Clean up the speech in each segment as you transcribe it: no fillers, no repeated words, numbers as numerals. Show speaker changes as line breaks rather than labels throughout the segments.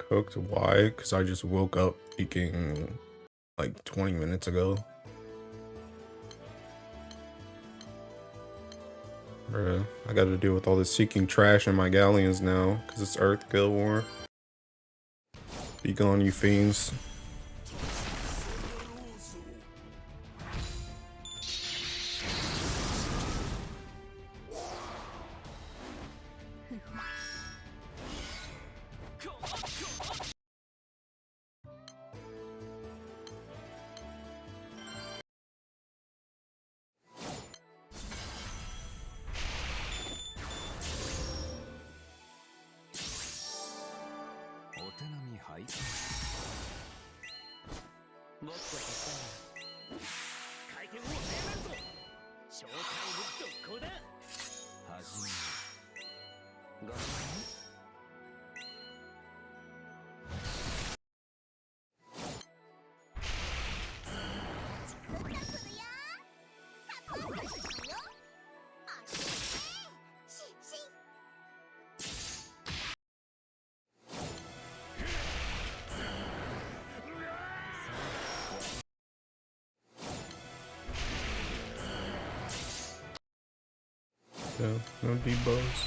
cooked. Why? Because I just woke up peeking like 20 minutes ago. Bruh, I gotta deal with all this seeking trash in my galleons now, because it's Earth Guild War. Be gone, you fiends. No debos.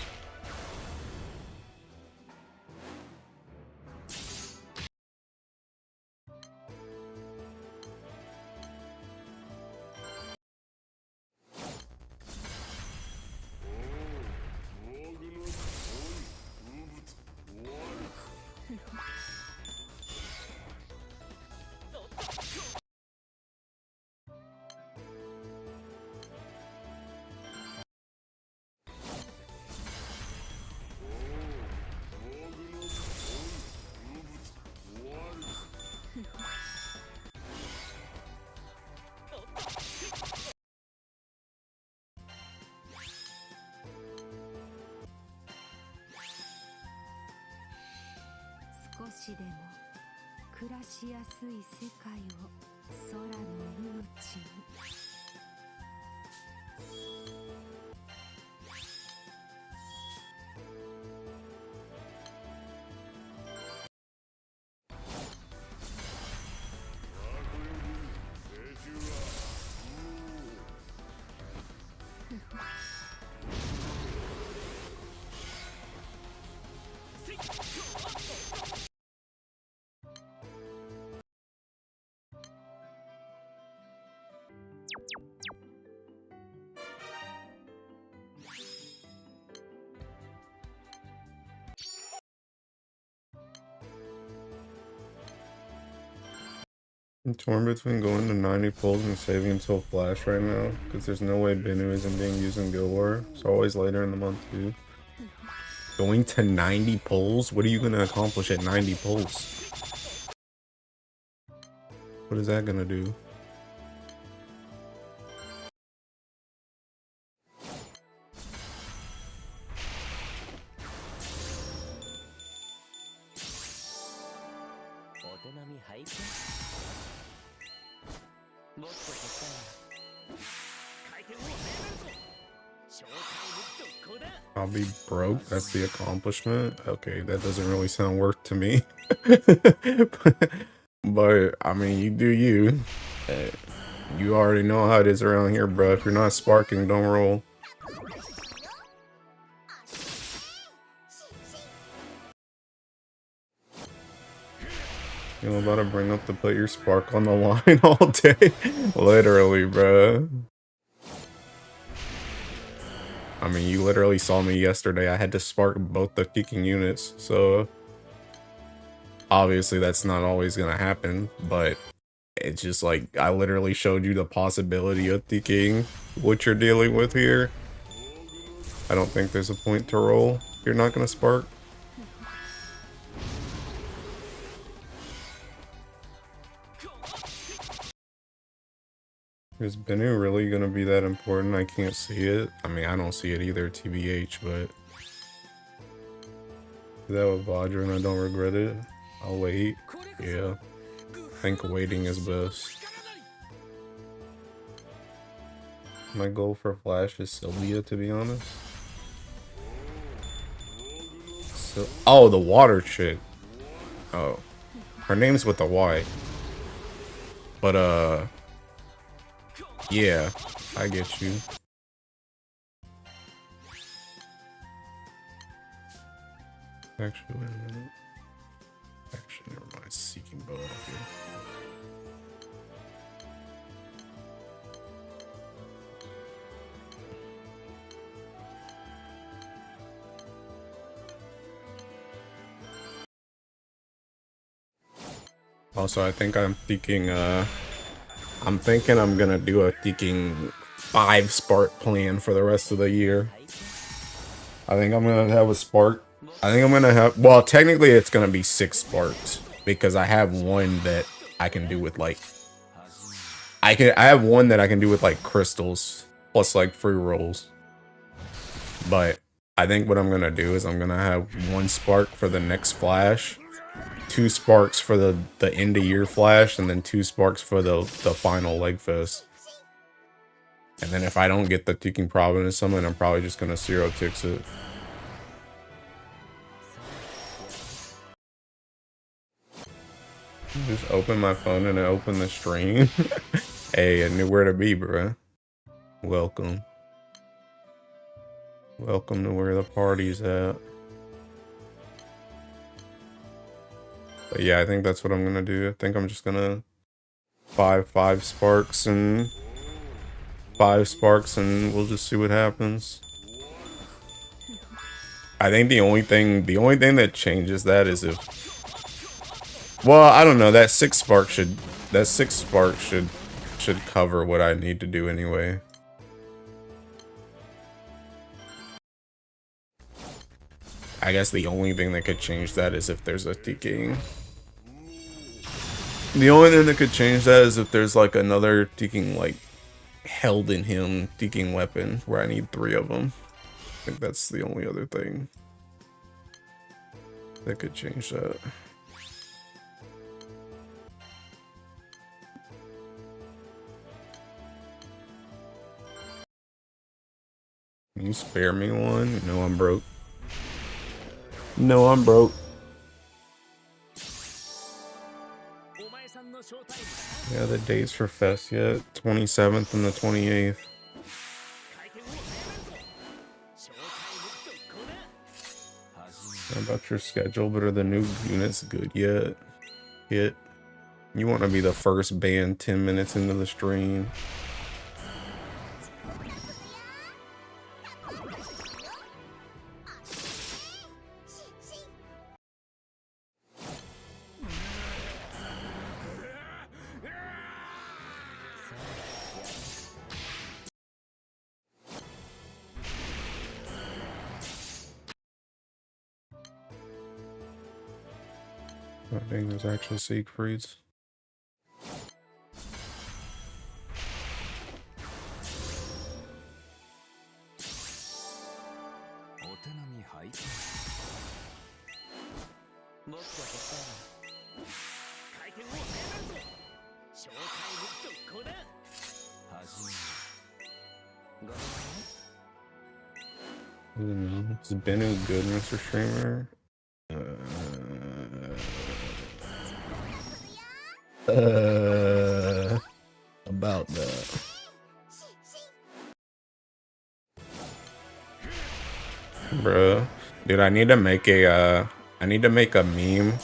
I'm torn between going to 90 pulls and saving until Flash right now, because there's no way Binu isn't being used in Guild War. It's always later in the month too. Going to 90 pulls? What are you going to accomplish at 90 pulls? What is that going to do? I'll be broke. That's the accomplishment. Okay, that doesn't really sound worth to me. But I mean, you do you. You already know how it is around here, bro. If you're not sparking, don't roll. I'm about to bring up to put your spark on the line all day. Literally, bro. I mean, you literally saw me yesterday. I had to spark both the kicking units, so obviously that's not always gonna happen, but it's just like I literally showed you the possibility of thinking what you're dealing with here. I don't think there's a point to roll if you're not gonna spark. Is Benu really gonna be that important? I can't see it. I mean, I don't see it either, TBH, but do that with Vajra and I don't regret it. I'll wait. Yeah. I think waiting is best. My goal for Flash is Sylvia, to be honest. So, oh, the water chick. Oh, her name's with a Y. But yeah, I get you. Actually, wait a minute. Actually, never mind. Seeking bow up here. Also, I think I'm thinking I'm gonna do a thinking 5 spark plan for the rest of the year. I think I'm gonna have a spark. I think I'm gonna have, well, technically it's gonna be 6 sparks because I have one that I can do with like I have one that I can do with like crystals plus like free rolls. But I think what I'm gonna do is I'm gonna have 1 spark for the next flash, 2 sparks for the end of year flash, and then 2 sparks for the final leg fest. And then if I don't get the Teaking Providence summon, I'm probably just gonna 0-tix it. Just open my phone and open the stream. Hey, I knew where to be, bruh. Welcome. Welcome to where the party's at. But yeah, I think that's what I'm gonna do. I think I'm just gonna 5 sparks and 5 sparks and we'll just see what happens. I think the only thing that changes that is if, well, I don't know, that 6 spark should cover what I need to do anyway. I guess the only thing that could change that is if there's a Teaking. The only thing that could change that is if there's like another Teaking like held in him Teaking weapon where I need 3 of them. I think that's the only other thing that could change that. Can you spare me one? No, I'm broke. No, I'm broke. Yeah, the dates for Fest yet. 27th and the 28th. How about your schedule? But are the new units good yet? Hit. You want to be the first band 10 minutes into the stream. I think there's actually Siegfrieds. Is Bennu good, Mr. Streamer? About that. Bruh. Dude, I need to make a meme.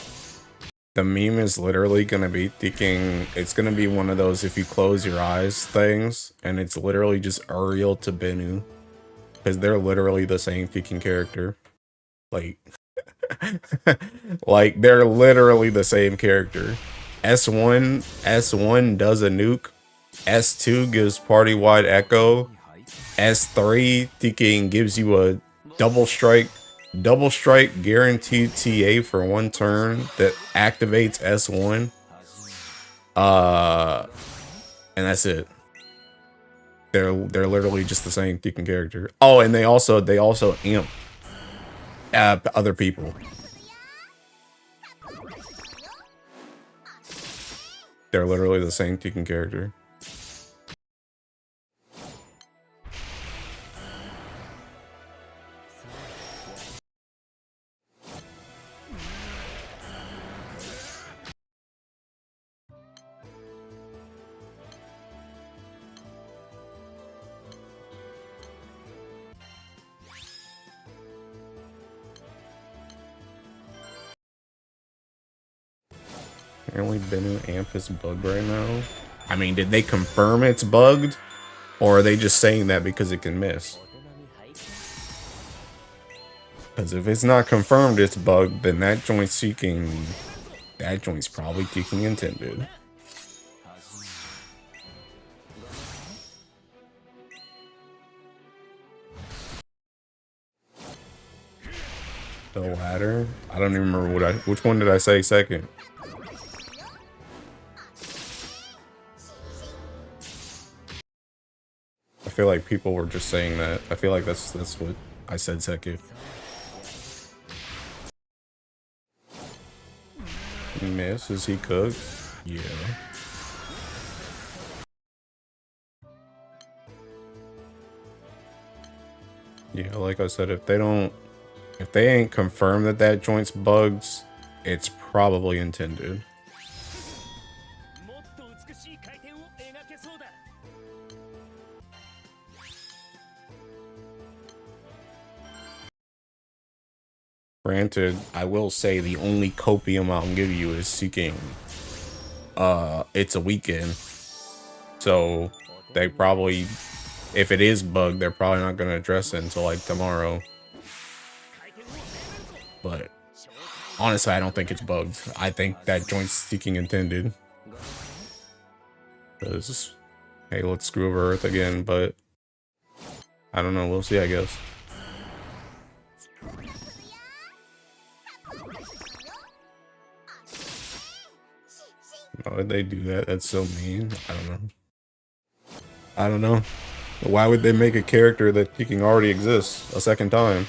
The meme is literally gonna be thinking, it's gonna be one of those if you close your eyes things, and it's literally just Uriel to Bennu. Because they're literally the same freaking character. Like, like, they're literally the same character. S1 does a nuke. S2 gives party-wide echo. S3 thinking gives you a double strike guaranteed TA for 1 turn that activates S1. And that's it. They're literally just the same freaking character. Oh, and they also amp other people. They're literally the same freaking character. Apparently Benu Amp is bugged right now. I mean, did they confirm it's bugged? Or are they just saying that because it can miss? Because if it's not confirmed it's bugged, then that joint's seeking... That joint's probably kicking intended. The ladder? I don't even remember which one did I say second? I feel like people were just saying that. I feel like that's what I said second. Miss, is he cooked? Yeah. Yeah, like I said, if they ain't confirmed that that joint's bugged, it's probably intended. Granted, I will say the only copium I'll give you is seeking. It's a weekend. So they probably, if it is bugged, they're probably not going to address it until like tomorrow. But honestly, I don't think it's bugged. I think that joint's seeking intended. Because, hey, let's screw over Earth again, but I don't know. We'll see, I guess. Why would they do that? That's so mean. I don't know. I don't know. Why would they make a character that fucking already exists a second time?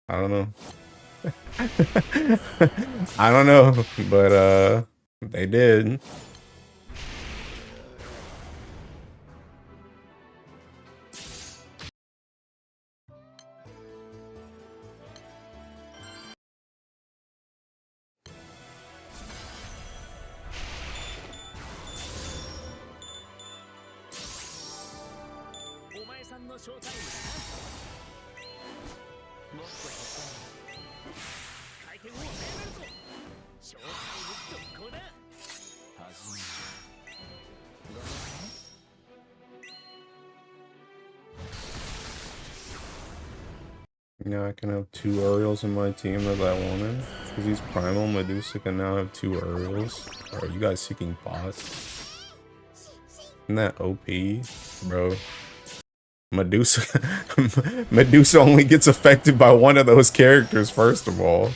I don't know. I don't know, but they did. Now I can have 2 Ariels in my team as I wanted. Because he's Primal, Medusa can now have 2 Ariels. Are you guys seeking bots? Isn't that OP? Bro. Medusa Medusa only gets affected by one of those characters, first of all.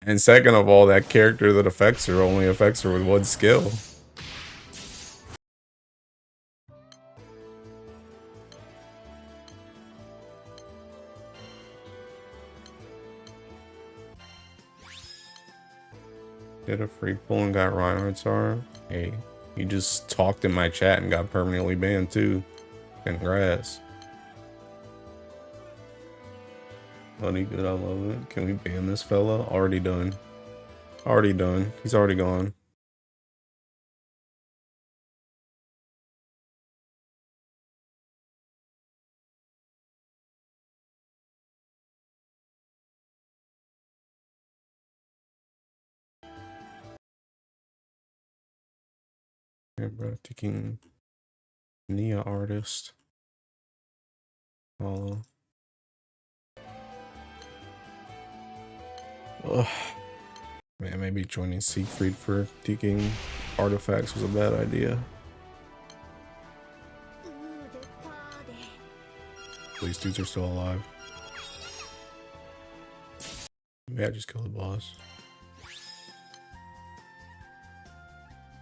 And second of all, that character that affects her only affects her with 1 skill. Did a free pull and got Reinhardt's arm. Hey, you just talked in my chat and got permanently banned too. Congrats. Bloody good, I love it. Can we ban this fella? Already done. Already done. He's already gone. Yeah, bro, taking Nia artist. Follow. Ugh. Man, maybe joining Siegfried for taking artifacts was a bad idea. These dudes are still alive. Maybe I just killed the boss.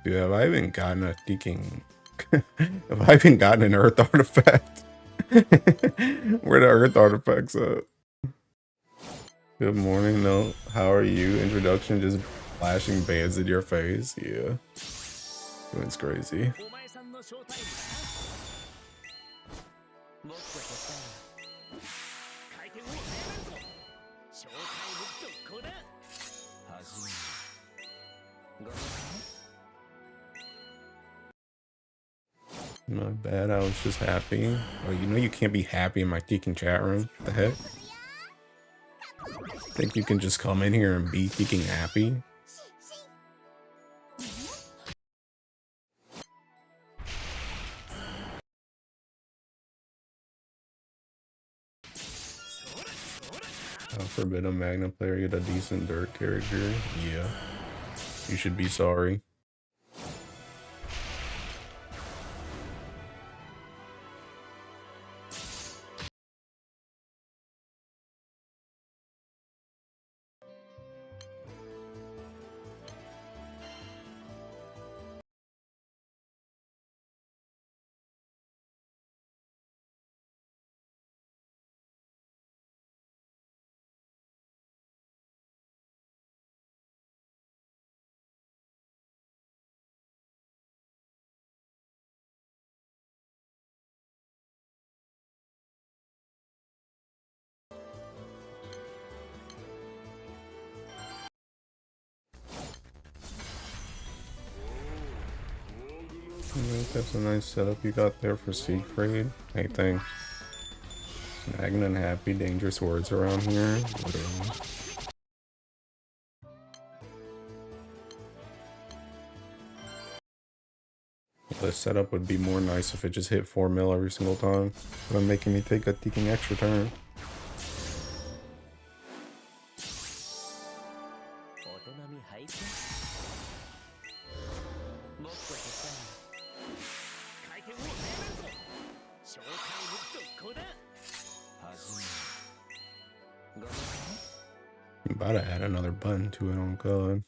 Dude, have I even gotten a taking? Have I even gotten an earth artifact? Where the earth artifacts at? Good morning, no. How are you? Introduction, just flashing bands in your face. Yeah. It's crazy. My bad, I was just happy. Oh, you know you can't be happy in my Tekken chat room. What the heck? Think you can just come in here and be freaking happy? forbid a Magna player get a decent dirt character. Yeah. You should be sorry. I think that's a nice setup you got there for Siegfried. Hey, thanks. Magna and Happy, dangerous words around here. Literally. This setup would be more nice if it just hit 4 mil every single time. But I'm making me take a ticking extra turn. I'm about to add another button to it, oh god.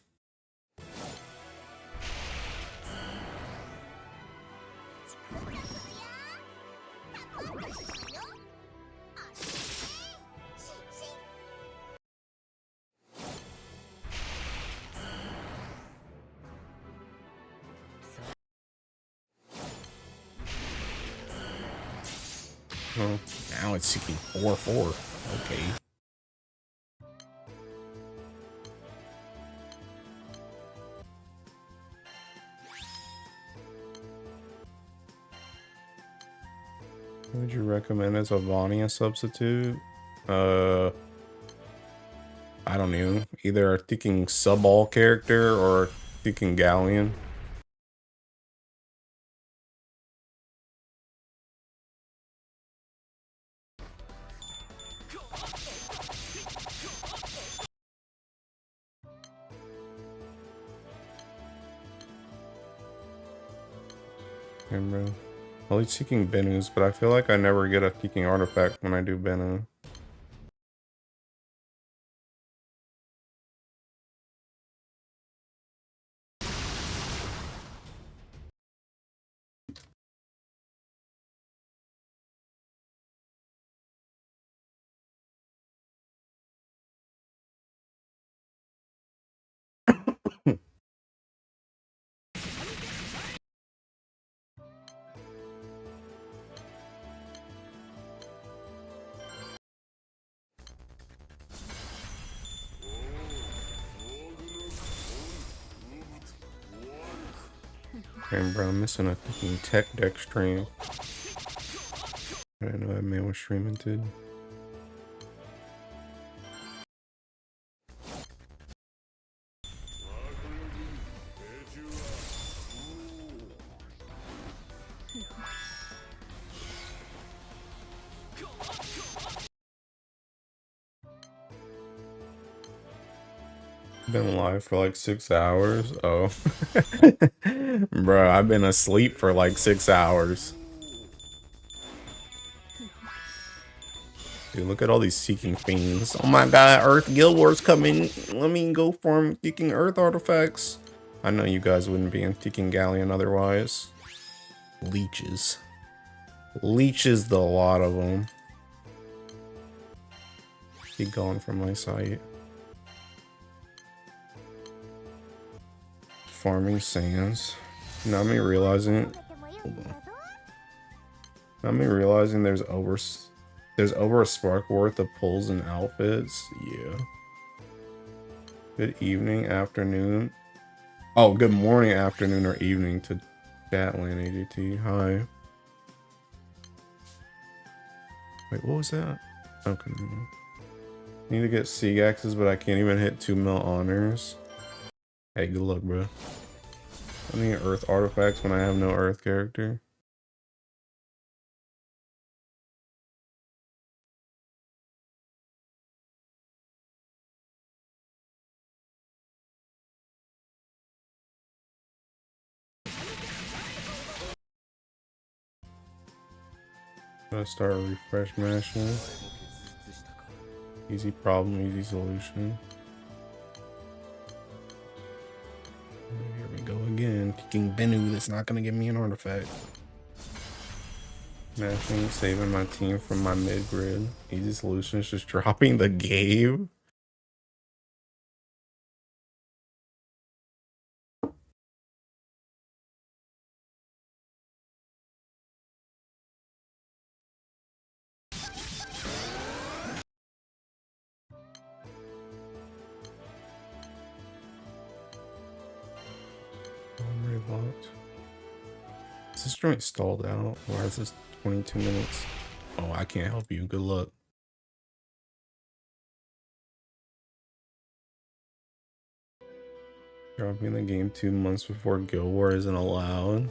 Oh, now it's seeking 4-4. Okay. What would you recommend as a Vania substitute? I don't know. Either a ticking sub-all character or a ticking galleon. Bro. I'll be seeking Benus, but I feel like I never get a seeking artifact when I do Benu. Damn, bro, I'm missing a fucking tech deck stream. I didn't know that man was streaming too. Been live for like 6 hours. Oh, bro, I've been asleep for like 6 hours. Dude, look at all these seeking fiends. Oh my god, Earth Guild Wars coming. Let me go farm seeking Earth artifacts. I know you guys wouldn't be in seeking Galleon otherwise. Leeches. Leeches, the lot of them. Be gone from my sight. Farming sands. Not me realizing. Hold on. Not me realizing there's over a spark worth of pulls and outfits. Yeah. Good evening, afternoon. Oh, good morning, afternoon, or evening to Chatland AGT. Hi. Wait, what was that? Okay. Need to get Sieg Axes, but I can't even hit 2 mil honors. Hey, good luck, bro. I need Earth artifacts when I have no Earth character. Gotta start refresh mashing. Easy problem, easy solution. Here we go again. Kicking Bennu, that's not gonna give me an artifact. Mashing, saving my team from my mid grid. Easy solution is just dropping the game. Locked. Is this joint stalled out? Why is this 22 minutes? Oh, I can't help you. Good luck. Dropping the game 2 months before Guild War isn't allowed.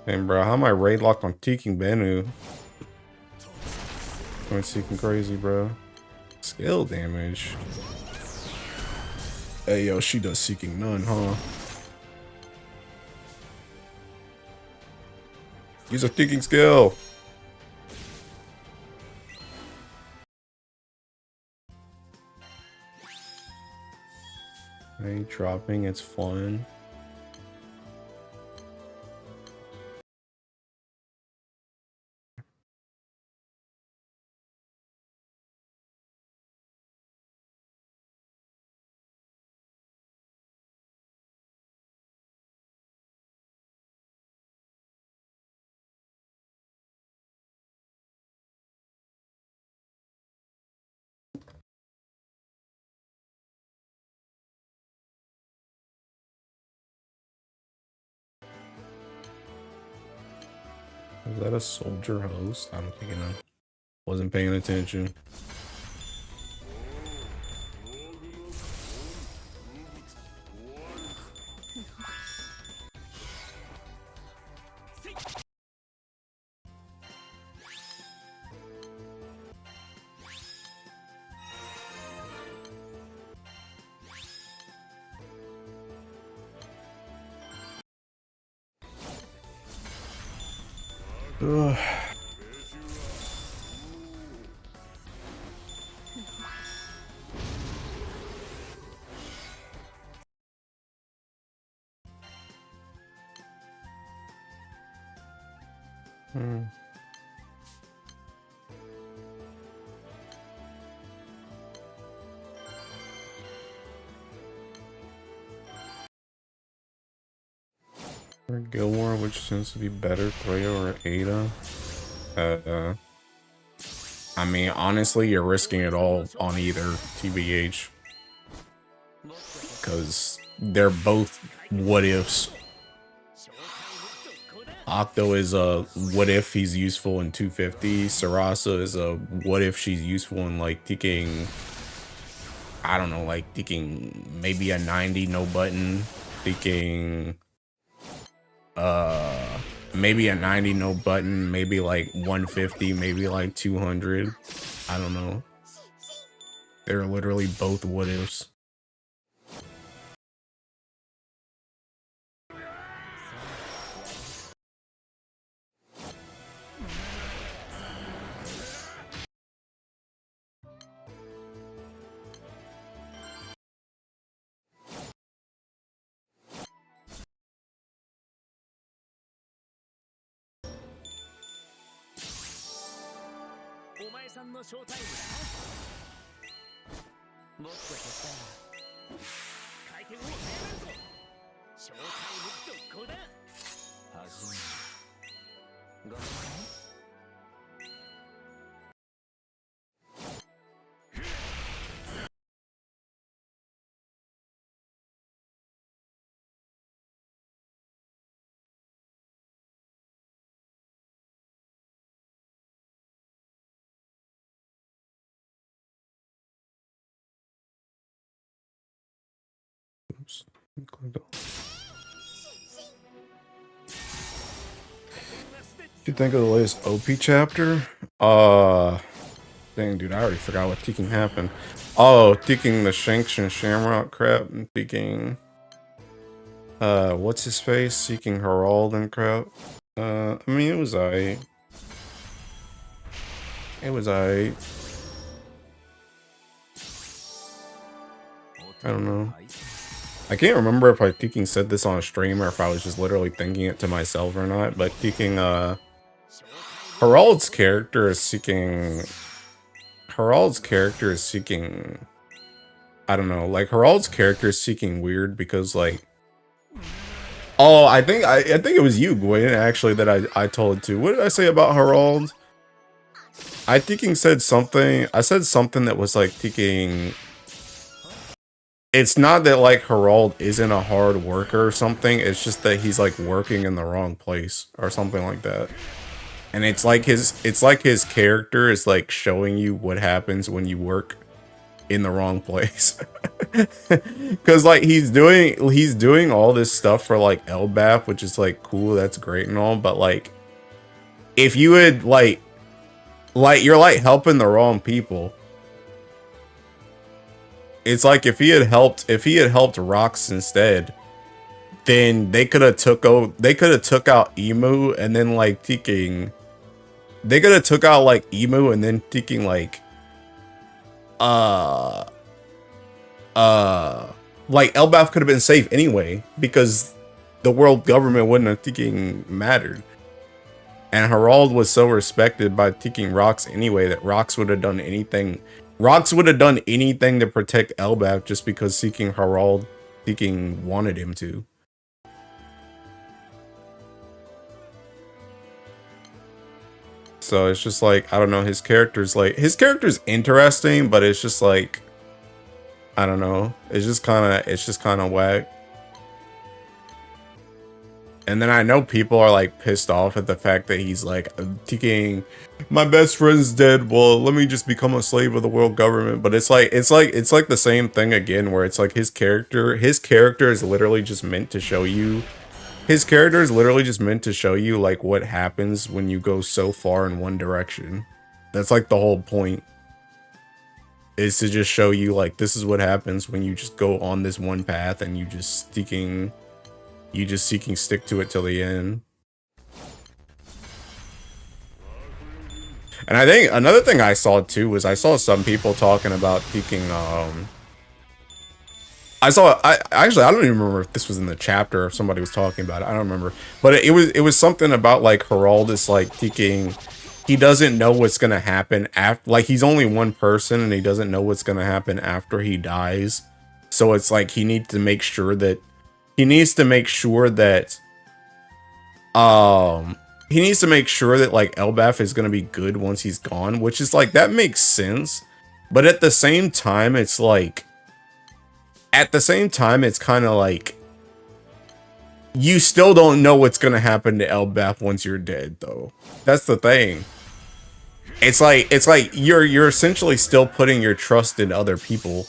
Man, bro, how am I raid locked on Teaking Bennu? I'm seeking crazy, bro. Skill damage. Hey, yo, she does seeking none, huh? Use a thinking skill. Hey, dropping, it's fun. Was that a soldier host? I don't think I wasn't paying attention. Ugh. Guild War, which seems to be better, Threya or Ada? I mean, honestly, you're risking it all on either, TBH. Because they're both what-ifs. Octo is a what-if he's useful in 250. Sarasa is a what-if she's useful in, like, taking... I don't know, like, taking maybe a 90, no button. Taking... maybe a 90, no button. Maybe, like, 150. Maybe, like, 200. I don't know. They're literally both what-ifs. Oops. What you think of the latest OP chapter? Dang, dude, I already forgot what Teaking happened. Oh, Teaking the Shanks and Shamrock crap, and Teaking, what's his face? Seeking Herald and crap. I mean, it was alright. It was I don't know. I can't remember if I thinking said this on a stream or if I was just literally thinking it to myself or not, but thinking Harald's character is seeking I don't know, like Harald's character is seeking weird because like oh, I think it was you, Gwen, actually, that I told it to. What did I say about Harald? I thinking said something. I said something that was like thinking. It's not that like Harald isn't a hard worker or something. It's just that he's like working in the wrong place or something like that. And it's like his character is like showing you what happens when you work in the wrong place. Cause like he's doing all this stuff for like LBAF, which is like cool, that's great and all, but like if you would like you're like helping the wrong people. It's like if he had helped Rox instead, then they could have took out Emu and then like thinking they could have took out like Emu and then thinking like like LBAF could have been safe anyway because the world government wouldn't have thinking mattered. And Harald was so respected by thinking Rox anyway that Rox would have done anything. Rox would have done anything to protect LBAF just because seeking Harald wanted him to. So it's just like, I don't know, his character's interesting, but it's just like, I don't know, it's just kind of whack. And then I know people are like pissed off at the fact that he's like thinking my best friend's dead. Well, let me just become a slave of the world government. But it's like the same thing again, where it's like his character is literally just meant to show you. His character is literally just meant to show you like what happens when you go so far in one direction. That's like the whole point. Is to just show you like this is what happens when you just go on this one path and you just seeking stick to it till the end. And I think another thing I saw too was I saw some people talking about seeking I don't even remember if this was in the chapter or if somebody was talking about it. I don't remember. But it was something about like Harald is like thinking he doesn't know what's gonna happen after, like he's only one person and he doesn't know what's gonna happen after he dies. So it's like he needs to make sure that like LBAF is gonna be good once he's gone, which is like that makes sense. But at the same time, it's kind of like you still don't know what's gonna happen to LBAF once you're dead, though. That's the thing. It's like you're essentially still putting your trust in other people.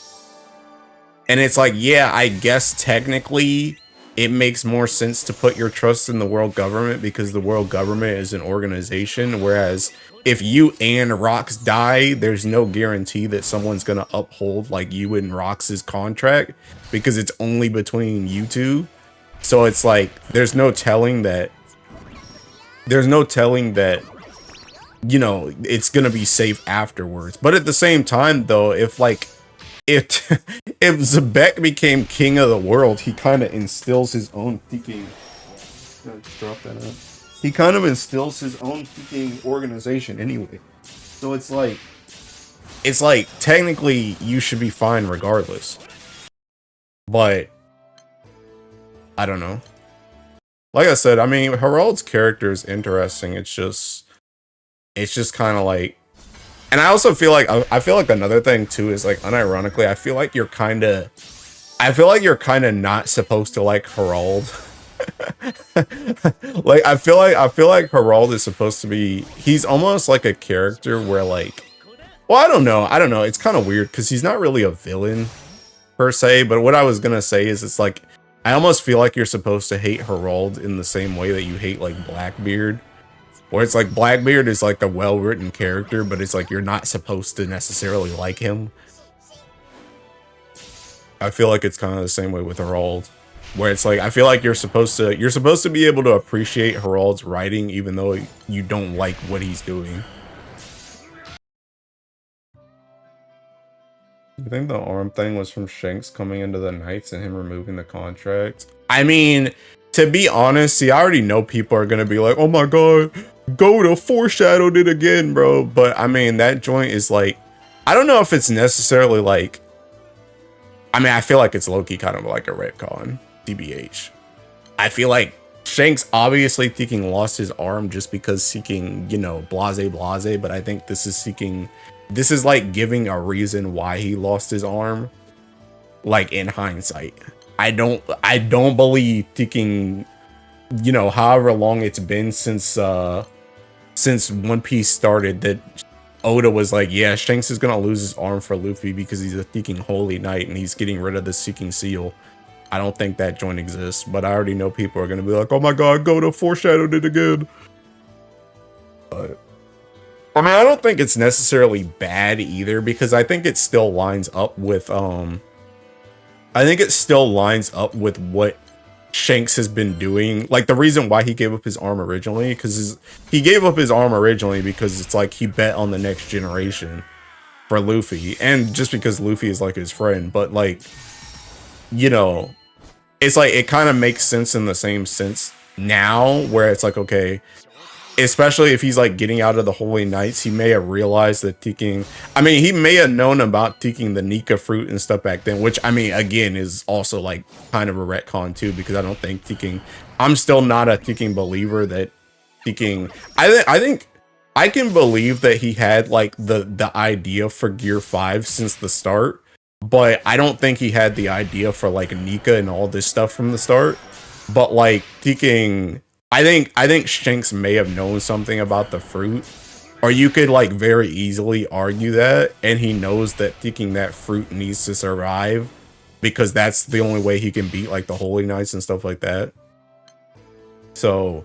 And it's like, yeah, I guess technically it makes more sense to put your trust in the world government because the world government is an organization. Whereas if you and Rox die, there's no guarantee that someone's going to uphold like you and Rox's contract because it's only between you two. So it's like, there's no telling that, you know, it's going to be safe afterwards. But at the same time, though, if Zebek became king of the world, he kind of instills his own thinking. Drop that up. He kind of instills his own thinking organization anyway. So it's like technically you should be fine regardless. But I don't know. Like I said, I mean, Harald's character is interesting. It's just kind of like. And I also feel like another thing too is like unironically, I feel like you're kind of not supposed to like Harald. Like I feel like Harald is supposed to be, he's almost like a character where like, well, I don't know. It's kind of weird because he's not really a villain per se, but what I was gonna say is it's like I almost feel like you're supposed to hate Harald in the same way that you hate like Blackbeard. Where it's like Blackbeard is like a well-written character, but it's like you're not supposed to necessarily like him. I feel like it's kind of the same way with Harald. Where it's like I feel like you're supposed to be able to appreciate Harald's writing even though you don't like what he's doing. You think the arm thing was from Shanks coming into the Knights and him removing the contract? I mean, to be honest, see, I already know people are gonna be like, oh my god, go to foreshadowed it again, bro. But I mean, that joint is like, I don't know if it's necessarily like, I mean, I feel like it's low-key kind of like a retcon, TBH. I feel like Shanks obviously thinking lost his arm just because seeking, you know, blase, but I think this is like giving a reason why he lost his arm, like in hindsight. I don't believe thinking, you know, however long it's been since One Piece started, that Oda was like, yeah, Shanks is gonna lose his arm for Luffy because he's a Seeking Holy Knight and he's getting rid of the Seeking Seal. I don't think that joint exists, but I already know people are gonna be like, oh my god, go to foreshadowed it again. But I mean, I don't think it's necessarily bad either, because I think it still lines up with what Shanks has been doing. Like the reason why he gave up his arm originally, because he gave up his arm originally because it's like he bet on the next generation for Luffy, and just because Luffy is like his friend. But like, you know, it's like it kind of makes sense in the same sense now, where it's like, okay, especially if he's like getting out of the Holy Knights, he may have realized that taking, I mean, he may have known about taking the Nika fruit and stuff back then, which I mean, again, is also like kind of a retcon too, because I don't think taking, I'm still not a taking believer that taking, I think I can believe that he had like the idea for Gear 5 since the start, but I don't think he had the idea for like Nika and all this stuff from the start. But like taking, I think Shanks may have known something about the fruit, or you could like very easily argue that, and he knows that taking that fruit needs to survive because that's the only way he can beat like the Holy Knights and stuff like that. So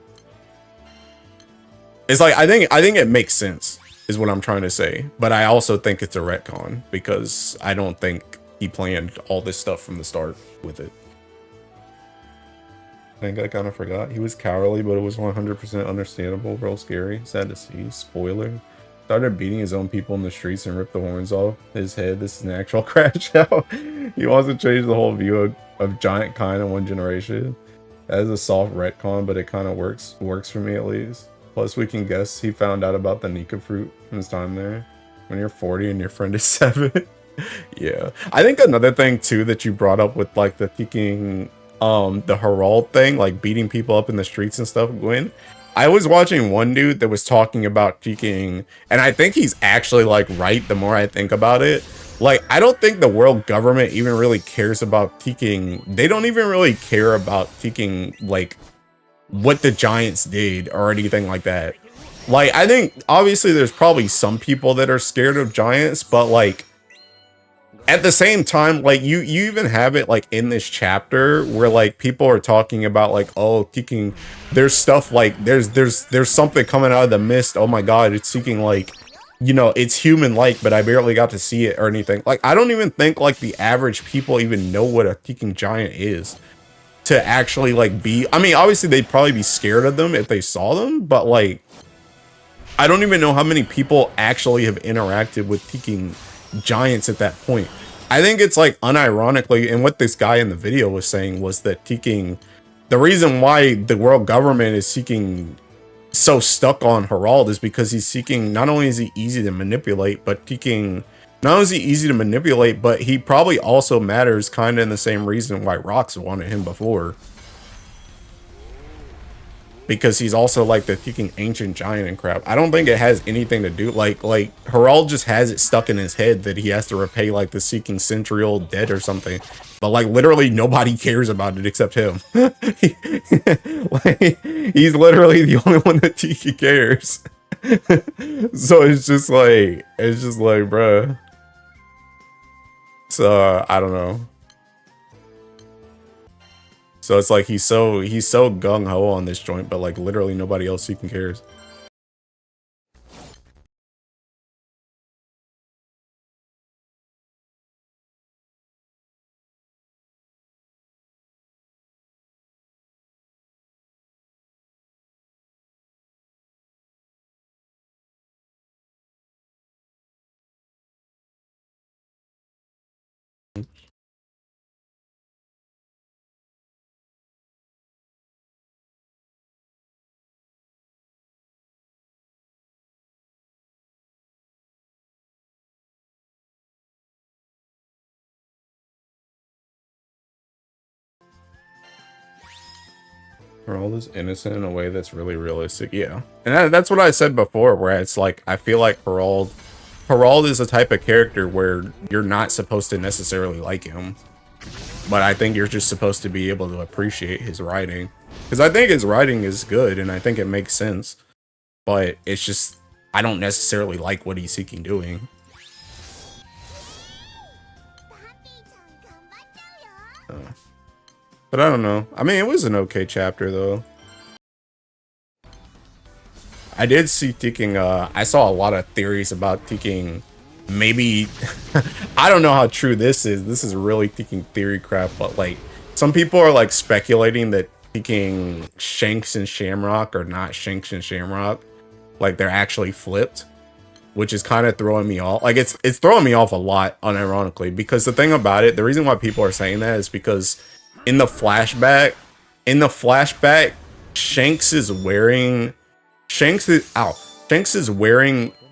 it's like I think it makes sense is what I'm trying to say, but I also think it's a retcon because I don't think he planned all this stuff from the start with it. I think I kind of forgot. He was cowardly, but it was 100% understandable. Real scary. Sad to see. Spoiler. Started beating his own people in the streets and ripped the horns off his head. This is an actual crash out. He wants to change the whole view of giant kind in one generation. That is a soft retcon, but it kind of works for me at least. Plus, we can guess he found out about the Nika fruit in his time there. When you're 40 and your friend is 7. Yeah. I think another thing too that you brought up with like the thinking the Herald thing, like beating people up in the streets and stuff, Gwen, I was watching one dude that was talking about cheeking, and I think he's actually like right the more I think about it. Like, I don't think the world government even really cares about teaking. They don't even really care about teaking like what the Giants did or anything like that. Like, I think obviously there's probably some people that are scared of Giants, but like at the same time, like you even have it like in this chapter where like people are talking about like, oh, seeking, there's stuff like there's something coming out of the mist. Oh my god, it's seeking like, you know, it's human like, but I barely got to see it or anything. Like I don't even think like the average people even know what a seeking giant is to actually like be. I mean, obviously they'd probably be scared of them if they saw them, but like I don't even know how many people actually have interacted with seeking giants at that point. I think it's like unironically, and what this guy in the video was saying was that seeking, the reason why the world government is seeking so stuck on Herald is because he's seeking, not only is he easy to manipulate, but seeking, not only is he easy to manipulate, but he probably also matters kind of in the same reason why Rocks wanted him before. Because he's also like the freaking ancient giant and crap. I don't think it has anything to do like Herald just has it stuck in his head that he has to repay like the seeking century-old debt or something. But like literally nobody cares about it except him. Like, he's literally the only one that Tiki cares. So it's just like bruh. So I don't know. So it's like he's so gung-ho on this joint, but like literally nobody else even cares. Herald is innocent in a way that's really realistic. Yeah. And that's what I said before, where it's like, I feel like Herald is a type of character where you're not supposed to necessarily like him. But I think you're just supposed to be able to appreciate his writing. Because I think his writing is good, and I think it makes sense. But it's just, I don't necessarily like what he's seeking doing. But I don't know. I mean, it was an okay chapter, though. I did see Teking, I saw a lot of theories about Teking. Maybe, I don't know how true this is. This is really Teking theory crap, but like, some people are like speculating that Teking Shanks and Shamrock are not Shanks and Shamrock. Like, they're actually flipped, which is kind of throwing me off. Like, it's throwing me off a lot, unironically, because the thing about it, the reason why people are saying that is because in the flashback, Shanks is wearing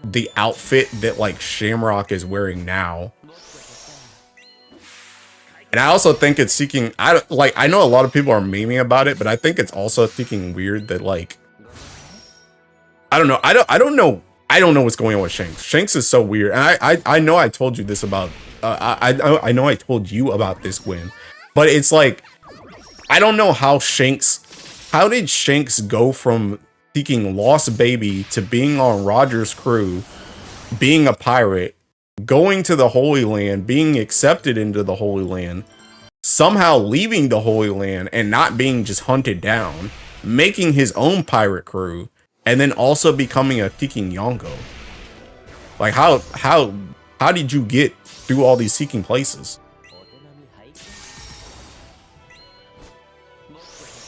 the outfit that like Shamrock is wearing now. And I also think it's seeking, I know a lot of people are memeing about it, but I think it's also seeking weird that like, I don't know what's going on with Shanks. Shanks is so weird. And I know I told you this about I know I told you about this, Gwen. But it's like, I don't know how did Shanks go from seeking Lost Baby to being on Roger's crew, being a pirate, going to the Holy Land, being accepted into the Holy Land, somehow leaving the Holy Land and not being just hunted down, making his own pirate crew, and then also becoming a seeking Yonko. Like, how did you get through all these seeking places?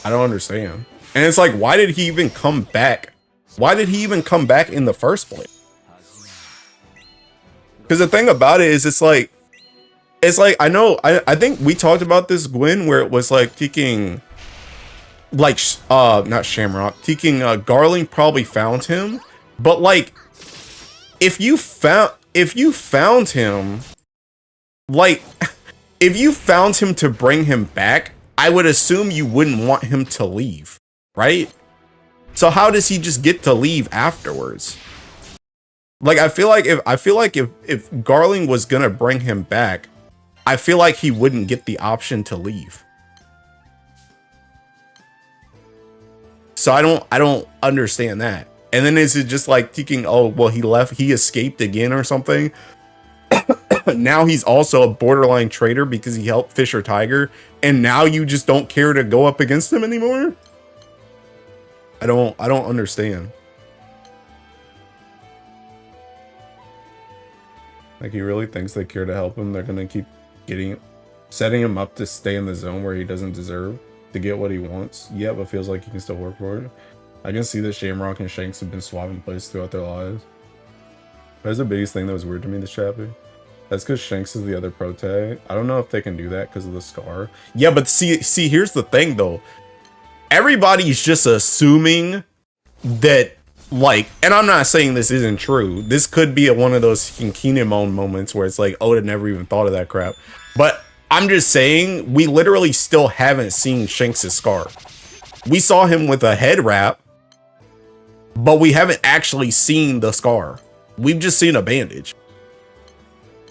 I don't understand. And it's like, why did he even come back? Why did he even come back in the first place? Because the thing about it is, it's like I think we talked about this, Gwen, where it was like seeking, like, not Shamrock, seeking Garling probably found him, but like, if you found him, like, if you found him to bring him back, I would assume you wouldn't want him to leave, right? So how does he just get to leave afterwards? Like, I feel like if Garling was gonna bring him back, I feel like he wouldn't get the option to leave. So I don't understand that. And then is it just like thinking, oh, well, he escaped again or something? Now he's also a borderline traitor because he helped Fisher Tiger, and now you just don't care to go up against him anymore? I don't understand. Like, he really thinks they care to help him. They're gonna keep setting him up to stay in the zone where he doesn't deserve to get what he wants. Yeah, but feels like he can still work for it. I can see that Shamrock and Shanks have been swapping places throughout their lives. That's the biggest thing that was weird to me this chapter. That's because Shanks is the other pro tag. I don't know if they can do that because of the scar. Yeah, but see, here's the thing though. Everybody's just assuming that, like, and I'm not saying this isn't true. This could be one of those Kinemon moments where it's like, Oda never even thought of that crap. But I'm just saying, we literally still haven't seen Shanks' scar. We saw him with a head wrap, but we haven't actually seen the scar. We've just seen a bandage.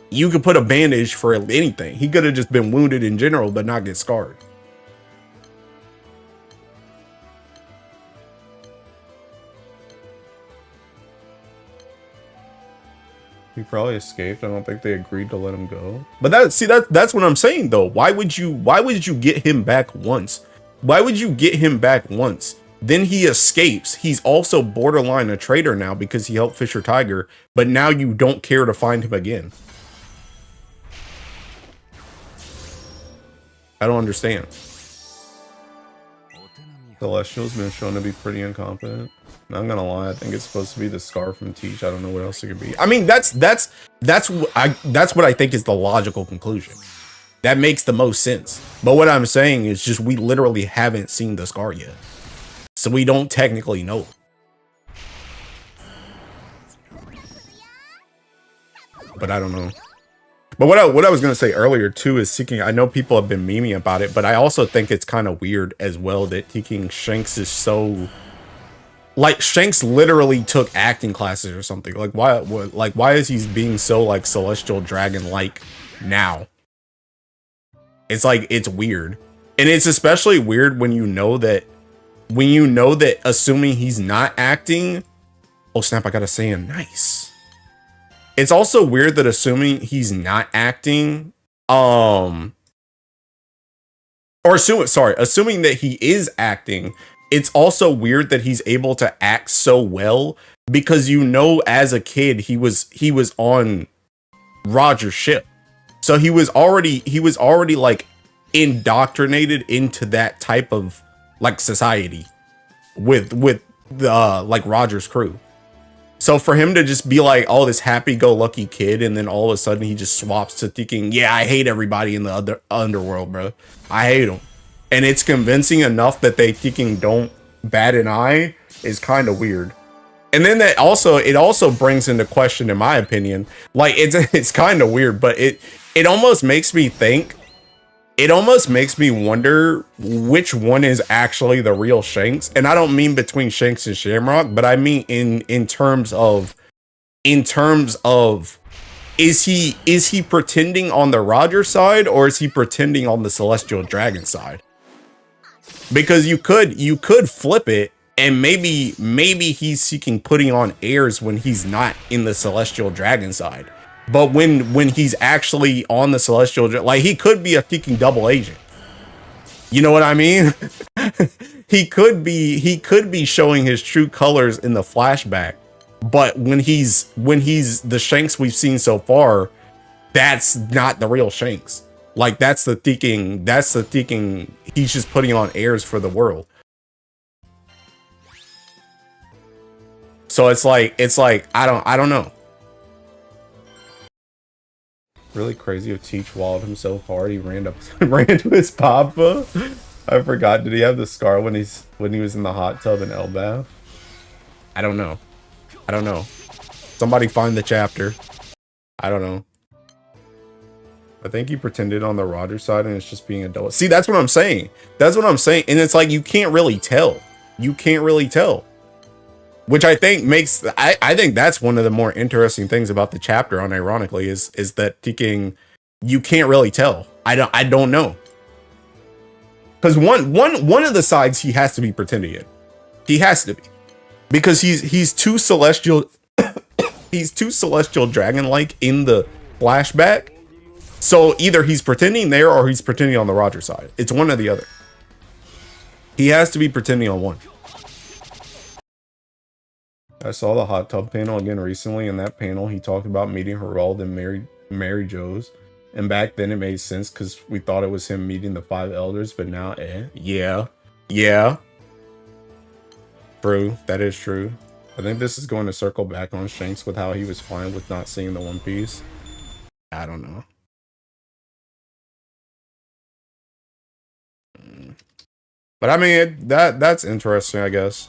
You could put a bandage for anything. He could have just been wounded in general, but not get scarred. He probably escaped. I don't think they agreed to let him go. But that's what I'm saying though. Why would you get him back once? Why would you get him back once? Then he escapes. He's also borderline a traitor now because he helped Fisher Tiger, but now you don't care to find him again. I don't understand. Celestial's been shown to be pretty incompetent. Not gonna lie, I think it's supposed to be the scar from Teach. I don't know what else it could be. I mean, that's what I think is the logical conclusion. That makes the most sense. But what I'm saying is just we literally haven't seen the scar yet. So we don't technically know. But I don't know. But what I was going to say earlier too is seeking, I know people have been memeing about it, but I also think it's kind of weird as well that taking Shanks is so, like, Shanks literally took acting classes or something. Like why is he being so like celestial dragon like now? It's like, it's weird. And it's especially weird when you know that assuming he's not acting, oh snap, I got to say him nice. It's also weird that assuming he's not acting, assuming that he is acting, it's also weird that he's able to act so well because you know as a kid he was on Roger's ship. So he was already like indoctrinated into that type of like society with the like Roger's crew. So for him to just be like, oh, this happy-go-lucky kid, and then all of a sudden he just swaps to thinking, yeah, I hate everybody in the underworld, bro. I hate them. And it's convincing enough that they thinking don't bat an eye is kind of weird. And then it also brings into question, in my opinion, like it's kind of weird, but it almost makes me think, it almost makes me wonder which one is actually the real Shanks. And I don't mean between Shanks and Shamrock, but I mean in terms of is he pretending on the Roger side or is he pretending on the Celestial Dragon side? Because you could flip it and maybe he's seeking putting on airs when he's not in the Celestial Dragon side. But when he's actually on the Celestial, like he could be a freaking double agent. You know what I mean? he could be showing his true colors in the flashback. But when he's the Shanks we've seen so far, that's not the real Shanks. Like that's the thinking he's just putting on airs for the world. So it's like I don't know. Really crazy if Teach walled him so hard he ran to his papa. I forgot. Did he have the scar when he was in the hot tub in Elbath? I don't know. Somebody find the chapter. I don't know. I think he pretended on the Roger side and it's just being adult. See, that's what I'm saying. And it's like you can't really tell. Which I think makes, I think that's one of the more interesting things about the chapter, unironically, is that thinking you can't really tell. I don't know. Because one of the sides he has to be pretending in. He has to be. Because he's too celestial he's too celestial dragon-like in the flashback. So either he's pretending there or he's pretending on the Roger side. It's one or the other. He has to be pretending on one. I saw the hot tub panel again recently. In that panel, he talked about meeting Herald and Mary Jo's. And back then it made sense because we thought it was him meeting the 5 elders, but now, yeah. True, that is true. I think this is going to circle back on Shanks with how he was fine with not seeing the One Piece. I don't know. But I mean, that's interesting, I guess.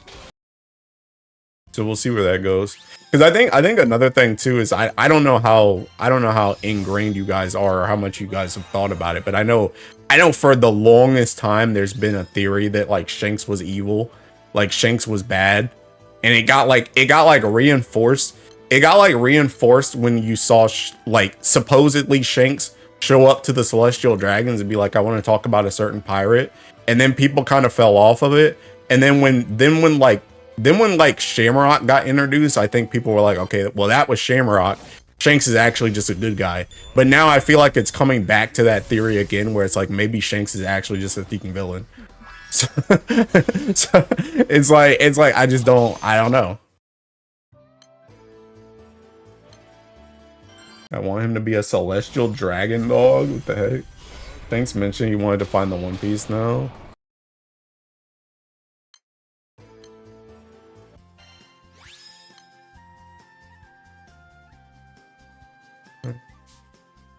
So we'll see where that goes. Because I think another thing too is I don't know how ingrained you guys are or how much you guys have thought about it, but I know for the longest time there's been a theory that like Shanks was evil, like Shanks was bad, and it got reinforced. It got like reinforced when you saw like supposedly Shanks show up to the Celestial Dragons and be like, I want to talk about a certain pirate, and then people kind of fell off of it, and then when like Shamrock got introduced, I think people were like, okay, well that was Shamrock. Shanks is actually just a good guy. But now I feel like it's coming back to that theory again, where it's like maybe Shanks is actually just a thinking villain. So, so it's like I don't know. I want him to be a celestial dragon dog. What the heck? Thanks mentioned he wanted to find the One Piece now.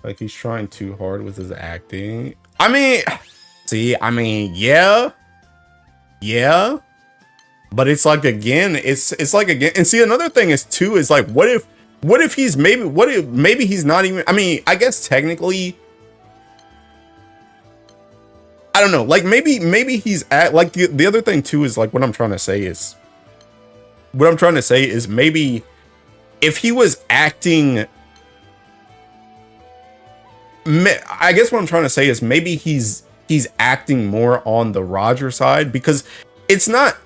Like he's trying too hard with his acting. I mean, see, I mean, yeah. But it's like again, it's like again, and see another thing is too is like what if he's maybe he's not even, I mean, I guess technically I don't know, like maybe he's at like the other thing too is like what I'm trying to say is maybe if he was acting, I guess what I'm trying to say is maybe he's acting more on the Roger side, because it's not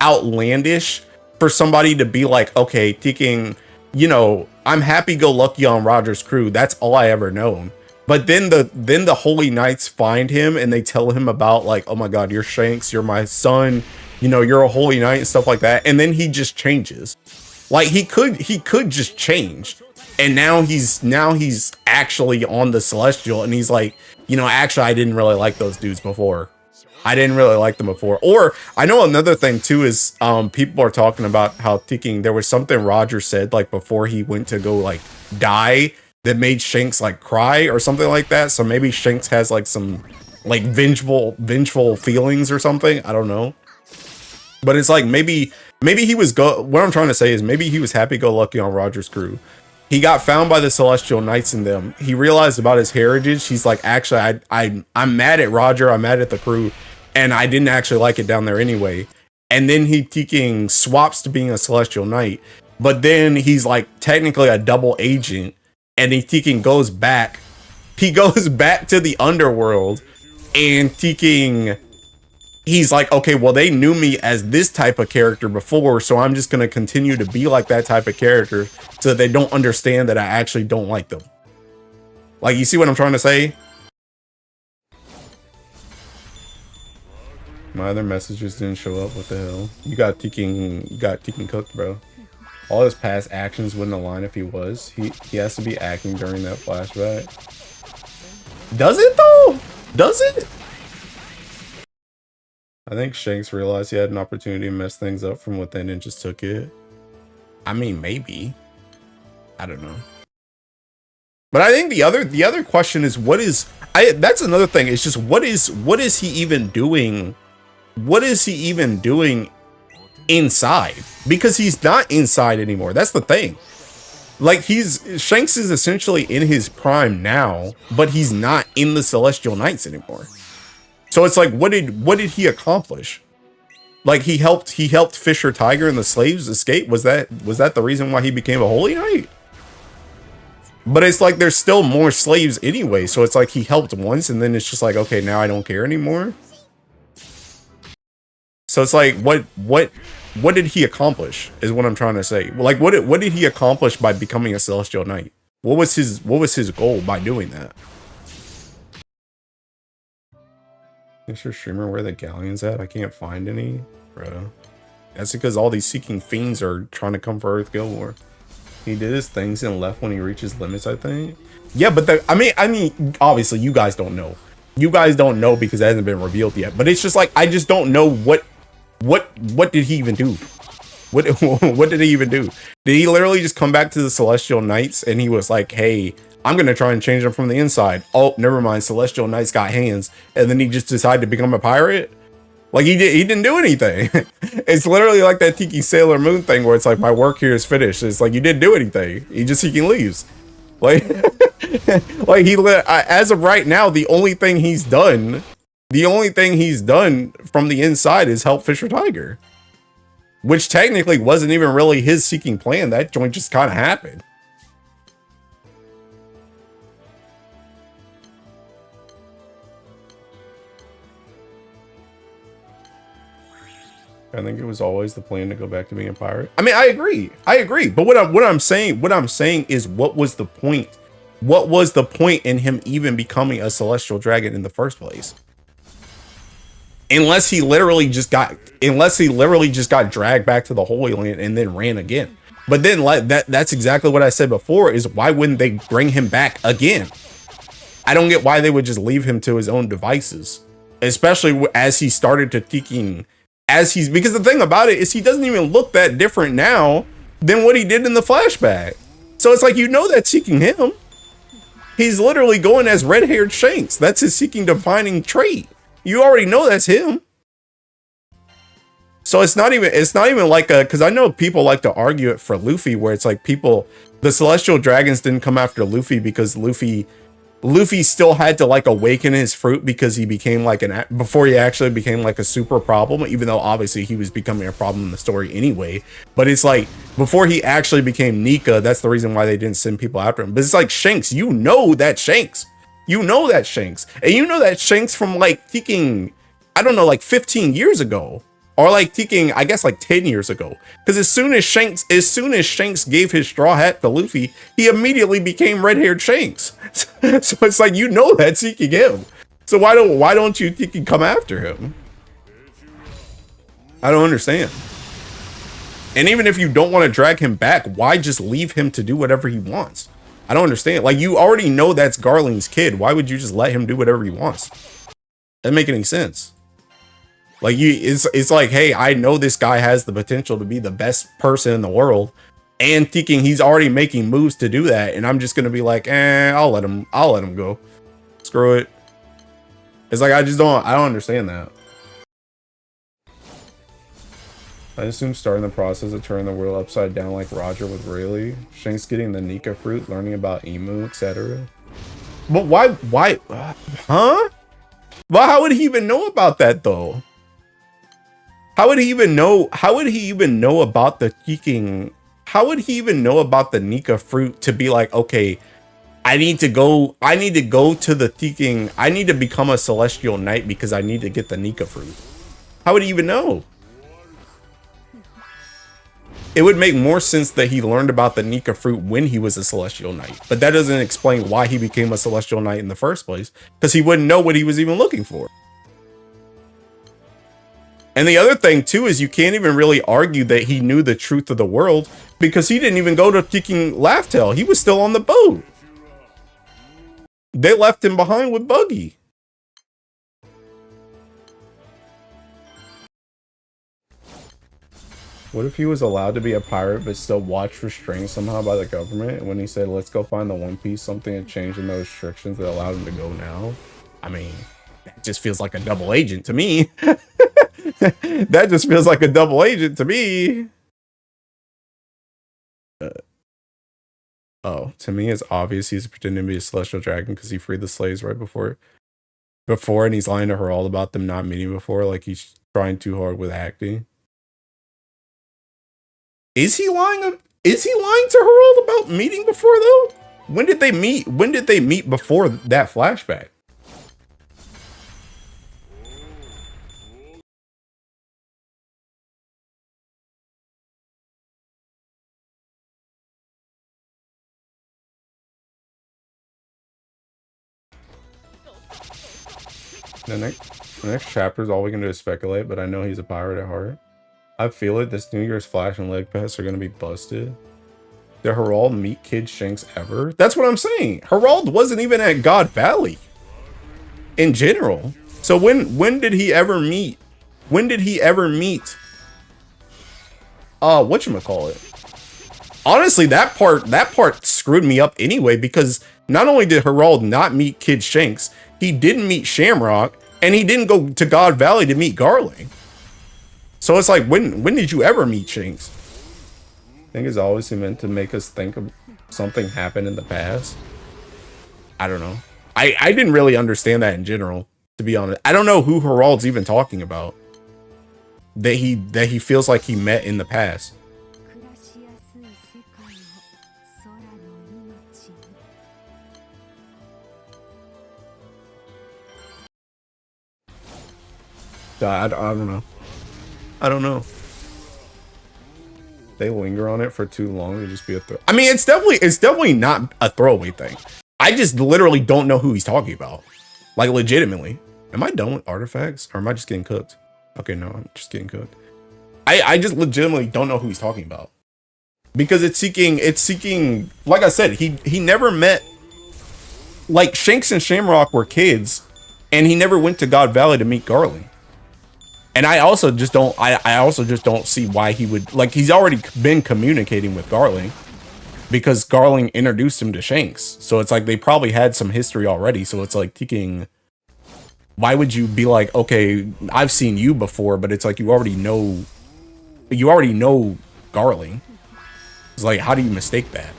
outlandish for somebody to be like, okay, thinking, you know, I'm happy-go-lucky on Roger's crew. That's all I ever known. But then the Holy Knights find him and they tell him about like, oh my God, you're Shanks, you're my son, you know, you're a Holy Knight and stuff like that. And then he just changes. Like he could just change. And now he's actually on the Celestial and he's like, you know, actually I didn't really like those dudes before. I didn't really like them before. Or I know another thing too is people are talking about how thinking there was something Roger said like before he went to go like die that made Shanks like cry or something like that. So maybe Shanks has like some like vengeful feelings or something. I don't know. But it's like maybe he was what I'm trying to say is maybe he was happy-go-lucky on Roger's crew. He got found by the Celestial Knights in them. He realized about his heritage. He's like, actually, I'm mad at Roger. I'm mad at the crew. And I didn't actually like it down there anyway. And then he swaps to being a Celestial Knight. But then he's like technically a double agent. And he goes back. He goes back to the underworld. And he's like, okay, well, they knew me as this type of character before, so I'm just going to continue to be like that type of character so that they don't understand that I actually don't like them. Like, you see what I'm trying to say? My other messages didn't show up. What the hell? You got Tekken cooked, bro. All his past actions wouldn't align if he was. He has to be acting during that flashback. Does it, though? Does it? I think Shanks realized he had an opportunity to mess things up from within and just took it. I mean, maybe. I don't know. But I think the other question is that's another thing. It's just what is he even doing? What is he even doing inside? Because he's not inside anymore. That's the thing. Like Shanks is essentially in his prime now, but he's not in the Celestial Knights anymore. So it's like, what did he accomplish? Like he helped Fisher Tiger and the slaves escape. Was that the reason why he became a Holy Knight? But it's like there's still more slaves anyway. So it's like he helped once and then it's just like, okay, now I don't care anymore. So it's like what did he accomplish is what I'm trying to say. Like what did he accomplish by becoming a Celestial Knight? What was his goal by doing that? Is your streamer where the galleon's at? I can't find any, bro. That's because all these seeking fiends are trying to come for Earth Guild War. He did his things and left when he reaches limits, I think. Yeah, but I mean, obviously you guys don't know. You guys don't know because it hasn't been revealed yet. But it's just like I just don't know what did he even do? What did he even do? Did he literally just come back to the Celestial Knights and he was like, hey, I'm gonna try and change them from the inside. Oh, never mind. Celestial Knights got hands, and then he just decided to become a pirate. Like he didn't do anything. It's literally like that Tiki Sailor Moon thing where it's like my work here is finished. It's like you didn't do anything. He leaves. Like, like as of right now, the only thing he's done from the inside is help Fisher Tiger, which technically wasn't even really his seeking plan. That joint just kind of happened. I think it was always the plan to go back to being a pirate. I mean, I agree. But what I'm saying is, what was the point? What was the point in him even becoming a celestial dragon in the first place? Unless he literally just got dragged back to the Holy Land and then ran again. But then that's exactly what I said before, is why wouldn't they bring him back again? I don't get why they would just leave him to his own devices, especially as he started to because the thing about it is he doesn't even look that different now than what he did in the flashback. So it's like, you know that's seeking him. He's literally going as red-haired Shanks. That's his seeking defining trait. You already know that's him. So it's not even like a, because I know people like to argue it for Luffy, where it's like the Celestial Dragons didn't come after Luffy because Luffy still had to like awaken his fruit because he became like before he actually became like a super problem, even though obviously he was becoming a problem in the story anyway. But it's like, before he actually became Nika, that's the reason why they didn't send people after him. But it's like, Shanks, you know that Shanks. You know that Shanks. And you know that Shanks from like thinking, I don't know, like 15 years ago. Or like thinking, I guess like 10 years ago. Because as soon as Shanks gave his straw hat to Luffy, he immediately became red-haired Shanks. So it's like, you know that's seeking him. So why don't you think you come after him? I don't understand. And even if you don't want to drag him back, why just leave him to do whatever he wants? I don't understand. Like, you already know that's Garling's kid. Why would you just let him do whatever he wants? Doesn't make any sense. Like, it's like, hey, I know this guy has the potential to be the best person in the world, and thinking he's already making moves to do that, and I'm just gonna be like, I'll let him go. Screw it. It's like, I don't understand that. I assume starting the process of turning the world upside down like Roger with Rayleigh, Shanks getting the Nika fruit, learning about Emu, etc. But why, huh? Well, how would he even know about that though? How would he even know about the Kiking? How would he even know about the Nika fruit to be like, okay, I need to go to the Kiking. I need to become a Celestial Knight because I need to get the Nika fruit. How would he even know? It would make more sense that he learned about the Nika fruit when he was a Celestial Knight, but that doesn't explain why he became a Celestial Knight in the first place, because he wouldn't know what he was even looking for. And the other thing too is, you can't even really argue that he knew the truth of the world, because he didn't even go to Kicking Laughtail. He was still on the boat. They left him behind with Buggy. What if he was allowed to be a pirate but still watched restrained somehow by the government? And when he said, let's go find the One Piece, something had changed in the restrictions that allowed him to go now? I mean, that just feels like a double agent to me. That just feels like a double agent to me. Oh, to me it's obvious he's pretending to be a Celestial Dragon because he freed the slaves right before, and he's lying to her all about them not meeting before, like he's trying too hard with acting. Is he lying to Herald about meeting before though? When did they meet? When did they meet before that flashback? The next chapter is all we can do is speculate, but I know he's a pirate at heart. I feel it. This New Year's Flash and Leg Pass are going to be busted. Did Herald meet Kid Shanks ever? That's what I'm saying. Herald wasn't even at God Valley in general. So when did he ever meet? When did he ever meet? Whatchamacallit? Honestly, that part screwed me up anyway, because not only did Herald not meet Kid Shanks, he didn't meet Shamrock, and he didn't go to God Valley to meet Garling. So it's like, when did you ever meet Shanks? I think it's always meant to make us think of something happened in the past. I don't know. I didn't really understand that in general, to be honest. I don't know who Herald's even talking about that he feels like he met in the past. I don't know. I don't know. They linger on it for too long to just be a throw. I mean, it's definitely not a throwaway thing. I just literally don't know who he's talking about. Like, legitimately. Am I done with artifacts, or am I just getting cooked? Okay, no, I'm just getting cooked. I just legitimately don't know who he's talking about. Because it's seeking, like I said, he never met, like, Shanks and Shamrock were kids, and he never went to God Valley to meet Garling. And I also just don't see why he would, like, he's already been communicating with Garling. because Garling introduced him to Shanks. So it's like they probably had some history already. So it's like thinking, why would you be like, okay, I've seen you before, but it's like you already know Garling. It's like, how do you mistake that?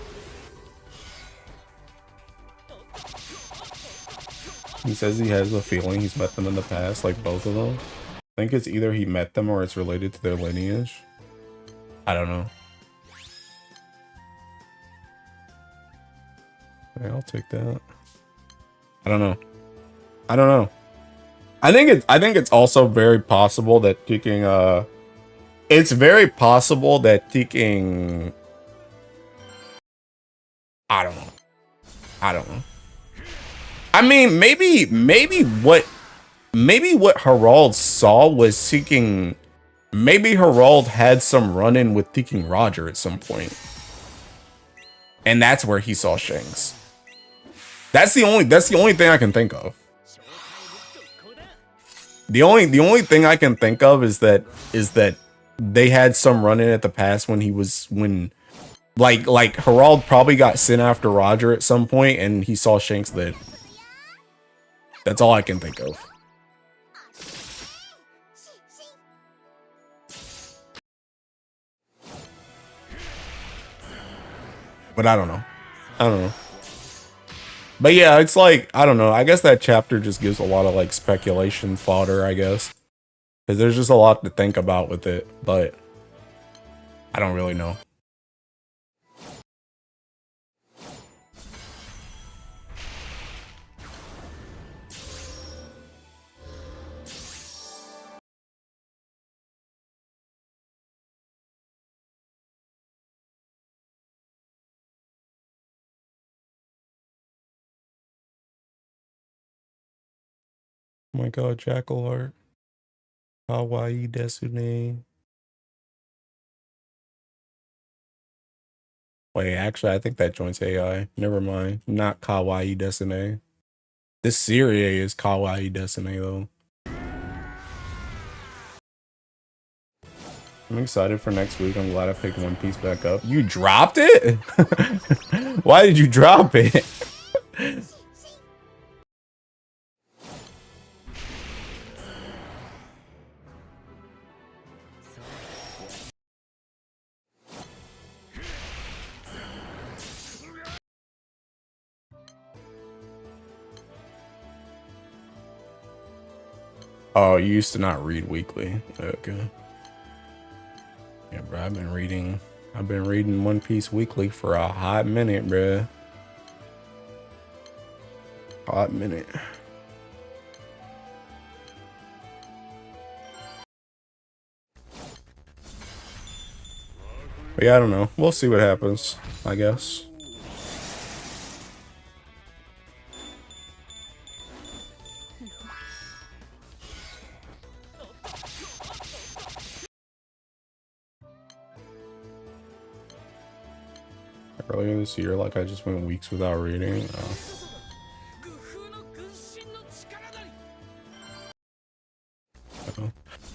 He says he has a feeling he's met them in the past, like both of them. I think it's either he met them or it's related to their lineage. I don't know. Okay, I'll take that. I don't know. I don't know. I think it's also very possible that taking it's very possible that taking I don't know. I don't know. I mean, maybe what Harald saw was seeking. Maybe Harald had some run-in with Thinking Roger at some point, and that's where he saw Shanks. That's the only thing I can think of. The only thing I can think of is that they had some run-in at the past when like Harald probably got sent after Roger at some point, and he saw Shanks then. That's all I can think of. But I don't know. I don't know. But yeah, it's like, I don't know. I guess that chapter just gives a lot of like speculation fodder, I guess. Because there's just a lot to think about with it. But I don't really know. Oh my god, Jackal art. Kawaii Desune. Wait, actually, I think that joins AI. Never mind. Not Kawaii Desune. This Serie is Kawaii Desune, though. I'm excited for next week. I'm glad I picked One Piece back up. You dropped it? Why did you drop it? Oh, you used to not read weekly. Okay. Yeah, bro, I've been reading One Piece weekly for a hot minute, bro. Hot minute. But yeah, I don't know. We'll see what happens, I guess. Earlier this year, like I just went weeks without reading.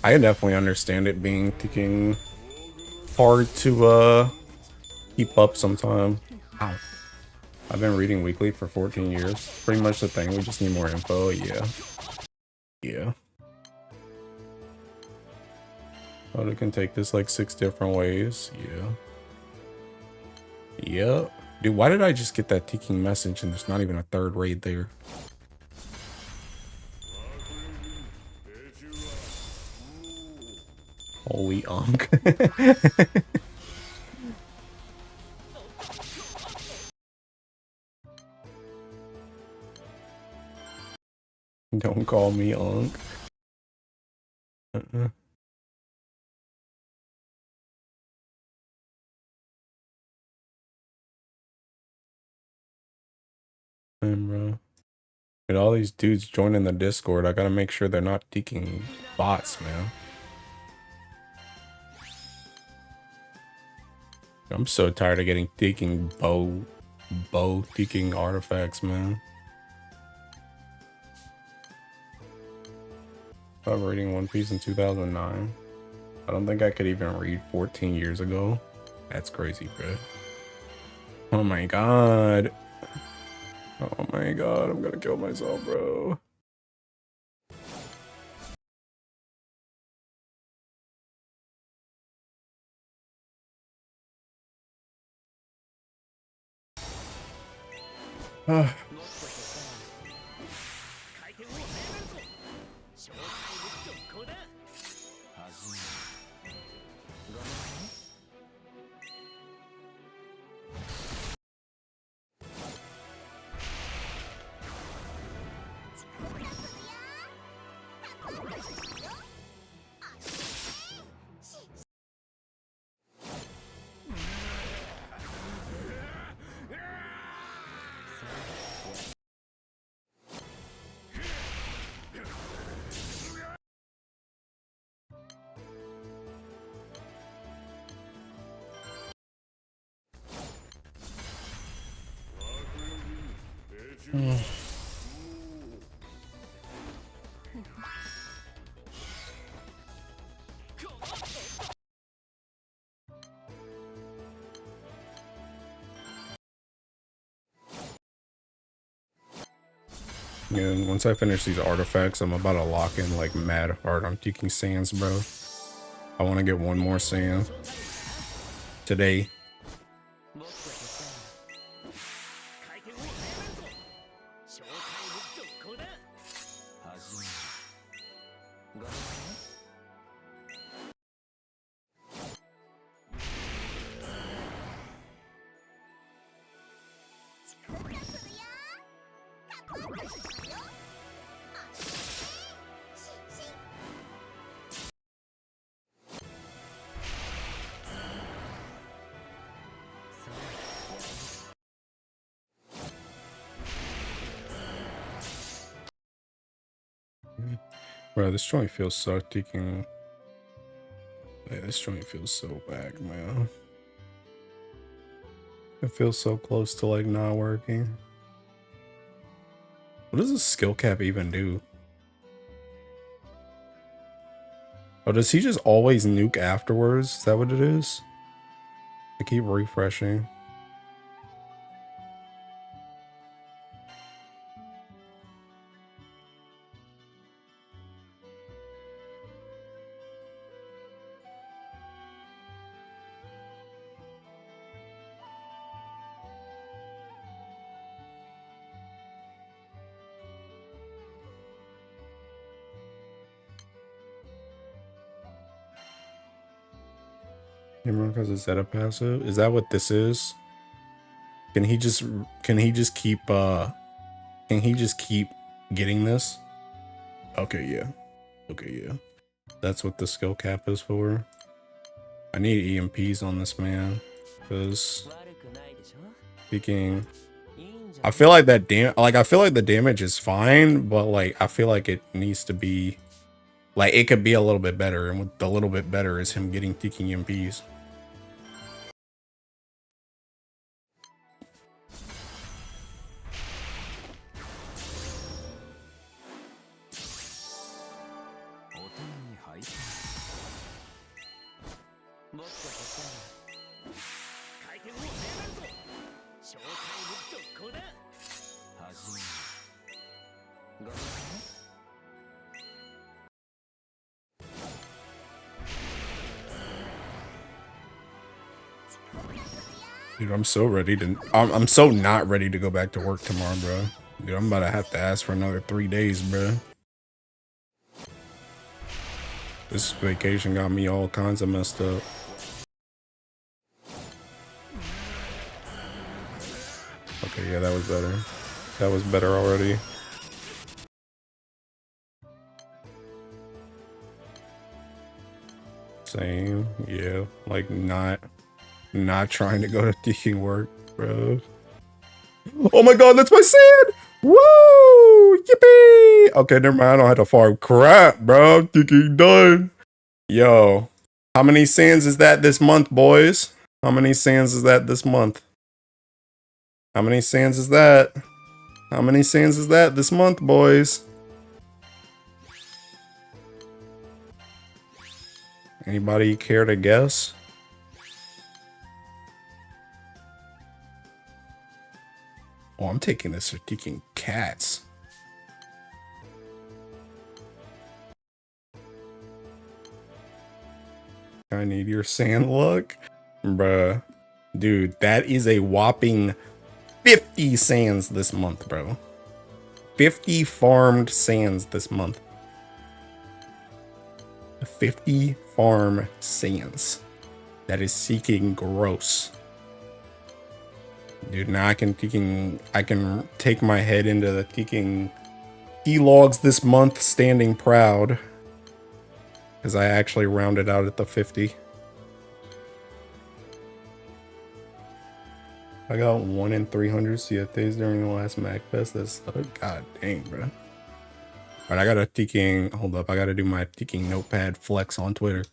I can definitely understand it being taking hard to keep up sometime. Ow. I've been reading weekly for 14 years. Pretty much the thing. We just need more info. Yeah. Yeah. Oh, it can take this like 6 different ways. Yeah. Yep. Dude, why did I just get that ticking message and there's not even a third raid there? Holy unk. Don't call me unk. Bro. With all these dudes joining the Discord, I gotta make sure they're not ticking bots, man. I'm so tired of getting ticking bow ticking artifacts, man. I'm reading One Piece in 2009. I don't think I could even read 14 years ago. That's crazy, bro. Oh my god. Oh my god, I'm gonna kill myself, bro. And once I finish these artifacts, I'm about to lock in like mad hard. I'm taking sands, bro. I want to get one more sand today. Bro, this joint feels so taking. Yeah, this joint feels so back, man. It feels so close to like not working. What does a skill cap even do? Oh, does he just always nuke afterwards? Is that what it is? I keep refreshing. Because is that a passive? Is that what this is? Can he just keep getting this? Okay, yeah. Okay, yeah. That's what the skill cap is for. I need EMPs on this man. Because speaking, I feel like that I feel like the damage is fine, but like I feel like it needs to be like it could be a little bit better, and with the little bit better is him getting thinking EMPs. Dude, I'm so ready to. I'm so not ready to go back to work tomorrow, bro. Dude, I'm about to have to ask for another 3 days, bro. This vacation got me all kinds of messed up. Okay, yeah, that was better. That was better already. Same, yeah. Like not trying to go to teaching work, bro. Oh my god, that's my sand! Woo! Yippee! Okay, never mind. I don't have to farm crap, bro. I'm thinking done. Yo, how many sands is that this month, boys? How many sands is that this month? How many sands is that? How many sands is that this month, boys? Anybody care to guess? Oh, I'm taking this for taking cats. I need your sand luck. Bruh. Dude, that is a whopping 50 sands this month, bro. 50 farmed sands this month. 50 farm sands. That is seeking gross. Dude, now I can take my head into the taking key logs this month, standing proud. Because I actually rounded out at the 50. I got 1 in 300 CFAs during the last MacFest. That's god dang, bro. Alright, I gotta taking. Hold up, I gotta do my taking notepad flex on Twitter.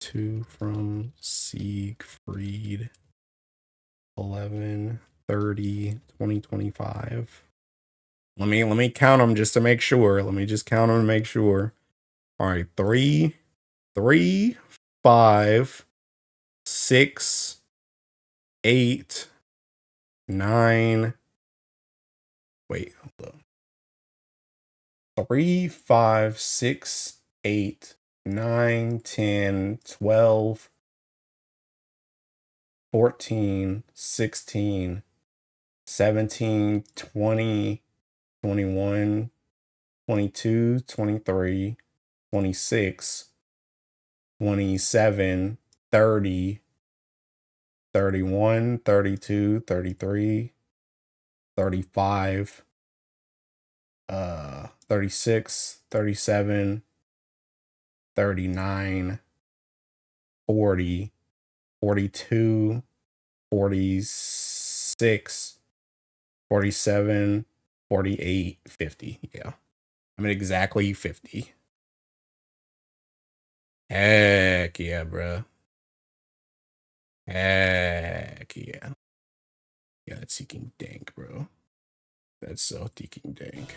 2 from Siegfried. 11, 30, 2025. Let me count them just to make sure. Let me just count them to make sure. All right, 3, 5, 6, 8, 9. Wait, hold up. 3, 5, 6, 8, 9, 10, 12, 14, 16, 17, 20, 21, 22, 23, 26, 27, 30, 31, 32, 33, 35, 36, 37, 39, 40, 42, 46, 47, 48, 50. Yeah. I'm at exactly 50. Heck yeah, bro. Heck yeah. Yeah, that's seeking dank, bro. That's so seeking dank.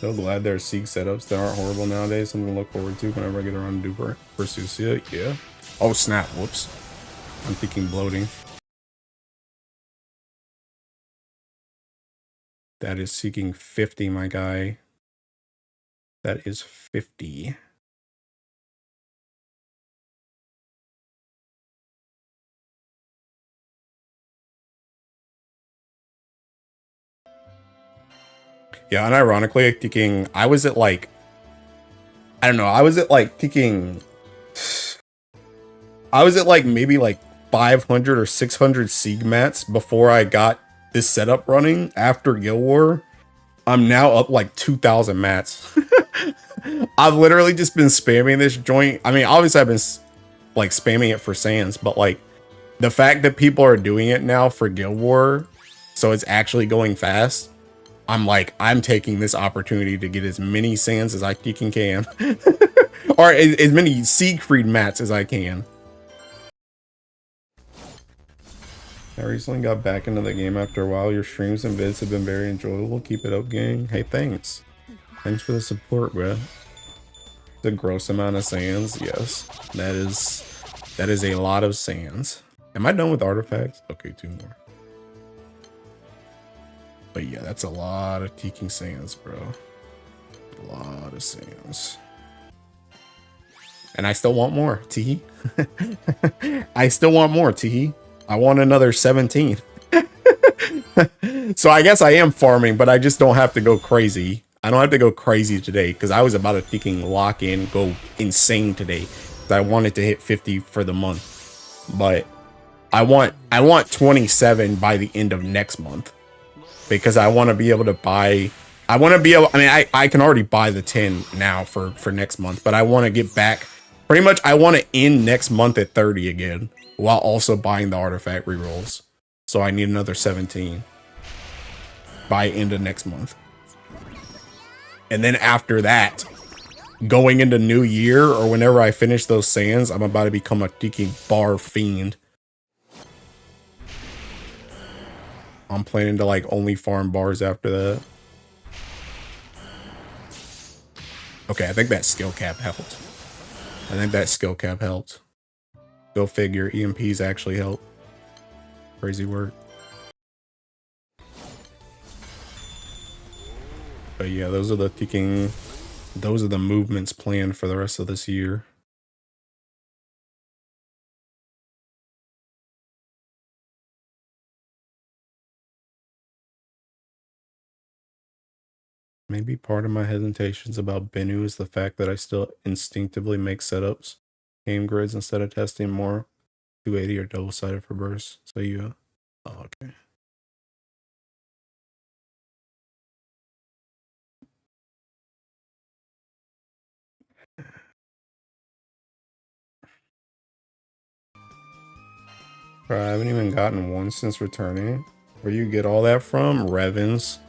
So glad there are Seek setups that aren't horrible nowadays. Something to look forward to whenever I get around to do Pursucia. Yeah. Oh, snap. Whoops. I'm thinking bloating. That is seeking 50, my guy. That is 50. Yeah, and ironically, thinking I was at like, I don't know, I was at like thinking, I was at like maybe like 500 or 600 Sieg mats before I got this setup running after Guild War. I'm now up like 2,000 mats. I've literally just been spamming this joint. I mean, obviously I've been like spamming it for sands, but like the fact that people are doing it now for Guild War, so it's actually going fast. I'm taking this opportunity to get as many sands as I can. Or as many Siegfried mats as I can. I recently got back into the game after a while. Your streams and vids have been very enjoyable. Keep it up, gang. Hey, thanks. Thanks for the support, bro. The gross amount of sands, yes. That is a lot of sands. Am I done with artifacts? Okay, 2 more. But yeah, that's a lot of teaking sands, bro. A lot of sands. And I still want more, Teehee. I still want more, Teehee. I want another 17. So I guess I am farming, but I just don't have to go crazy. I don't have to go crazy today because I was about to thinking lock in, go insane today. I wanted to hit 50 for the month, but I want 27 by the end of next month because I want to be able to buy. I want to be able. I mean, I can already buy the 10 now for next month, but I want to get back. Pretty much, I want to end next month at 30 again, while also buying the artifact rerolls. So I need another 17 by end of next month. And then after that, going into New Year or whenever I finish those sands, I'm about to become a tiki bar fiend. I'm planning to like only farm bars after that. Okay, I think that skill cap helped. Go figure, EMPs actually help. Crazy work. But yeah, those are the movements planned for the rest of this year. Maybe part of my hesitations about Bennu is the fact that I still instinctively make setups, game grids instead of testing more 280 or double-sided for burst. So you, oh, okay. I haven't even gotten one since returning. Where you get all that from? Revens.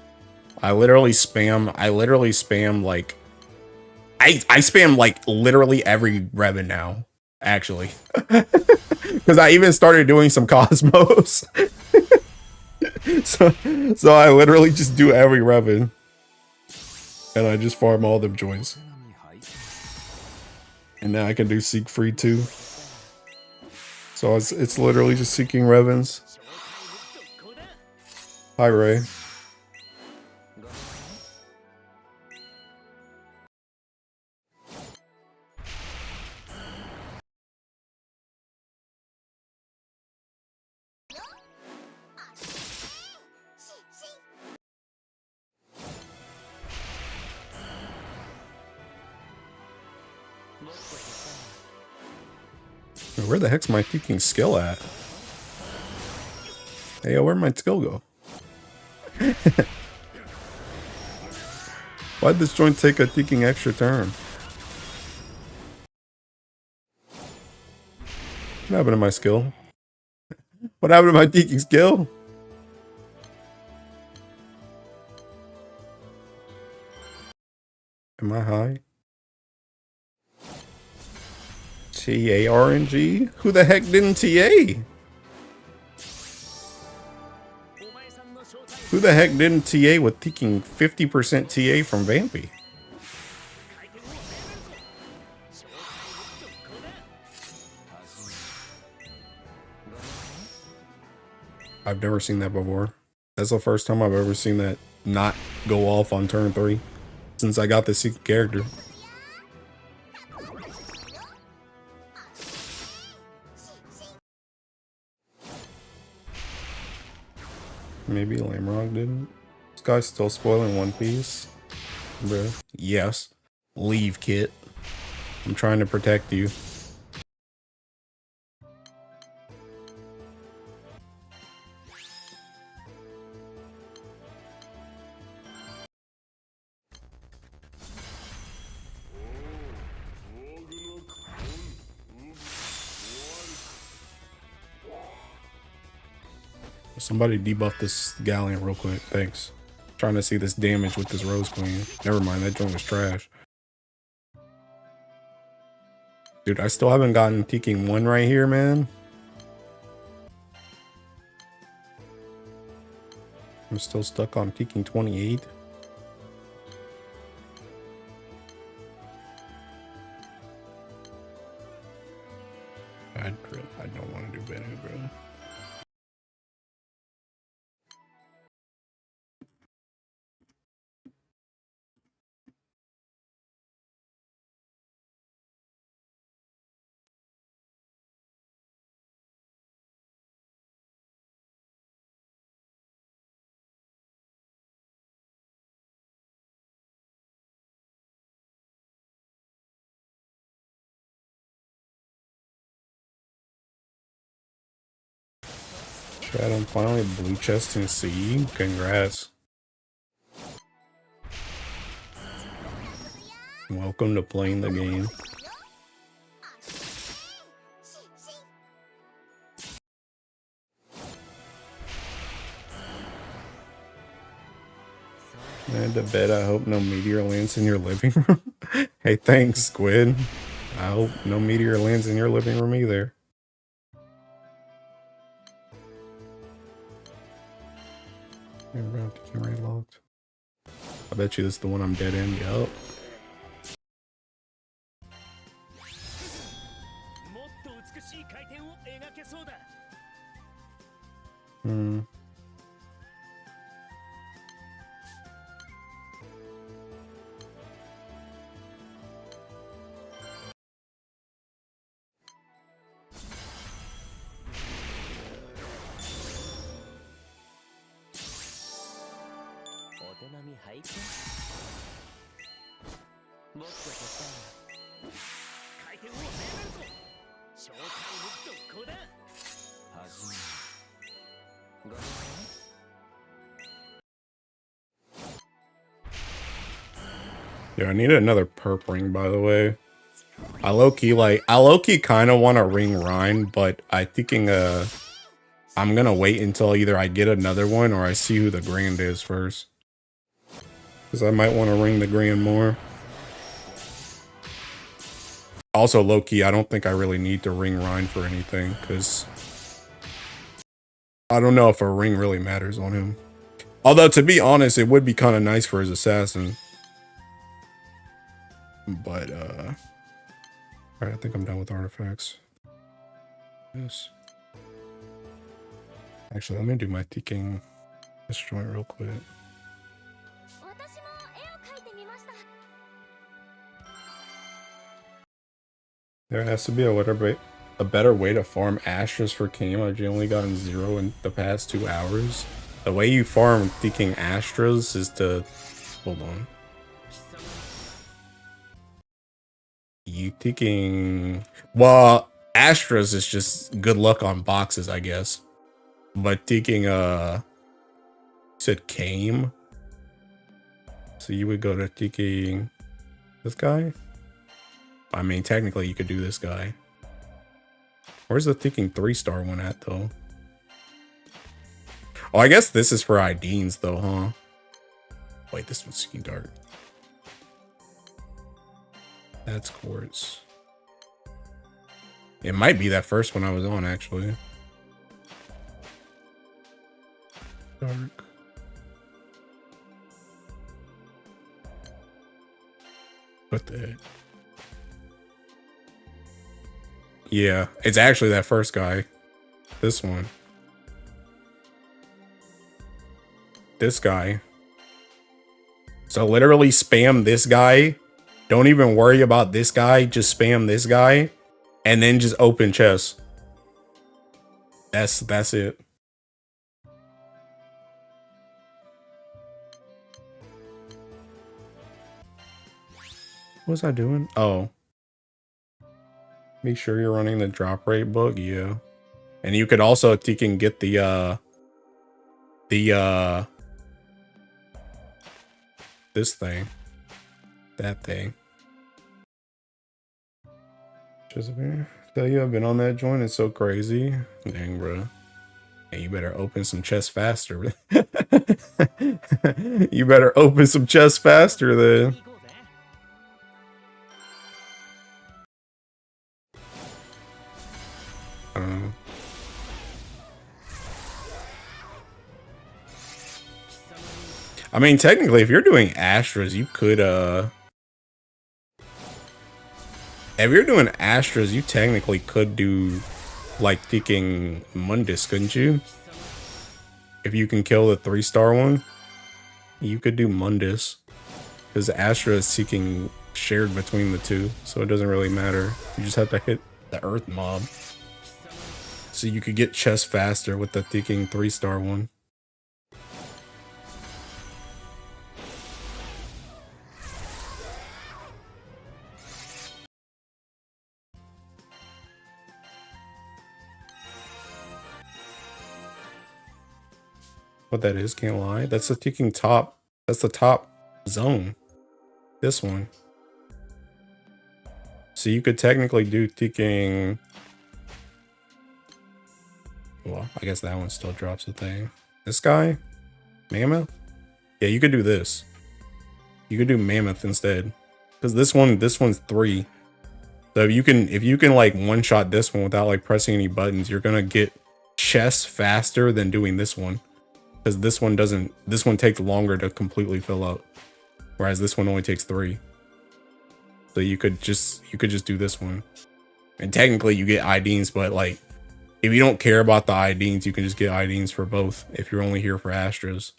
I literally spam like I spam like literally every Revan now, actually. Because I even started doing some Cosmos. so I literally just do every Revan. And I just farm all them joints. And now I can do Siegfried too. So it's literally just seeking Revens. Hi, Ray. Where the heck's my peeking skill at? Hey, yo, where'd my skill go? Why'd this joint take a peeking extra turn? What happened to my skill? What happened to my peeking skill? Am I high? TA RNG? Who the heck didn't TA? Who the heck didn't TA with taking 50% TA from Vampy? I've never seen that before. That's the first time I've ever seen that not go off on turn 3 since I got this secret character. Maybe Lamrock didn't. This guy's still spoiling One Piece. Bruh. Yes. Leave, Kit. I'm trying to protect you. Somebody debuff this Galleon real quick. Thanks. Trying to see this damage with this Rose Queen. Never mind, that joint was trash. Dude, I still haven't gotten Peeking 1 right here, man. I'm still stuck on Peeking 28. I don't want to do Bennu, bro. Chad, I'm finally blue chesting C. Congrats. Welcome to playing the game. Man, to bed, I hope no meteor lands in your living room. Hey, thanks, Squid. I hope no meteor lands in your living room either. Camera locked. I bet you this is the one I'm dead in. Yup. Hmm. Yeah, I need another perp ring, by the way. I low-key kind of want a ring Rhine, but I thinking I'm gonna wait until either I get another one or I see who the grand is first. Because I might want to ring the grand more. Also, low-key, I don't think I really need to ring Rhine for anything, because I don't know if a ring really matters on him. Although, to be honest, it would be kind of nice for his assassin. But, alright, I think I'm done with artifacts. Yes. Actually, let me do my thinking this joint real quick. There has to be a better way to farm Astras for Kame. I've only gotten 0 in the past 2 hours. The way you farm thinking Astras is to... Hold on. You thinking... Well, Astras is just good luck on boxes, I guess. But thinking, you said Kame? So you would go to thinking... This guy? I mean, technically you could do this guy. Where's the thinking 3-star one at, though? Oh, I guess this is for Ideens, though, huh? Wait, this one's Seeking Dart. That's Quartz. It might be that first one I was on, actually. Dark. What the heck? Yeah, it's actually that first guy. This one. This guy. So literally spam this guy. Don't even worry about this guy. Just spam this guy. And then just open chest. That's it. What was I doing? Oh. Make sure you're running the drop rate book, yeah. And you could also, if you can get this thing. That thing. Tell you I've been on that joint, it's so crazy. Dang, bro. Hey, you better open some chests faster. You better open some chests faster then. I mean, technically, if you're doing Astras, you could, if you're doing Astras, you technically could do, like, thinking Mundus, couldn't you? If you can kill the 3-star one, you could do Mundus. Because Astra is seeking shared between the two, so it doesn't really matter. You just have to hit the Earth mob. So you could get chest faster with the thinking 3-star one. What that is, can't lie. That's the thinking top. That's the top zone. This one. So you could technically do thinking. Well, I guess that one still drops a thing. This guy? Mammoth? Yeah, you could do this. You could do Mammoth instead. Because this one's 3. So if you can like one-shot this one without like pressing any buttons, you're gonna get chest faster than doing this one. Because this one takes longer to completely fill up. Whereas this one only takes 3. So you could just do this one. And technically you get IDs, but like If you don't care about the IDs, you can just get IDs for both if you're only here for Astros.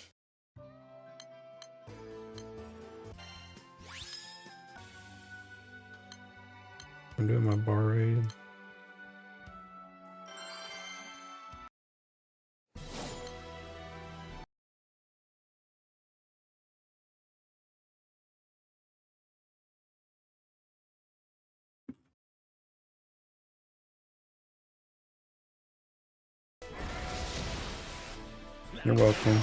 I'm doing my bar raid. You're welcome.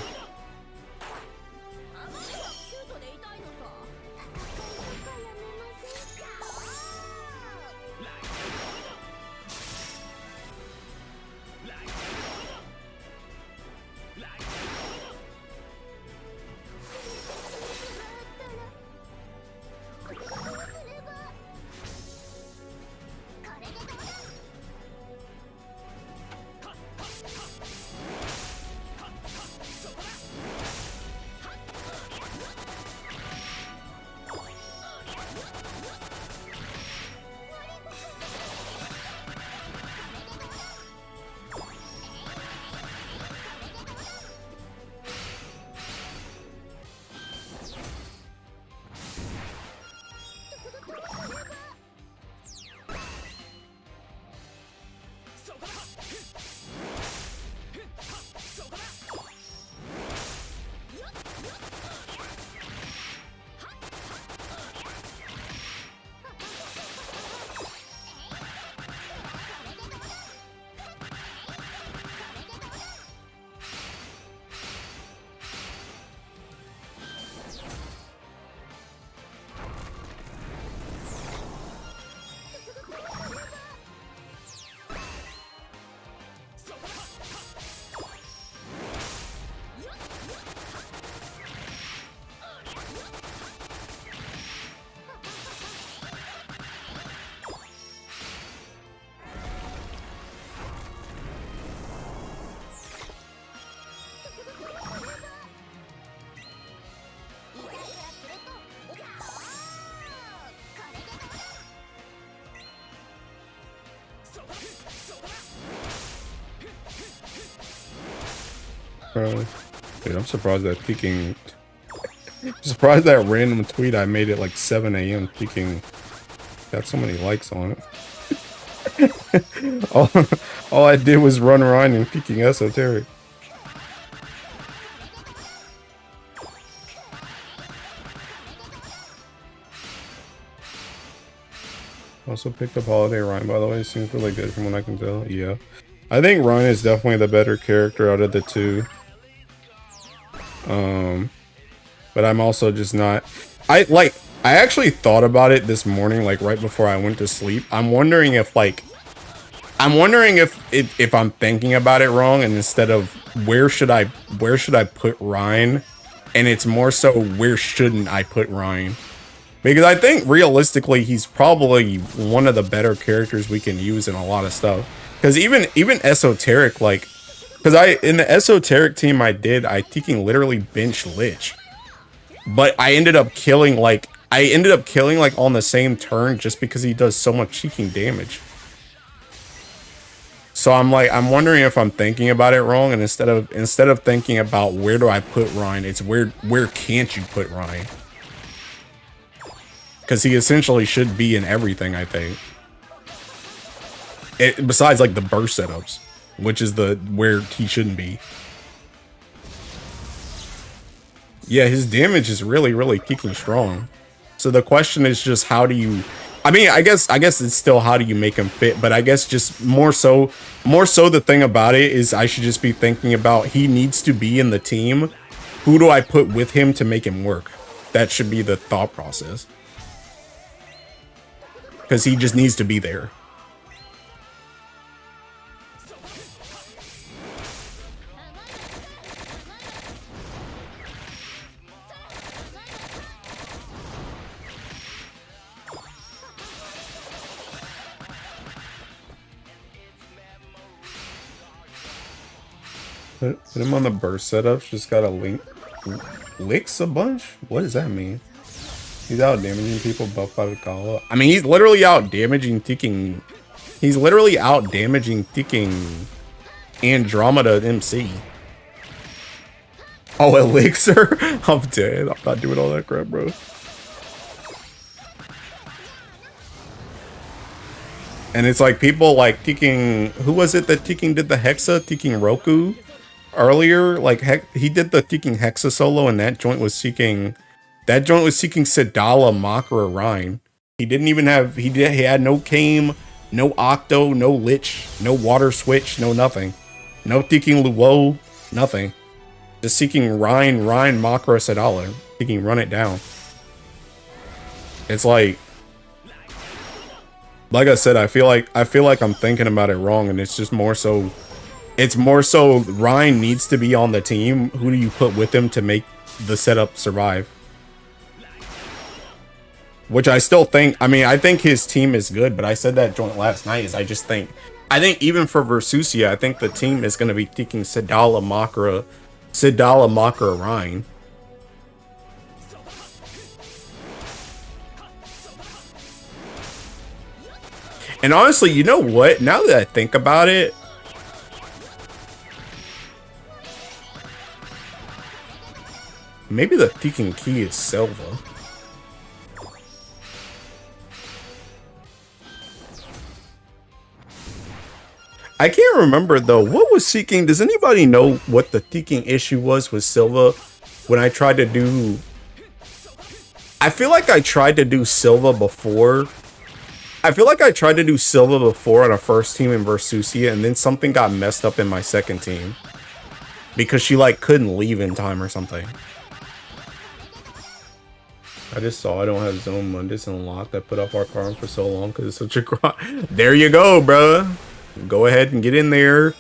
Bro, dude, I'm surprised that peaking. Surprised that random tweet I made at like 7 a.m. peaking got so many likes on it. all I did was run around and peeking esoteric. Also picked up Holiday Ryan, by the way. Seems really good from what I can tell. Yeah. I think Ryan is definitely the better character out of the two. But I'm also just not... I actually thought about it this morning, like right before I went to sleep. I'm wondering if if I'm thinking about it wrong, and instead of where should I put Ryan, and it's more so where shouldn't I put Ryan? Because I think realistically he's probably one of the better characters we can use in a lot of stuff. Because even esoteric, like, because in the esoteric team I taking literally bench Lich, but I ended up killing like on the same turn just because he does so much cheeking damage. So I'm wondering if I'm thinking about it wrong, and instead of thinking about where do I put Ryan, it's where can't you put Ryan? Because he essentially should be in everything, I think. Besides like the burst setups, which is where he shouldn't be. Yeah, his damage is really kicking strong. So the question is just how do you... I mean, I guess it's still how do you make him fit, but I guess just more so the thing about it is I should just be thinking about he needs to be in the team. Who do I put with him to make him work? That should be the thought process. Because he just needs to be there. Put him on the burst setups. Just gotta licks a bunch. What does that mean? He's out damaging people buffed by the call. I mean, he's literally out damaging, taking He's literally out damaging freaking Andromeda MC. Oh, Elixir? I'm dead. I'm not doing all that crap, bro. And it's like people like Teking, who was it that Teking did the Hexa? Teking Roku earlier? Like he did the Teking Hexa solo and that joint was seeking Sidala, Makra, Rhine. He didn't even have, he had no Kame, no Octo, no Lich, no Water Switch, no nothing. No Teking Luo, nothing. Just seeking Rhine, Makra, Sidala. He can run it down. It's like I said, I feel like I'm thinking about it wrong, and it's just more so. It's more so Ryan needs to be on the team. Who do you put with him to make the setup survive? Which I still think. I mean, I think his team is good, but I said that joint last night. I think even for Versusia, I think the team is going to be taking Sidala, Makra, Ryan. And honestly, you know what? Now that I think about it, maybe the Tekken key is Silva. I can't remember though. What was seeking? Does anybody know what the Tekken issue was with Silva when I tried to do? I feel like I tried to do Silva before. I feel like I tried to do Silva before on a first team in Versusia, and then something got messed up in my second team because she like couldn't leave in time or something. I just saw I don't have Zone Mundus unlocked. I put off our farm for so long because it's such a grind. There you go, bro. Go ahead and get in there.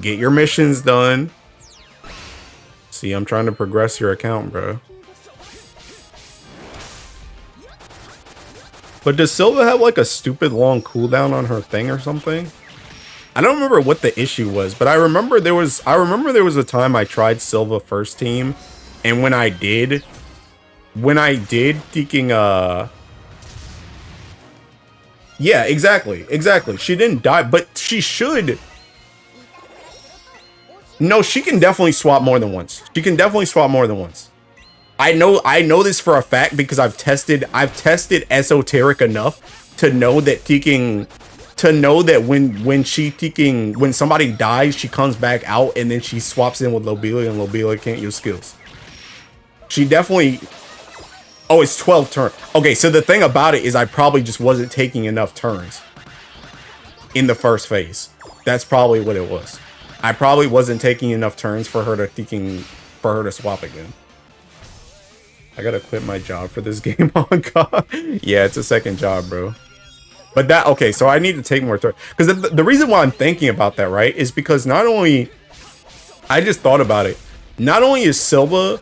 Get your missions done. See, I'm trying to progress your account, bro. But does Silva have like a stupid long cooldown on her thing or something? I don't remember what the issue was, but I remember there was a time I tried Silva first team, and when I did thinking yeah, exactly. She didn't die, but she should. No, she can definitely swap more than once. I know this for a fact because I've tested esoteric enough to know that when somebody dies, she comes back out and then she swaps in with Lobelia, and Lobelia can't use skills. She definitely. Oh, it's 12 turns. Okay, so the thing about it is I probably just wasn't taking enough turns in the first phase. That's probably what it was. I probably wasn't taking enough turns for her to swap again. I gotta quit my job for this game. Oh god. Yeah, it's a second job, bro. But that, okay, so I need to take more turns. Because the reason why I'm thinking about that, right, is because not only, I just thought about it. Not only is Silva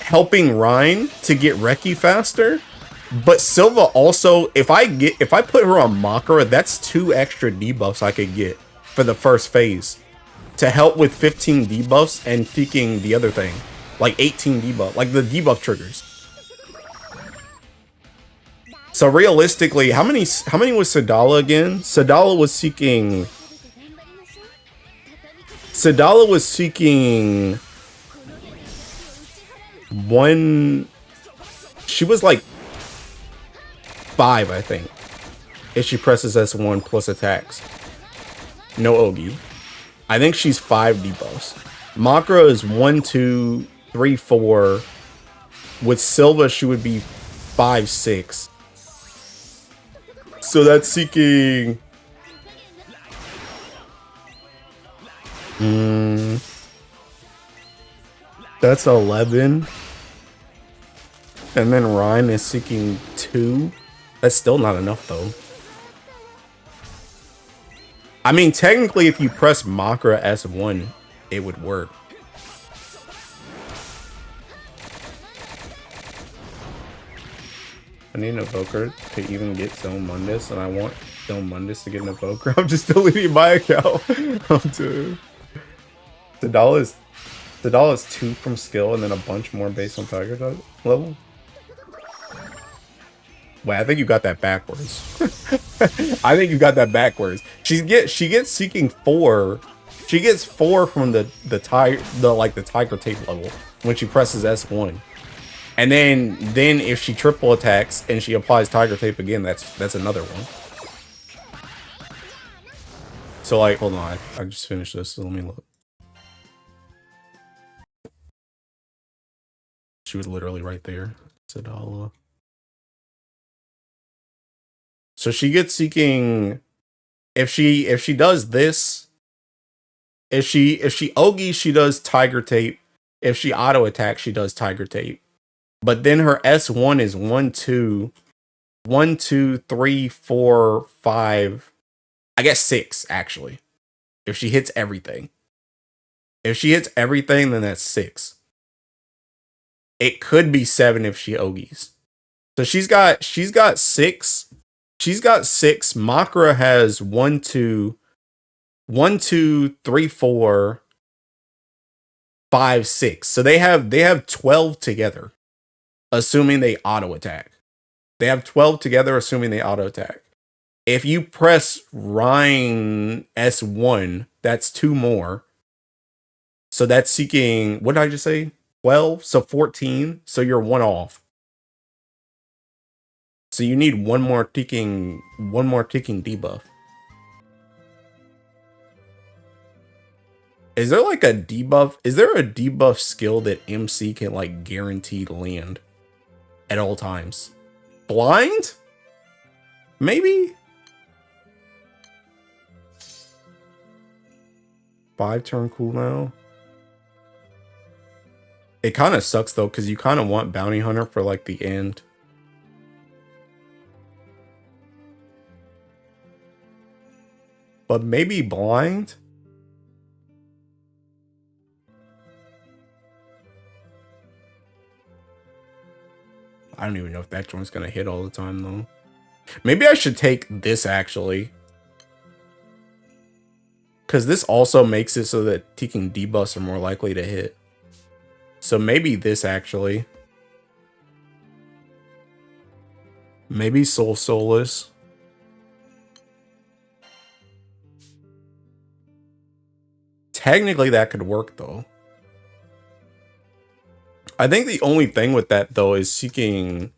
helping Rhine to get Reki faster, but Silva also, if I put her on Makara, that's 2 extra debuffs I could get for the first phase to help with 15 debuffs and taking the other thing, like 18 debuff, like the debuff triggers. So realistically, how many was Sidala again? Sidala was seeking 1. She was like 5, I think, if she presses S1 plus attacks. No Ogi. I think she's 5 debuffs. Makra is 1, 2, 3, 4. With Silva, she would be 5, 6. So that's seeking. That's 11. And then Ryan is seeking 2. That's still not enough though. I mean, technically, if you press Makra S1, it would work. I need an evoker to even get Zone Mundus, and I want Zone Mundus to get an evoker. I'm just deleting my account. I'm too. Sidala is 2 from skill, and then a bunch more based on Tiger level. Wait, I think you got that backwards. I think you got that backwards. She gets seeking 4. She gets 4 from the tiger tape level when she presses S1. And then if she triple attacks and she applies tiger tape again, that's another one. So like, hold on, I just finished this, so let me look. She was literally right there. Sadala. So she gets seeking if she does this, if she Ogi, she does tiger tape. If she auto attacks, she does tiger tape. But then her S1 is 1, 2, 1, 2, 3, 4, 5. I guess 6 actually. If she hits everything. If she hits everything, then that's 6. It could be 7 if she Ogis. So she's got 6. She's got 6. Makra has 1, 2, 1, 2, 3, 4, 5, 6. So they have 12 together, assuming they auto attack. They have 12 together, assuming they auto attack. If you press Rhine S1, that's 2 more. So that's seeking, what did I just say? 12, so 14. So you're 1 off. So you need one more ticking debuff. Is there like a debuff? Is there a debuff skill that MC can like guaranteed land at all times? Blind? Maybe? 5-turn cooldown. It kind of sucks though, because you kind of want Bounty Hunter for like the end. But maybe blind? I don't even know if that joint's gonna hit all the time though. Maybe I should take this actually. Because this also makes it so that taking debuffs are more likely to hit. So maybe this actually. Maybe Soul Solace. Technically that could work though. I think the only thing with that though is seeking.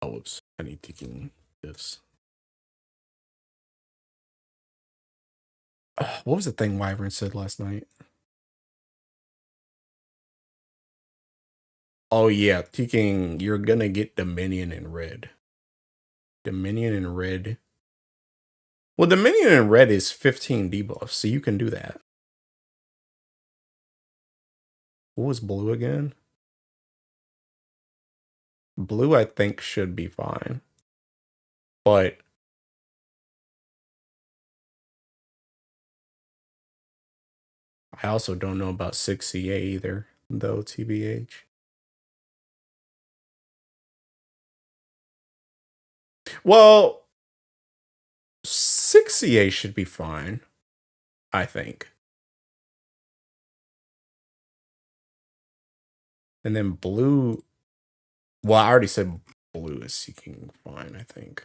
Oh, whoops. I need taking this. What was the thing Wyvern said last night? Oh yeah, taking, you're gonna get Dominion in red. Dominion in red. Well, Dominion in red is 15 debuffs, so you can do that. What was blue again? Blue, I think, should be fine. But I also don't know about 6 CA either, though, TBH. Well, 6 CA should be fine, I think. And then blue, well, I already said blue is seeking fine, I think.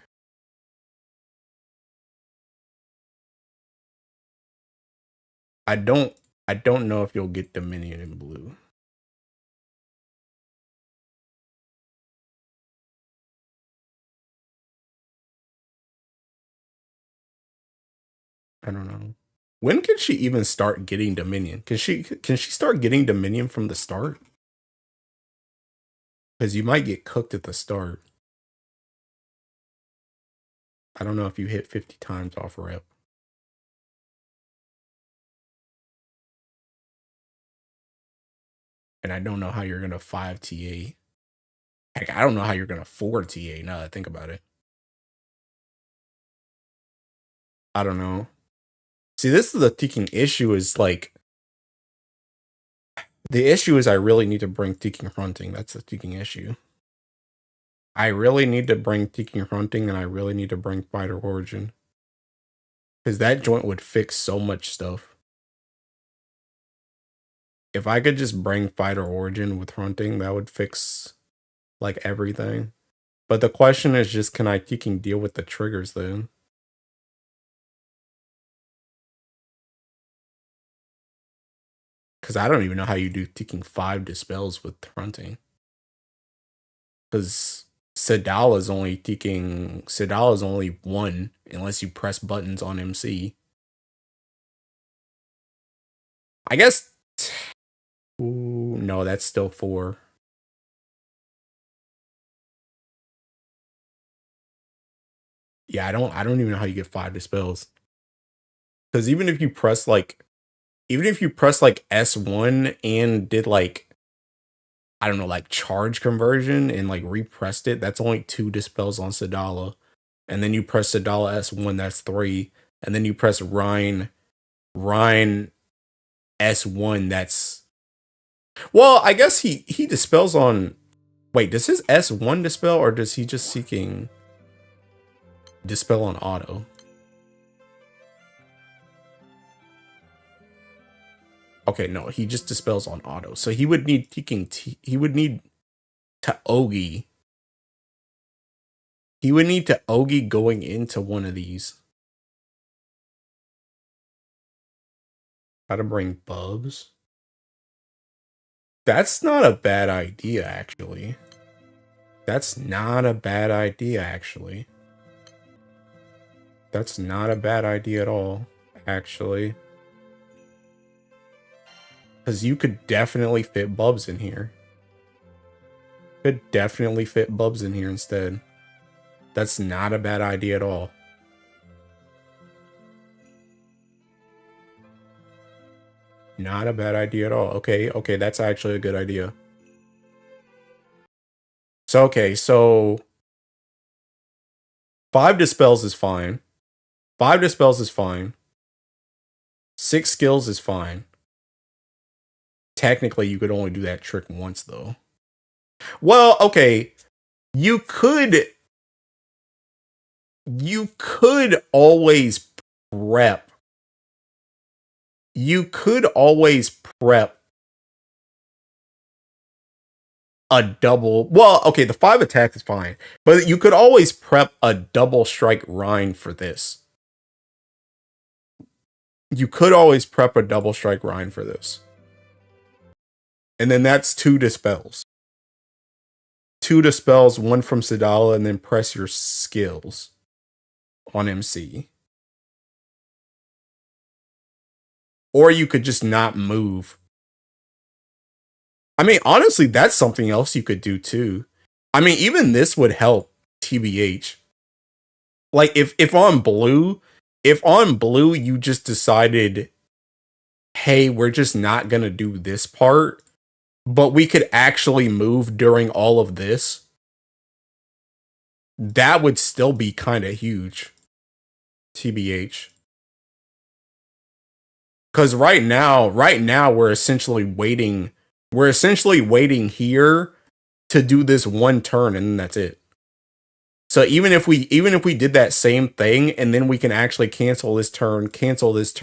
I don't know if you'll get Dominion in blue. I don't know. When can she even start getting Dominion? Can she start getting Dominion from the start? Because you might get cooked at the start. I don't know if you hit 50 times off rep. And I don't know how you're going to 5 TA. Heck, I don't know how you're going to 4 TA now that I think about it. I don't know. See, this is the thinking issue is like, the issue is I really need to bring Thinking Fronting. That's the thinking issue. I really need to bring Thinking Fronting and I really need to bring Fighter Origin. Because that joint would fix so much stuff. If I could just bring Fighter Origin with Fronting, that would fix like everything. But the question is just, can I fucking deal with the triggers then? Because I don't even know how you do taking 5 dispels with fronting. Because Sadala is only 1 unless you press buttons on MC. I guess. Ooh, no, that's still 4. Yeah, I don't even know how you get 5 dispels. Because even if you press like S1 and did like, I don't know, like charge conversion and like repressed it, that's only 2 dispels on Sadala. And then you press Sadala S1, that's 3. And then you press Rhine S1, that's, well, I guess he dispels on, wait, does his S1 dispel or does he just seeking dispel on auto? Okay, no, he just dispels on auto. So he would need he would need to Ogi. He would need to Ogi going into one of these. How to bring Bubs? That's not a bad idea, actually. That's not a bad idea, actually. That's not a bad idea at all, actually. Because you could definitely fit Bubs in here. Could definitely fit Bubs in here instead. That's not a bad idea at all. Not a bad idea at all. Okay, that's actually a good idea. So, okay, so 5 dispels is fine. 5 dispels is fine. 6 skills is fine. Technically, you could only do that trick once, though. Well, okay, you could always prep. You could always prep a double. Well, okay, the 5 attack is fine, but you could always prep a double strike Rhine for this. You could always prep a double strike Rhine for this. And then that's 2 dispels. 2 dispels, 1 from Sadala, and then press your skills on MC. Or you could just not move. I mean, honestly, that's something else you could do too. I mean, even this would help, TBH. Like, if on blue you just decided, hey, we're just not gonna do this part, but we could actually move during all of this, that would still be kind of huge, TBH. Because right now we're essentially waiting here to do this one turn, and then that's it. So even if we did that same thing, and then we can actually cancel this turn, and cancel this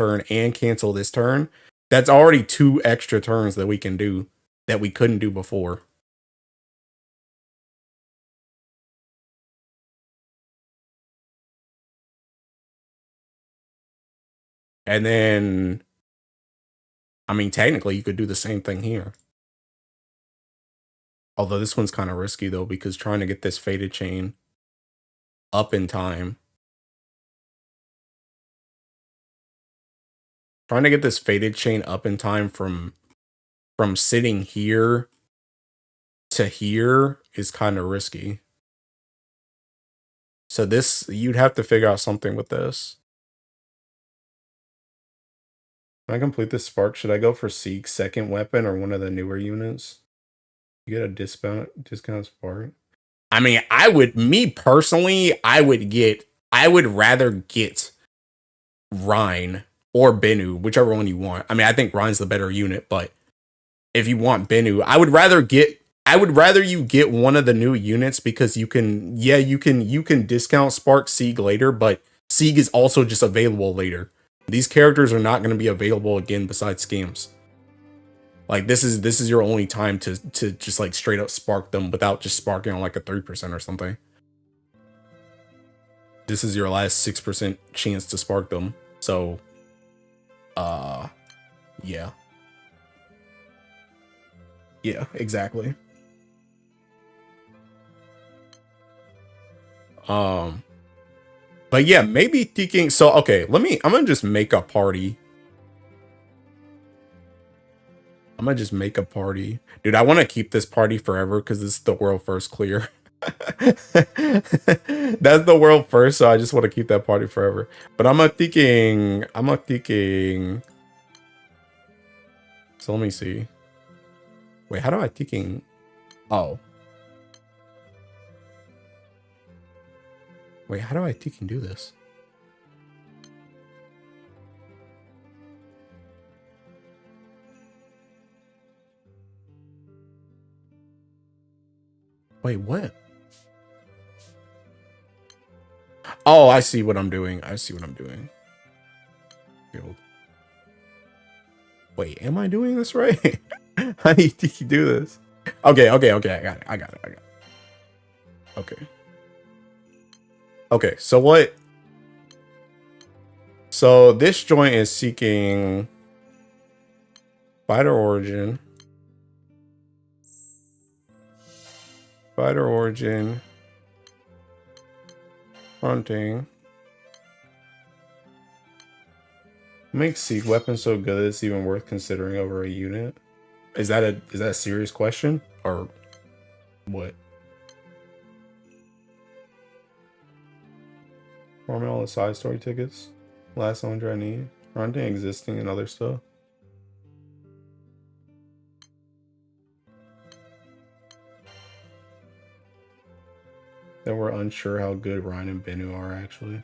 turn, that's already 2 extra turns that we can do that we couldn't do before. And then, I mean, technically you could do the same thing here. Although this one's kind of risky though, because trying to get this faded chain up in time. Trying to get this faded chain up in time from sitting here to here is kind of risky. So this, you'd have to figure out something with this. When I complete this spark, should I go for Seek's second weapon or one of the newer units? You get a discount spark. I mean, me personally, I would rather get Rhine or Bennu, whichever one you want. I mean, I think Rhine's the better unit, but if you want Bennu, I would rather you get one of the new units, because you can discount Spark Sieg later, but Sieg is also just available later. These characters are not going to be available again besides scams. Like, this is your only time to just like straight up spark them without just sparking on like a 3% or something. this is your last 6% chance to spark them. So, yeah. Yeah, exactly. But yeah, maybe thinking. So, okay, I'm gonna just make a party. Dude, I want to keep this party forever because this is the world first clear. That's the world first, so I just want to keep that party forever. But I'm not thinking. So let me see. Wait, how do I thinking? Oh. Wait, how do I thinking do this? Wait, what? Oh, I see what I'm doing. Wait, am I doing this right? How do you think you do this? Okay. I got it. Okay, so what? So this joint is seeking fighter origin. Hunting. Makes seek weapons so good it's even worth considering over a unit. Is that a serious question? Or what? Farming all the side story tickets. Last 100 I need. Hunting existing and other stuff. That we're unsure how good Ryan and Bennu are actually.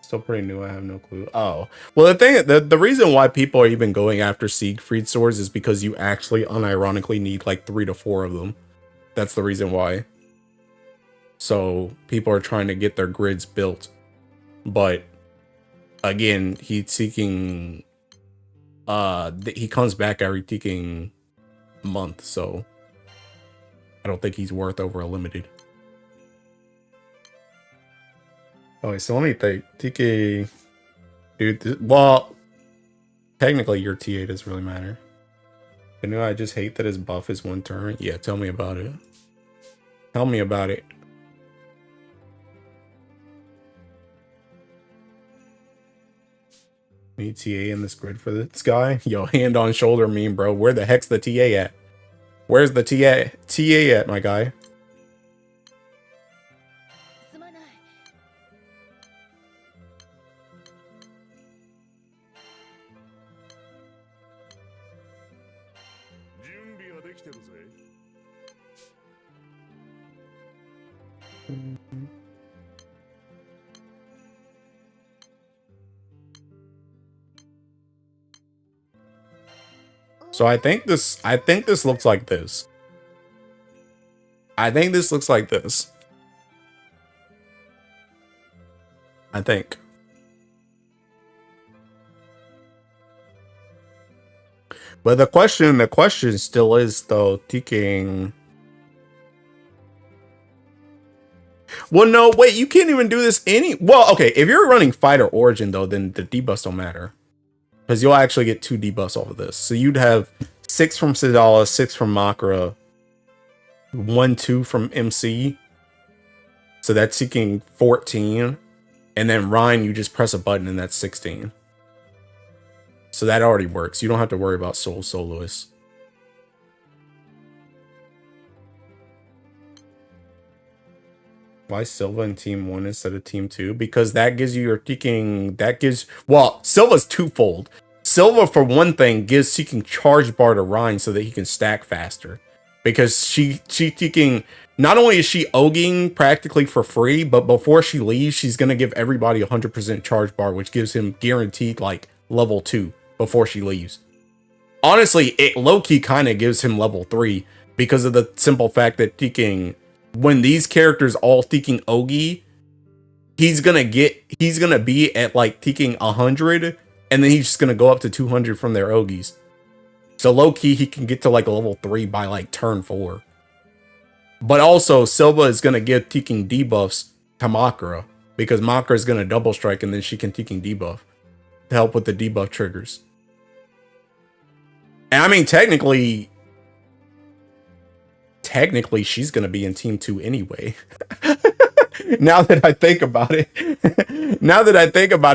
Still pretty new, I have no clue. Oh. Well, the reason why people are even going after Siegfried swords is because you actually unironically need like 3 to 4 of them. That's the reason why. So people are trying to get their grids built. But again, he's seeking he comes back every ticking month, so I don't think he's worth over a limited. Okay, so let me think. TK, dude. Well, technically your TA doesn't really matter. You know, I just hate that his buff is 1 turn. Yeah, tell me about it. Need TA in this grid for this guy? Yo, hand on shoulder meme, bro. Where the heck's the TA at? Where's the TA at, my guy? So I think this looks like this. I think. But the question still is though, TKing. Well, no, wait, you can't even do this well, okay, if you're running fighter origin though, then the debuffs don't matter. Because you'll actually get 2 debuffs off of this. So you'd have 6 from Sidala, 6 from Makra, 1, 2 from MC. So that's seeking 14. And then Ryan, you just press a button and that's 16. So that already works. You don't have to worry about Soul Soloists. Why Silva in team 1 instead of team 2? Because that gives you your Seeking. Well, Silva's twofold. Silva, for one thing, gives Seeking charge bar to Ryan so that he can stack faster. Because she Seeking. Not only is she oging practically for free, but before she leaves, she's going to give everybody 100% charge bar, which gives him guaranteed like level 2 before she leaves. Honestly, it low-key kind of gives him level 3 because of the simple fact that Seeking, when these characters all Seeking Ogi, he's gonna be at like Seeking 100, and then he's just gonna go up to 200 from their Ogis. So low-key, he can get to like level 3 by like turn 4. But also, Silva is gonna give Seeking debuffs to Makra, because Makra is gonna double strike and then she can Teking debuff to help with the debuff triggers. And I mean, technically she's gonna be in team 2 anyway. Now that I think about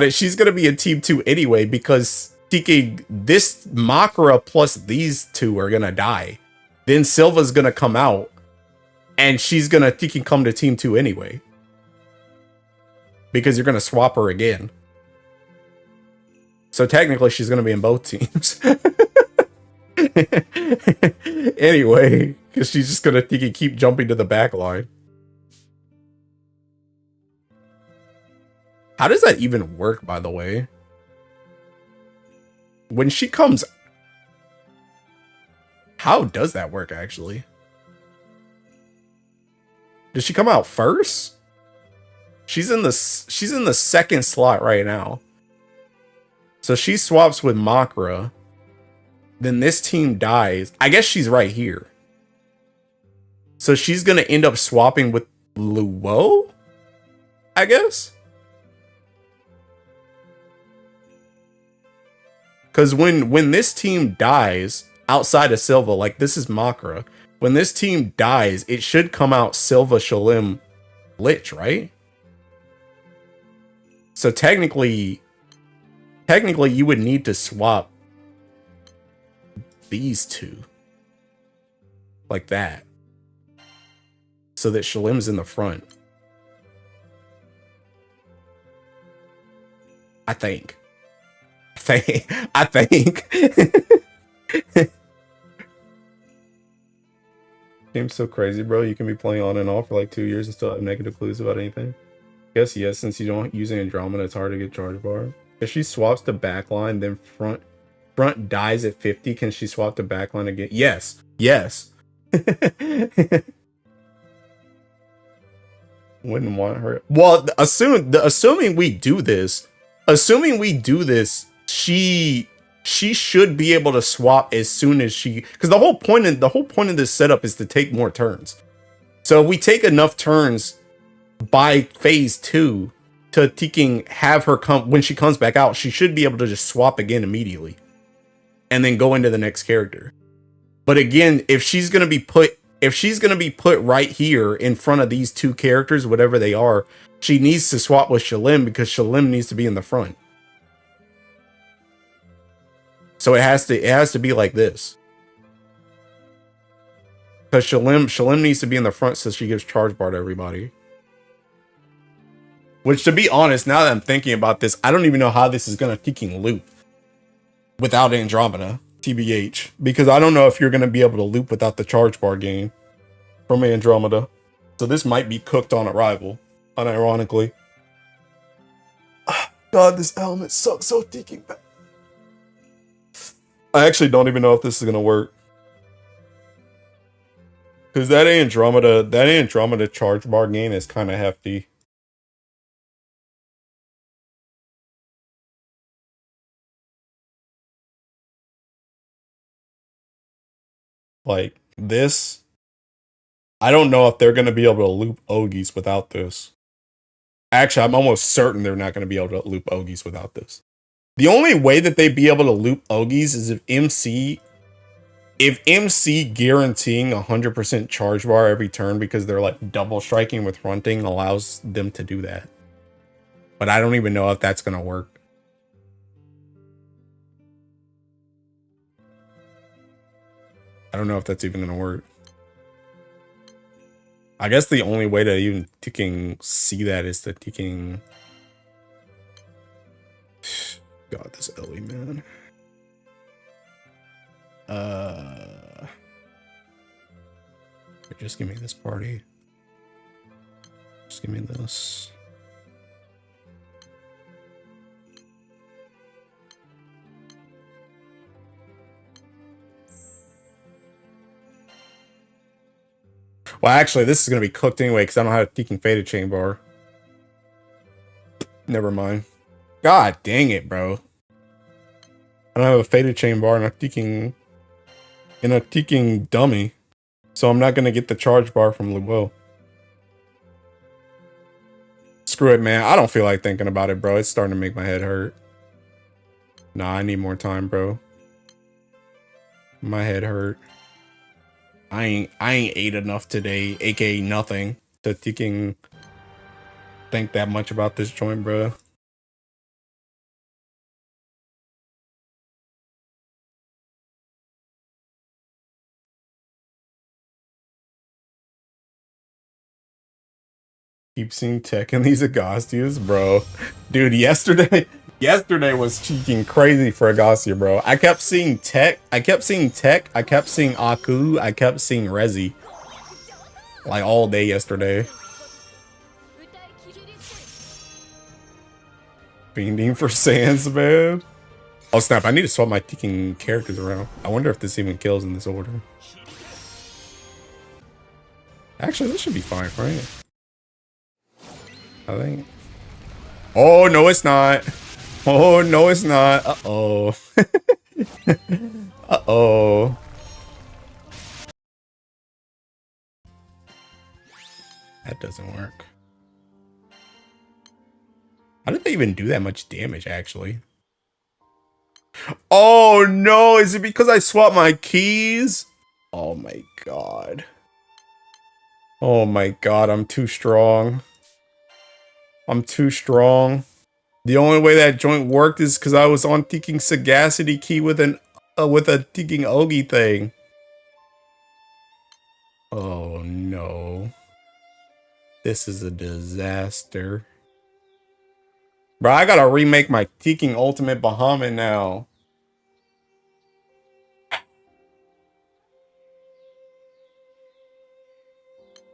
it, she's gonna be in team 2 anyway because Teking this Makra plus these two are gonna die. Then Silva's gonna come out, and she's gonna Teking come to team 2 anyway because you're gonna swap her again. So technically, she's gonna be in both teams. Anyway, because she's just gonna keep jumping to the back line. How does that even work, by the way? When she comes... How does that work, actually? Does she come out first? She's in the second slot right now. So she swaps with Makra. Then this team dies. I guess she's right here. So she's gonna end up swapping with Luo? I guess? Because when this team dies outside of Silva, like this is Makra, when this team dies, it should come out Silva, Shalim, Lich, right? So technically you would need to swap these two. Like that. So that Shalim's in the front. I think. Game's so crazy, bro. You can be playing on and off for like 2 years and still have negative clues about anything. Yes, since you don't use Andromeda, it's hard to get charge bar. If she swaps to backline, then front dies at 50, can she swap to backline again? Yes. Wouldn't want her. Well, assuming we do this, she should be able to swap as soon as she, because the whole point of this setup is to take more turns. So if we take enough turns by phase 2 to Teking have her come when she comes back out, she should be able to just swap again immediately and then go into the next character. But again, if she's gonna be put right here in front of these two characters, whatever they are, she needs to swap with Shalim because Shalim needs to be in the front. So it has to be like this. Because Shalim needs to be in the front so she gives charge bar to everybody. Which, to be honest, now that I'm thinking about this, I don't even know how this is gonna Teking loop without Andromeda, TBH. Because I don't know if you're gonna be able to loop without the charge bar gain from Andromeda. So this might be cooked on arrival, unironically. God, this element sucks so Teking bad. I actually don't even know if this is gonna work. Because that Andromeda charge bar gain is kind of hefty. Like this, I don't know if they're gonna be able to loop Ogies without this. Actually, I'm almost certain they're not gonna be able to loop Ogies without this. The only way that they'd be able to loop Ogies is if MC guaranteeing 100% charge bar every turn because they're like double striking with fronting allows them to do that. But I don't even know if that's gonna work. I don't know if that's even gonna work. I guess the only way to even Teking see that is to Teking. God, this Ellie, man. Just give me this party. Just give me this. Well, actually, this is going to be cooked anyway because I don't have a Teking Faded Chain Bar. Never mind. God dang it, bro. I don't have a Faded Chain Bar and a Teking dummy. So I'm not going to get the charge bar from Luo. Screw it, man. I don't feel like thinking about it, bro. It's starting to make my head hurt. Nah, I need more time, bro. My head hurt. I ain't ate enough today, aka nothing, to think that much about this joint, bro. Keep seeing tech in these Agastias, bro. Dude, yesterday was cheeking crazy for Agastia, bro. I kept seeing tech, I kept seeing Aku, I kept seeing Rezi. Like all day yesterday. Fiending for Sans, man. Oh snap, I need to swap my ticking characters around. I wonder if this even kills in this order. Actually, this should be fine, right? I think. Oh, no, it's not. Oh, no, it's not. Uh-oh. Uh-oh. That doesn't work. How did they even do that much damage, actually? Oh, no. Is it because I swapped my keys? Oh, my God. Oh, my God. I'm too strong. I'm too strong. The only way that joint worked is because I was on Teaking Sagacity key with a Teaking Ogi thing. Oh no. This is a disaster. Bro, I gotta remake my Teaking Ultimate Bahamut now.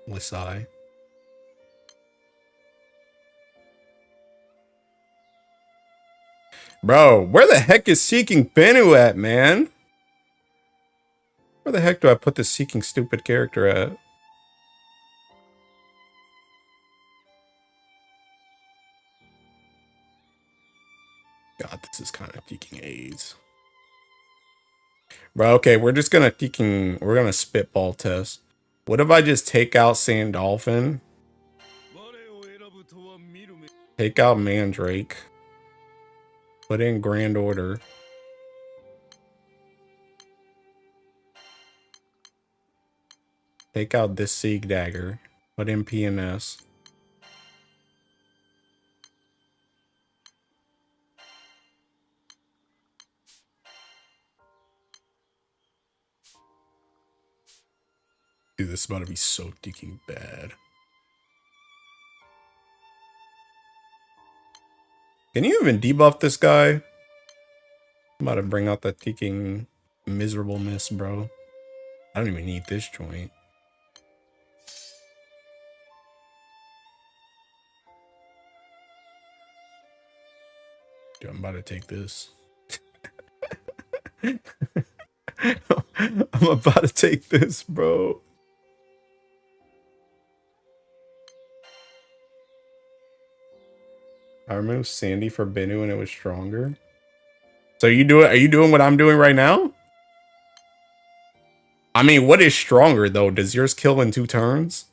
Lisai. Bro, where the heck is Seeking Bennu at, man? Where the heck do I put this Seeking stupid character at? God, this is kind of Teaking AIDS. Bro, okay, we're gonna spitball test. What if I just take out Sandolphin? Take out Mandrake. Put in Grand Order. Take out this Sieg Dagger. Put in PNS. Dude, this is about to be so freaking bad. Can you even debuff this guy? I'm about to bring out that freaking miserableness, bro. I don't even need this joint. Dude, I'm about to take this. I'm about to take this, bro. I removed Sandy for Bennu and it was stronger. So are you doing what I'm doing right now? I mean, what is stronger though? Does yours kill in 2 turns?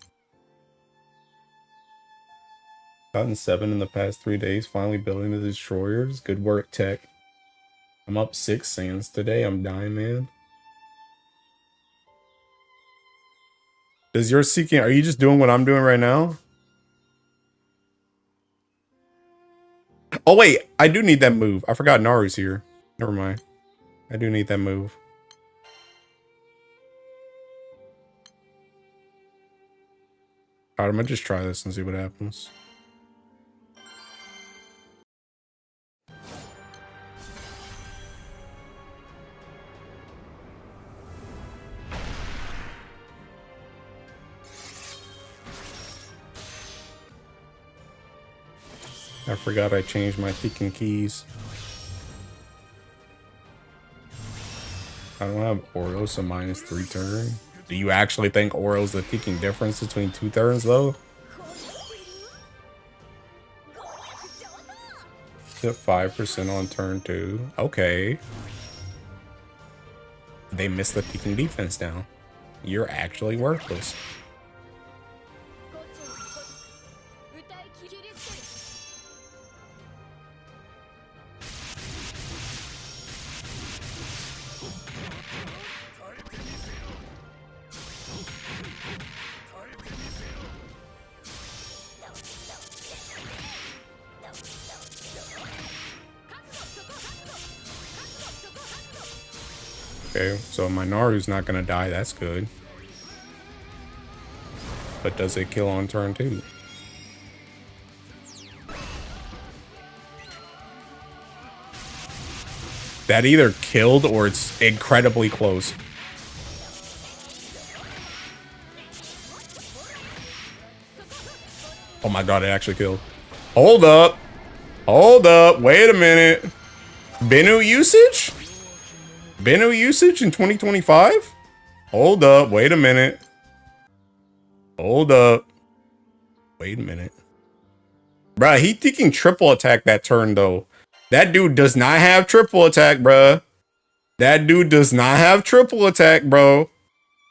Gotten 7 in the past 3 days, finally building the destroyers. Good work, Tech. I'm up 6 sands today. I'm dying, man. Does yours seeking? Are you just doing what I'm doing right now? Oh wait, I do need that move. I forgot Naru's here. Never mind. I do need that move. Alright, I'm gonna just try this and see what happens. I forgot I changed my ticking keys. I don't have Oro's a -3 turn. Do you actually think Oro's the ticking difference between 2 turns though? Hit 5% on turn 2. Okay. They missed the ticking defense down. You're actually worthless. Okay, so my Naru's not gonna die. That's good. But does it kill on turn 2? That either killed or it's incredibly close. Oh my god, it actually killed. Hold up. Hold up. Wait a minute. Benu usage? Benu usage in 2025? Hold up. Wait a minute. Hold up. Wait a minute. Bruh, he thinking triple attack that turn, though. That dude does not have triple attack, bruh. That dude does not have triple attack, bro.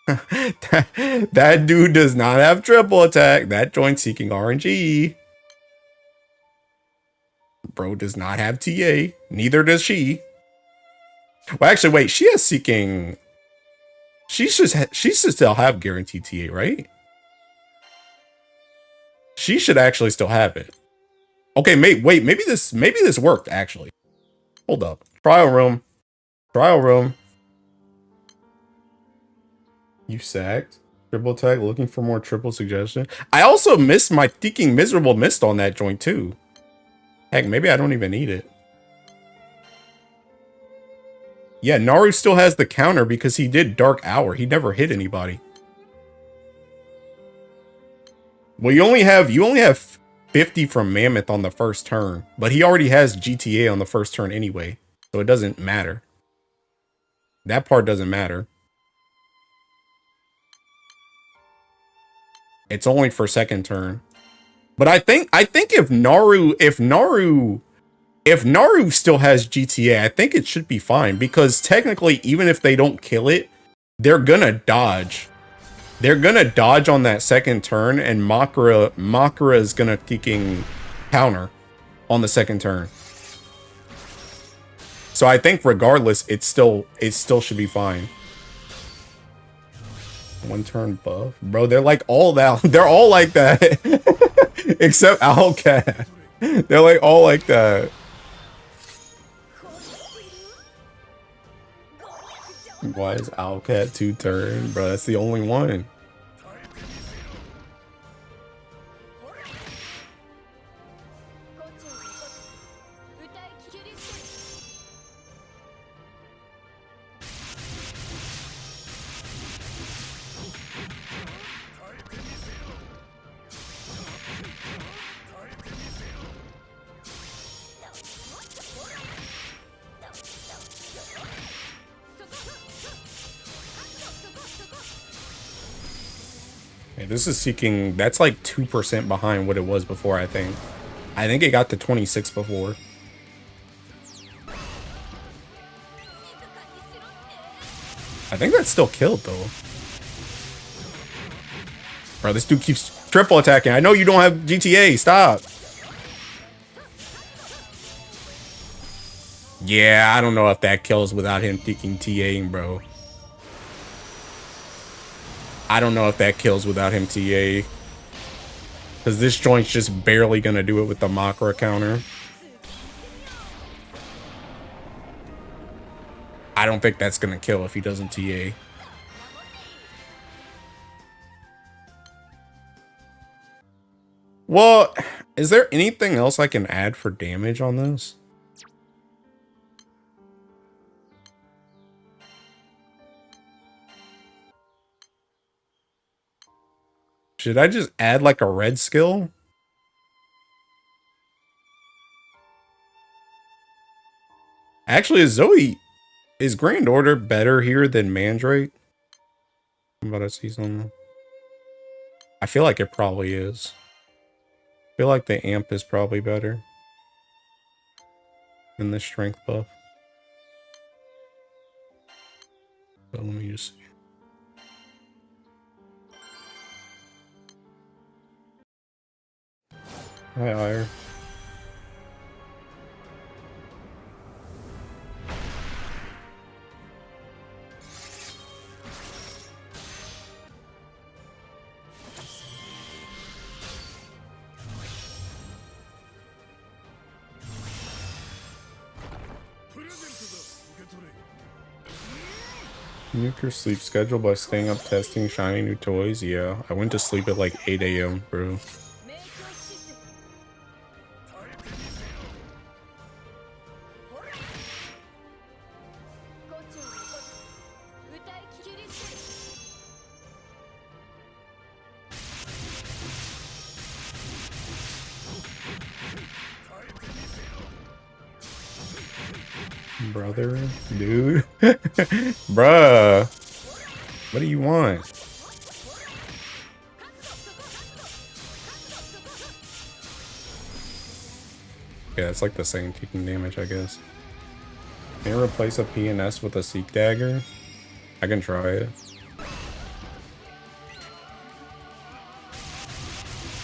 that dude does not have triple attack. That joint seeking RNG. Bro does not have TA. Neither does she. Well, actually, wait. She has seeking. She should still have guaranteed TA, right? She should actually still have it. Okay, wait. Maybe this worked actually. Hold up. Trial room. Trial room. You sacked. Triple attack. Looking for more triple suggestion. I also missed my thinking miserable mist on that joint too. Heck, maybe I don't even need it. Yeah, Naru still has the counter because he did Dark Hour. He never hit anybody. Well, you only have 50 from Mammoth on the first turn, but he already has GTA on the first turn anyway, so it doesn't matter. That part doesn't matter. It's only for second turn. But I think if Naru still has GTA, I think it should be fine because technically, even if they don't kill it, they're gonna dodge. They're gonna dodge on that second turn, and Makara is gonna freaking counter on the second turn. So I think regardless, it still should be fine. One turn buff, bro. They're like all that. They're all like that, except Owlcat. They're like all like that. Why is Owlcat 2-turn, bro? That's the only one. This is seeking, that's like 2% behind what it was before, I think. I think it got to 26 before. I think that's still killed, though. Bro, this dude keeps triple attacking. I know you don't have GTA. Stop. Yeah, I don't know if that kills without him thinking TAing, bro. I don't know if that kills without him TA. Because this joint's just barely going to do it with the Makara counter. I don't think that's going to kill if he doesn't TA. Well, is there anything else I can add for damage on this? Should I just add like a red skill? Actually, is Grand Order better here than Mandrake? I'm about to see something. I feel like it probably is. I feel like the amp is probably better than the strength buff. But let me just see. Hi, Ire. Nuke your sleep schedule by staying up testing shiny new toys. Yeah, I went to sleep at like 8 a.m., bro. Brother, dude. Bruh. What do you want? Yeah, it's like the same taking damage, I guess. Can you replace a PNS with a Seek Dagger? I can try it.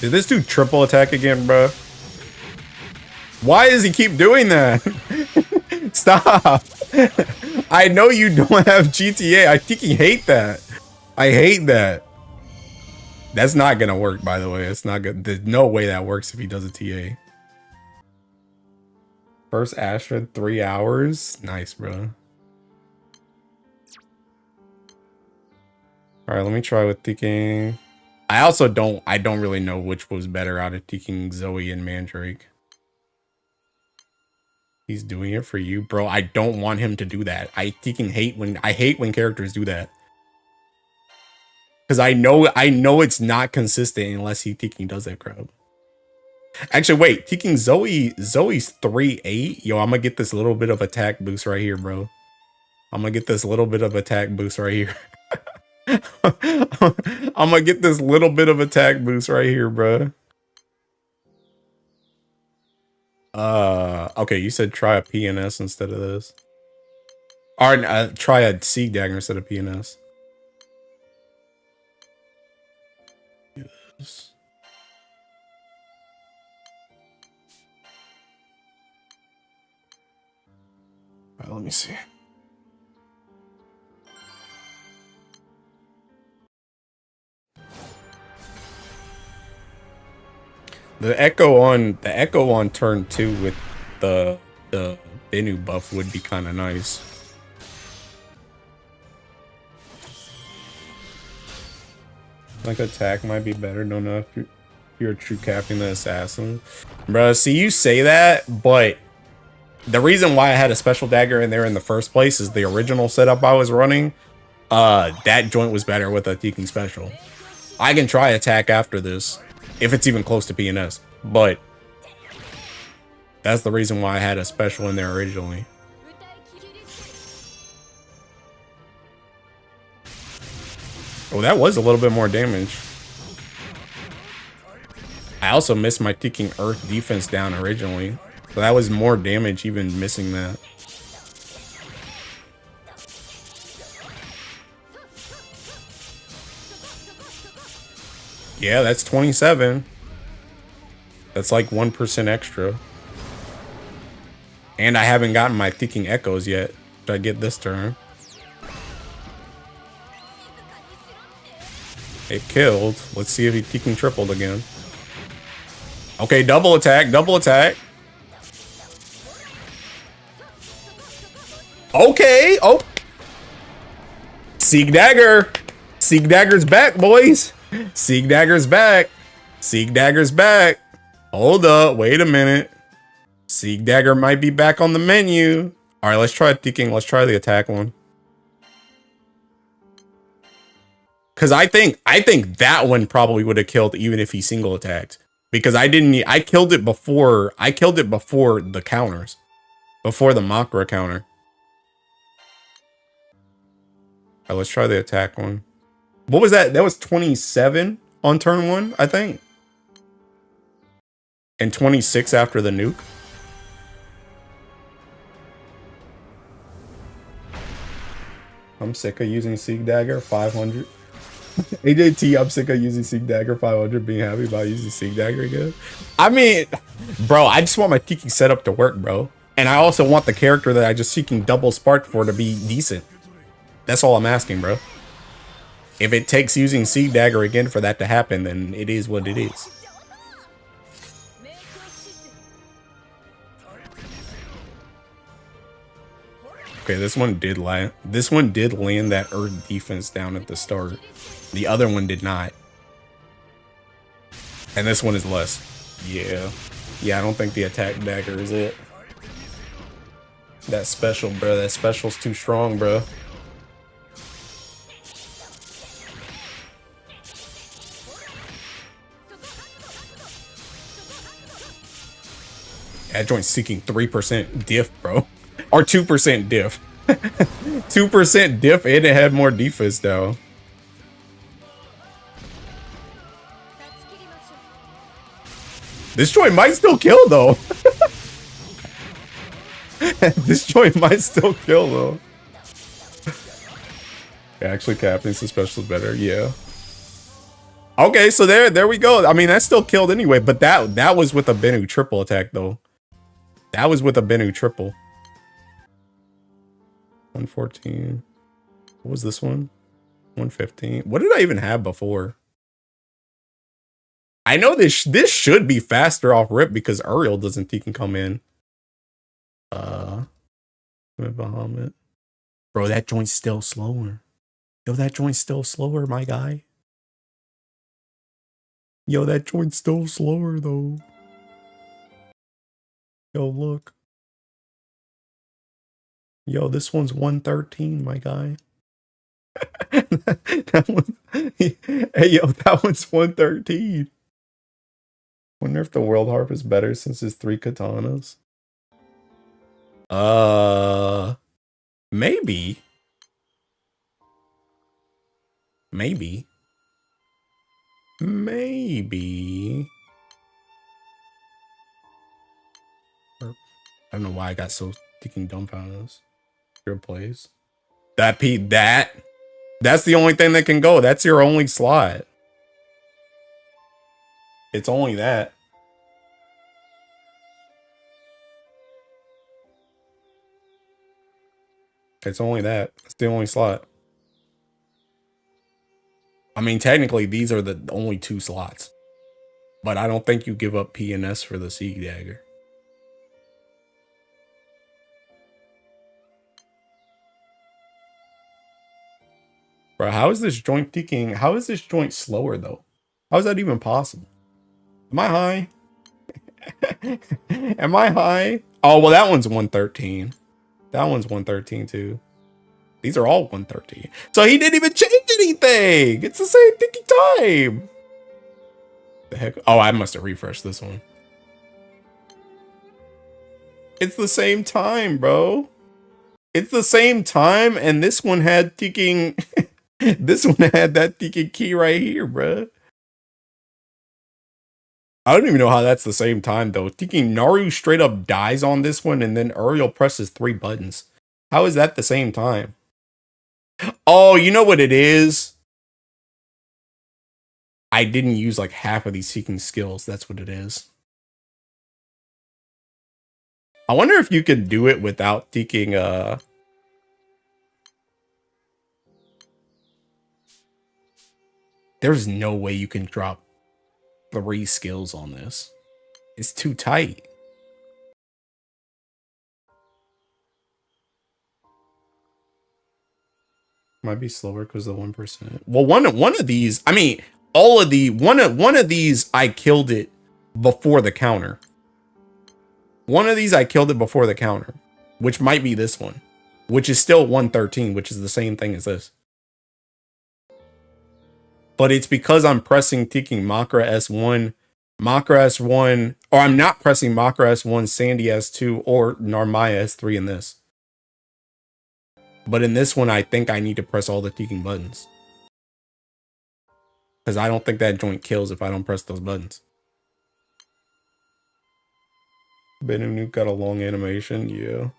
Did this do triple attack again, bro? Why does he keep doing that? Stop. I know you don't have GTA. I think you hate that. I hate that. That's not gonna work, by the way. It's not good. There's no way that works if he does a TA. First Astra, 3 hours. Nice, bro. All right, let me try with thinking. I don't really know which was better out of thinking Zoe and Mandrake. He's doing it for you, bro. I don't want him to do that. I hate when characters do that. Because I know it's not consistent unless he does that crap. Actually, wait, Zoe's 3-8. Yo, I'm gonna get this little bit of attack boost right here, bro. I'm gonna get this little bit of attack boost right here. I'm gonna get this little bit of attack boost right here, bro. Okay, you said try a PNS instead of this. Or try a Seek Dagger instead of PNS. Yes. All right, let me see. The echo on turn 2 with the Benu buff would be kind of nice. Like attack might be better. Don't know if you're true capping the assassin, bro. See, you say that, but the reason why I had a special dagger in there in the first place is the original setup I was running. That joint was better with a Teking special. I can try attack after this if it's even close to PNS, but that's the reason why I had a special in there originally. Oh, that was a little bit more damage. I also missed my Teking Earth defense down originally, so that was more damage even missing that. Yeah, that's 27. That's like 1% extra. And I haven't gotten my Teking Echoes yet. Should I get this turn? It killed. Let's see if he Teking tripled again. Okay, double attack, double attack. Okay, oh. Seek Dagger. Seek Dagger's back, boys. Seek Dagger's back. Seek Dagger's back. Hold up, wait a minute. Seek Dagger might be back on the menu. All right, let's try Teking. Let's try the attack one. Because I think that one probably would have killed even if he single attacked. Because I killed it before the counters. Before the Makra counter. Alright, let's try the attack one. What was that? That was 27 on turn 1, I think. And 26 after the nuke. I'm sick of using Seek Dagger 500. AJT, I'm sick of using Seek Dagger 500, being happy about using Seek Dagger again. I mean, bro, I just want my Teking setup to work, bro. And I also want the character that I just seeking double spark for to be decent. That's all I'm asking, bro. If it takes using Seek Dagger again for that to happen, then it is what it is. Okay, this one did land. This one did land that Earth defense down at the start. The other one did not. And this one is less. Yeah. Yeah, I don't think the attack dagger is it. That special, bro. That special's too strong, bro. That joint's seeking 3% diff, bro. Or 2% diff. 2% diff and it had more defense though. This joint might still kill though. This joint might still kill though. Actually, Captain's special is better, yeah. Okay, so there we go. I mean, that still killed anyway, but that was with a Bennu triple attack though. That was with a Bennu triple. 114. What was this one? 115. What did I even have before? I know this should be faster off rip because Uriel doesn't he can come in. Bahamut. Bro, that joint's still slower. Yo, that joint's still slower, my guy. Yo, that joint's still slower though. Yo, look. Yo, this one's 113, my guy. That one, hey, yo, that one's 113. Wonder if the World Harp is better since it's 3 katanas. Maybe. Maybe. Maybe. I don't know why I got so sticking dumbfounded. Your plays. That's the only thing that can go. That's your only slot. It's only that. It's only that. It's the only slot. I mean, technically, these are the only 2 slots. But I don't think you give up P and S for the Sea Dagger. Bro, how is this joint ticking? How is this joint slower, though? How is that even possible? Am I high? Am I high? Oh, well, that one's 113. That one's 113, too. These are all 113. So he didn't even change anything. It's the same ticking time. The heck? Oh, I must have refreshed this one. It's the same time, bro. It's the same time, and this one had ticking. This one had that ticking key right here, bro. I don't even know how that's the same time, though. Ticking Naru straight up dies on this one, and then Uriel presses 3 buttons. How is that the same time? Oh, you know what it is? I didn't use like half of these seeking skills. That's what it is. I wonder if you could do it without ticking, There's no way you can drop 3 skills on this. It's too tight. Might be slower because of the 1%. Well, one of these, I mean, all of the one of these I killed it before the counter. One of these I killed it before the counter, which might be this one, which is still 113, which is the same thing as this. But it's because I'm pressing ticking Makra S1, Makra S1, or I'm not pressing Makra S1, Sandy S2, or Narmaya S3 in this. But in this one, I think I need to press all the ticking buttons. Because I don't think that joint kills if I don't press those buttons. Bennu Nuke got a long animation, yeah.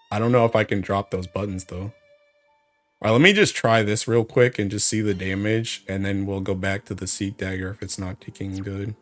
I don't know if I can drop those buttons, though. All right, let me just try this real quick and just see the damage, and then we'll go back to the Seek Dagger if it's not ticking good.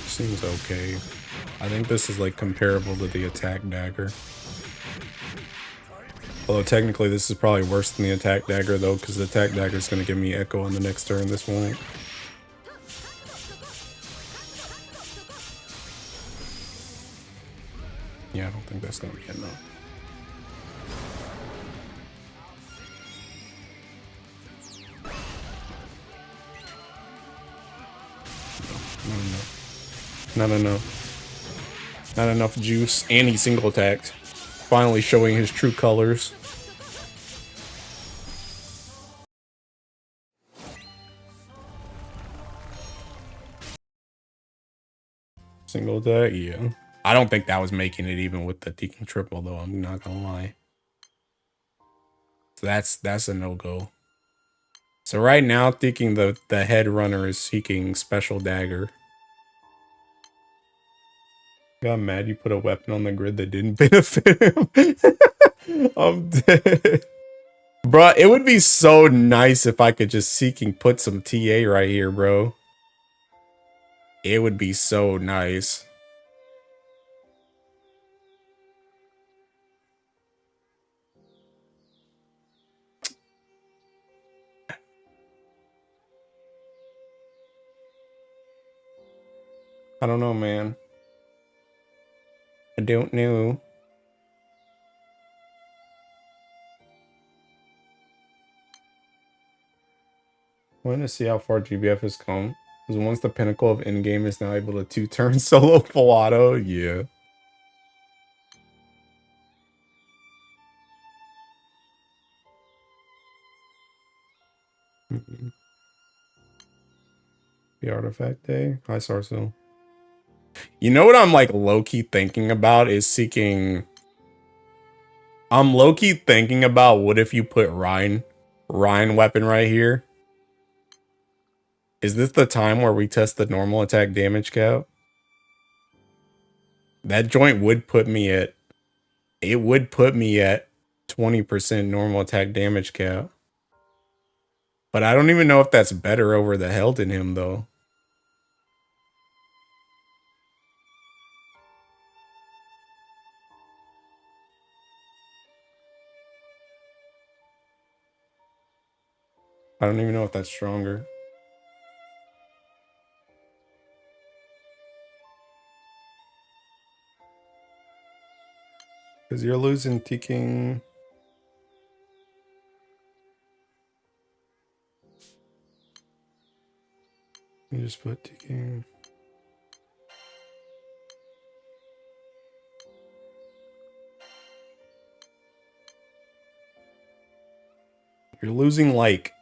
Seems okay. I think this is like comparable to the attack dagger. Although technically this is probably worse than the attack dagger though, because the attack dagger is going to give me echo on the next turn. This won't. Yeah, I don't think that's going to be enough. Not enough. Not enough juice. And he single attacked. Finally showing his true colors. Single attack, yeah. I don't think that was making it even with the Tekken triple though, I'm not gonna lie. So that's a no-go. So right now, thinking the head runner is seeking special dagger. Got mad you put a weapon on the grid that didn't benefit him. I'm dead. Bro, it would be so nice if I could just seeking put some TA right here, bro. It would be so nice. I don't know, man. I don't know. I want to see how far GBF has come. Because once the pinnacle of endgame is now able to 2-turn solo full auto, yeah. The artifact day? Hi, Sarso. You know what I'm like low-key thinking about is seeking... I'm low-key thinking about what if you put Ryan weapon right here? Is this the time where we test the normal attack damage cap? That joint would put me at... It would put me at 20% normal attack damage cap. But I don't even know if that's better over the held in him, though. I don't even know if that's stronger. Because you're losing T-King. You just put T-King. You're losing like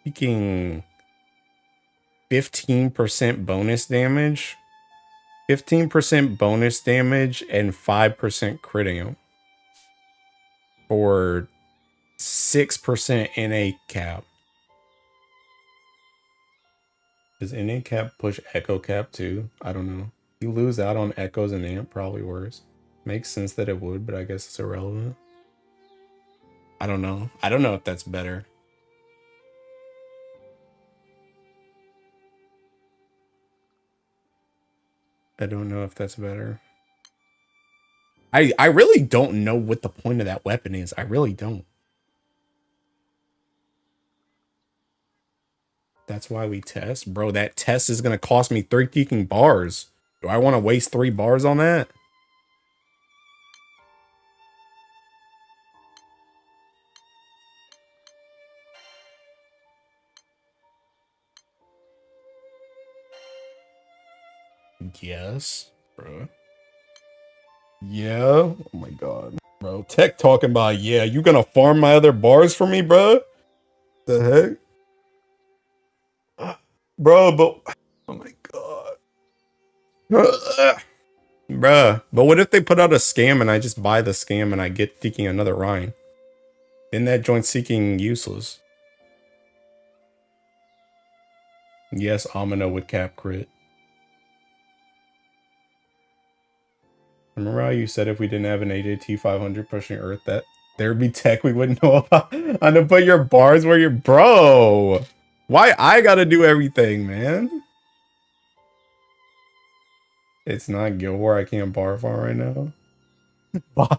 T-King 15% bonus damage. 15% bonus damage and 5% critting for 6% NA cap. Does NA cap push echo cap too? I don't know. You lose out on echoes and amp, probably worse. Makes sense that it would, but I guess it's irrelevant. I don't know. I don't know if that's better. I don't know if that's better. I really don't know what the point of that weapon is. I really don't. That's why we test. Bro, that test is going to cost me 3 kicking bars. Do I want to waste 3 bars on that? Yes, bro. Yeah. Oh my god. Bro, Tech talking about, yeah, you gonna farm my other bars for me, bro? The heck? Bro, but... Oh my god. Bruh, but what if they put out a scam and I just buy the scam and I get seeking another Rhine? Then that joint seeking useless. Yes, Amino would cap crit. Remember how you said if we didn't have an AJT 500 pushing Earth that there'd be tech we wouldn't know about? On to put your bars where you're... Bro! Why I gotta do everything, man? It's not Guild War. I can't bar farm right now. Why?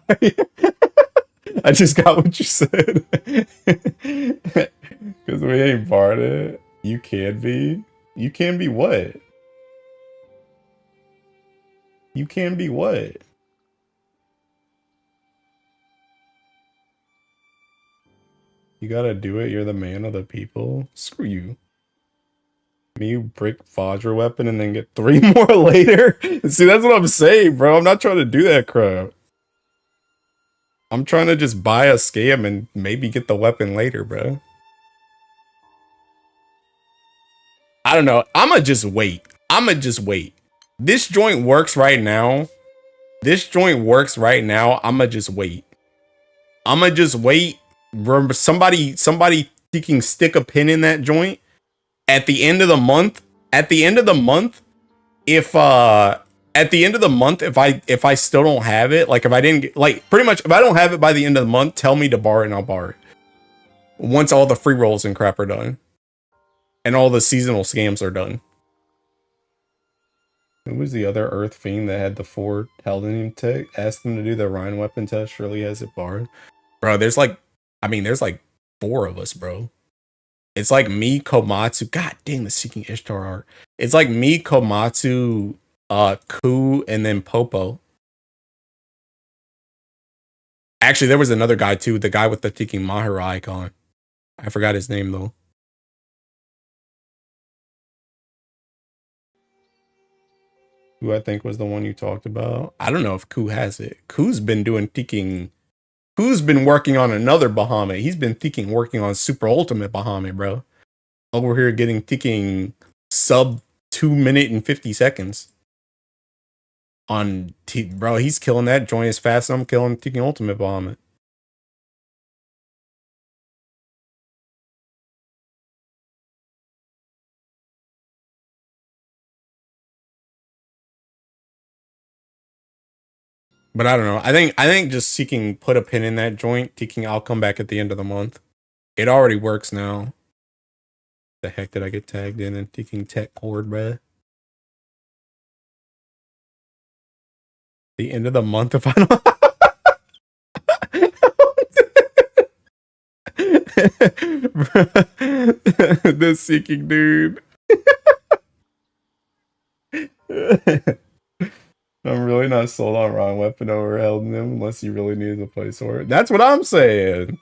I just got what you said. Because we ain't barred it. You can be. You can be what? You can be what? You gotta do it. You're the man of the people. Screw you. Me brick Vajra weapon and then get 3 more later? See, that's what I'm saying, bro. I'm not trying to do that crap. I'm trying to just buy a scam and maybe get the weapon later, bro. I don't know. I'ma just wait. This joint works right now. I'ma just wait. Remember, somebody seeking stick a pin in that joint. At the end of the month, if I still don't have it, like if I didn't get, like pretty much if I don't have it by the end of the month, tell me to bar it and I'll bar it. Once all the free rolls and crap are done. And all the seasonal scams are done. Who was the other Earth Fiend that had the 4 Helden tech? Asked them to do the Rhine weapon test, surely has it barred. Bro, there's like 4 of us, bro. It's like me, Komatsu. God dang, the Seeking Ishtar art. It's like me, Komatsu, Ku, and then Popo. Actually, there was another guy too, the guy with the Tiki Mahara icon. I forgot his name though. Who I think was the one you talked about. I don't know if Ku has it. Ku's been doing Tiking. Ku's been working on another Bahamut. He's been working on Super Ultimate Bahamut, bro. Over here getting Tiking sub 2 minute and 50 seconds. Bro, he's killing that joint as fast as I'm killing Tiking Ultimate Bahamut. But I don't know. I think just seeking put a pin in that joint, thinking I'll come back at the end of the month. It already works now. The heck did I get tagged in and thinking tech cord, bruh? The end of the month if I don't the seeking dude. I'm really not sold on Ron Weapon over Helden him unless you really need a place for it. That's what I'm saying.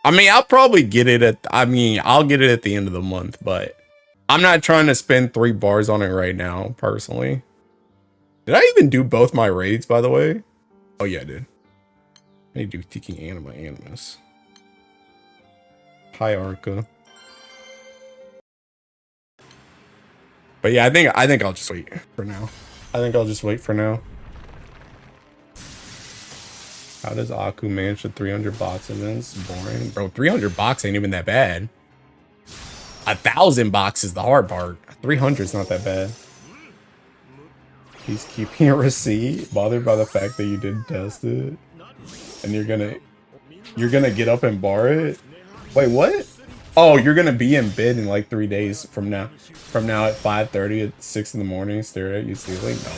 I mean, I'll probably get it I'll get it at the end of the month, but I'm not trying to spend 3 bars on it right now, personally. Did I even do both my raids, by the way? Oh yeah, I did. I need to do Tiki Animus. Hi, Arca. But yeah, I think I'll just wait for now. How does Aku manage the 300 box events? Boring. Bro, 300 box ain't even that bad. 1,000 box is the hard part. 300 is not that bad. He's keeping a receipt, bothered by the fact that you didn't test it. And you're gonna get up and bar it? Wait, what? Oh, you're gonna be in bed in like 3 days from now. From now at 5:30 at 6 in the morning, stare at you stealing? No.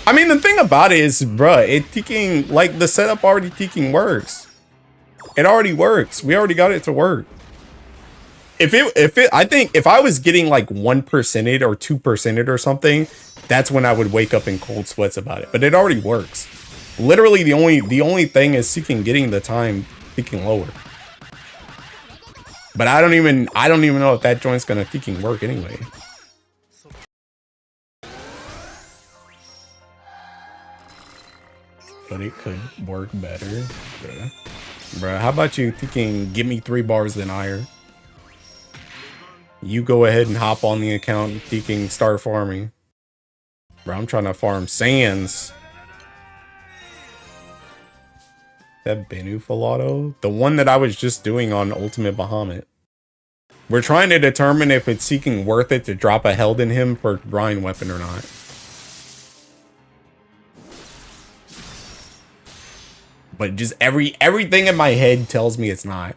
I mean, the thing about it is, bruh, it ticking, like the setup already ticking works. It already works. We already got it to work. I think if I was getting like 1% or 2% or something, that's when I would wake up in cold sweats about it. But it already works. Literally, the only thing is seeking getting the time ticking lower. But I don't even know if that joint's gonna ticking work anyway. But it could work better, bruh. How about you ticking? Give me 3 bars then higher. You go ahead and hop on the account, ticking, start farming. Bro, I'm trying to farm sands. That Bennu Filato? The one that I was just doing on Ultimate Bahamut. We're trying to determine if it's seeking worth it to drop a held in him for Rhine weapon or not. But just everything in my head tells me it's not.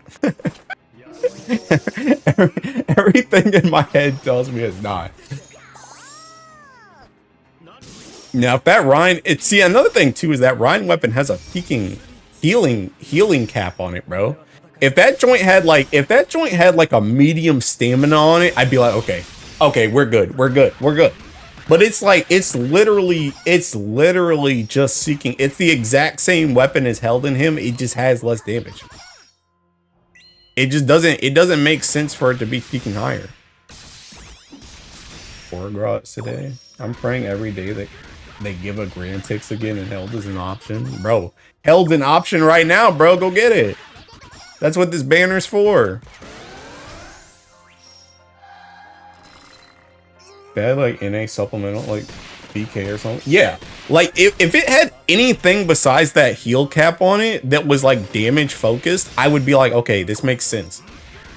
Everything in my head tells me it's not. Now, if that Rhine, see, another thing too is that Rhine weapon has a peaking healing cap on it, bro. If that joint had like a medium stamina on it, I'd be like, okay, we're good. But it's like it's literally just seeking. It's the exact same weapon as held in him. It just has less damage. It just doesn't make sense for it to be peaking higher. 4 grots today. I'm praying every day that they give a Grantix again and held is an option. Bro, held's an option right now, bro. Go get it. That's what this banner's for. They had like NA supplemental, like BK or something. Yeah, like if it had anything besides that heal cap on it that was like damage focused, I would be like, okay, this makes sense.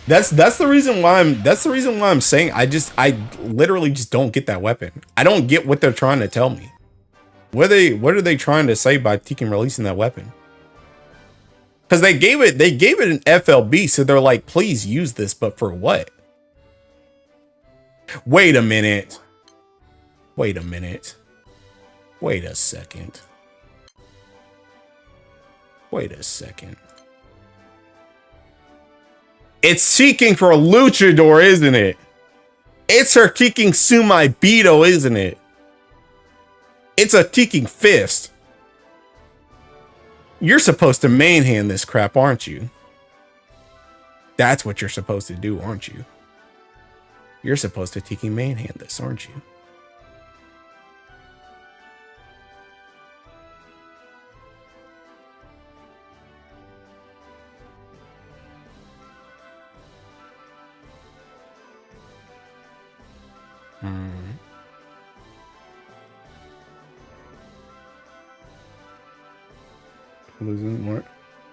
That's the reason why I'm saying I literally just don't get that weapon. I don't get what they're trying to tell me. What are they trying to say by Tekken releasing that weapon? Because they gave it an FLB, so they're like, please use this, but for what? Wait a minute. Wait a minute. Wait a second. Wait a second. It's seeking for a luchador, isn't it? It's her kicking Sumai Beto, isn't it? It's a kicking fist. You're supposed to manhand this crap, aren't you? That's what you're supposed to do, aren't you? You're supposed to tiki manhand this, aren't you?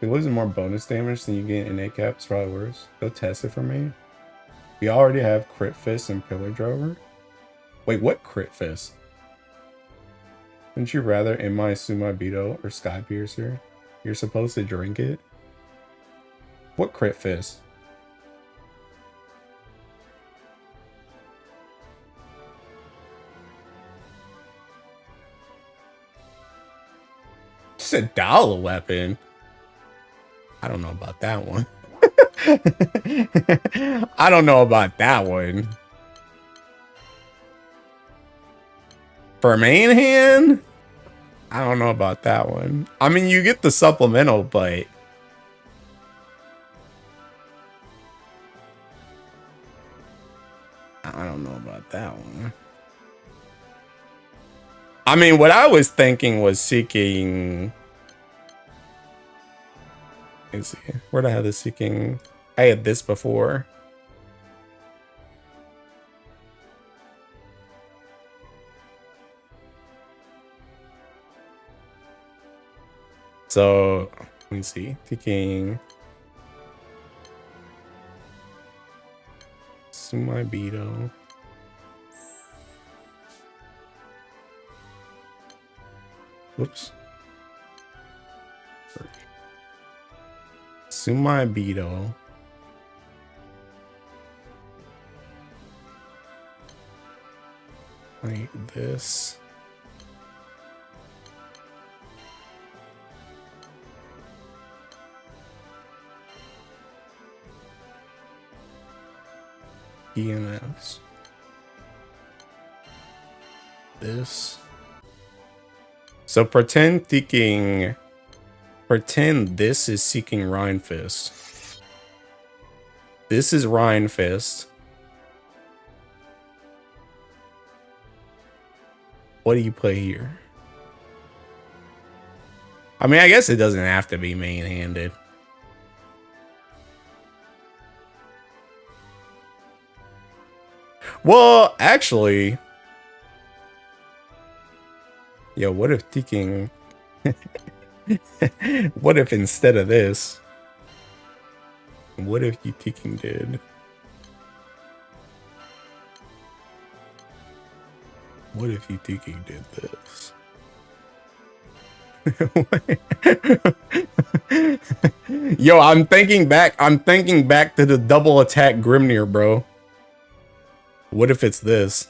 Losing more bonus damage than you get in A cap is probably worse. Go test it for me. We already have Crit Fist and Pillar Drover. Wait, what Crit Fist? Wouldn't you rather in my Sumai Beto or Sky Piercer? You're supposed to drink it? What Crit Fist? It's a dollar weapon. I don't know about that one. I don't know about that one. For main hand? I don't know about that one. I mean, you get the supplemental, but I don't know about that one. I mean, what I was thinking was seeking. Let's see. Where'd I have this seeking? I had this before. So, let me see. Seeking. Sumai Beto. Whoops. Sumai Beto. Like this. EMS. This. So pretend this is seeking Rhine Fist. This is Rhine Fist. What do you play here? I mean, I guess it doesn't have to be main-handed. Well, actually, Yo, what if taking... What if instead of this... What if you taking did... What if you taking did this? Yo, I'm thinking back to the double attack Grimnir, bro. What if it's this?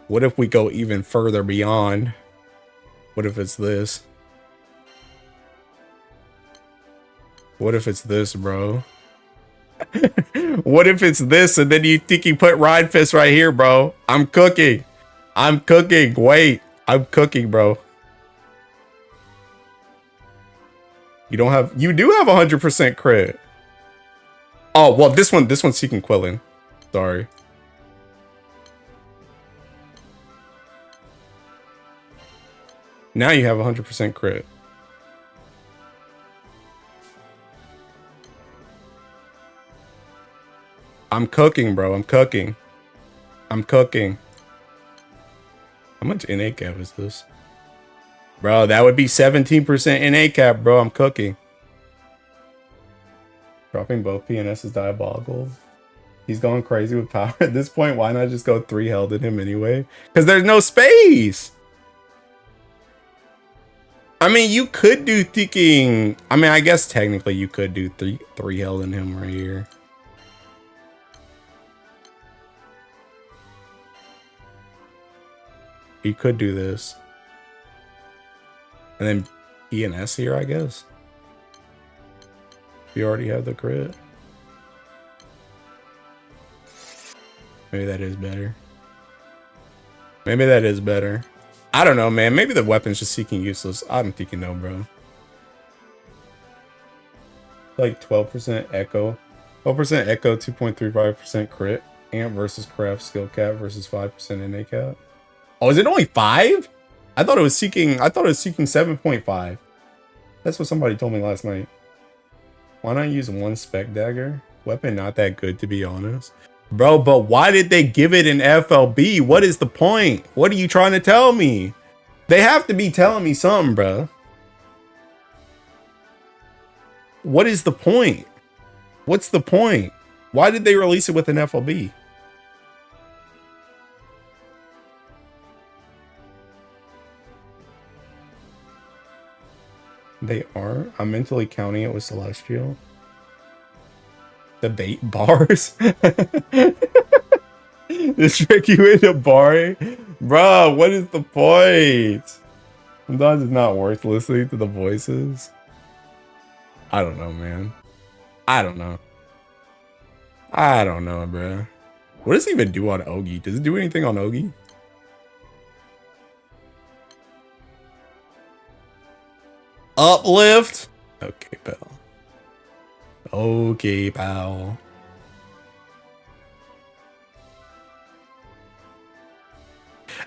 What if we go even further beyond? What if it's this? What if it's this, bro? What if it's this and then you think you put Ride Fist right here, bro? I'm cooking. I'm cooking. Wait. I'm cooking, bro. You don't have... You do have 100% crit. Oh, well, this one's seeking Quillen. Sorry. Now you have 100% crit. I'm cooking, bro. I'm cooking. I'm cooking. How much NA cap is this? Bro, that would be 17% NA cap, bro. I'm cooking. Dropping both PNS is diabolical. He's going crazy with power. At this point, why not just go 3 held in him anyway? Because there's no space. I mean, you could do thinking... I mean, I guess technically you could do three held in him right here. You could do this. And then PNS here, I guess. You already have the crit. Maybe that is better. Maybe that is better. I don't know, man. Maybe the weapon's just seeking useless. I'm thinking no, bro. Like 12% echo. 12% echo, 2.35% crit. Amp versus craft skill cap versus 5% NA cap. Oh, is it only 5? I thought it was seeking 7.5. That's what somebody told me last night. Why not use one spec dagger? Weapon not that good, to be honest. Bro, but why did they give it an FLB? What is the point? What are you trying to tell me? They have to be telling me something, bro. What is the point? What's the point? Why did they release it with an FLB? They are. I'm mentally counting it with Celestial. Debate bars. This trick you into barring? Bro, what is the point? Sometimes it's not worth listening to the voices. I don't know, man. I don't know. I don't know, bro. What does it even do on Ogi? Does it do anything on Ogi? Uplift? Okay, pal. Okay, pal.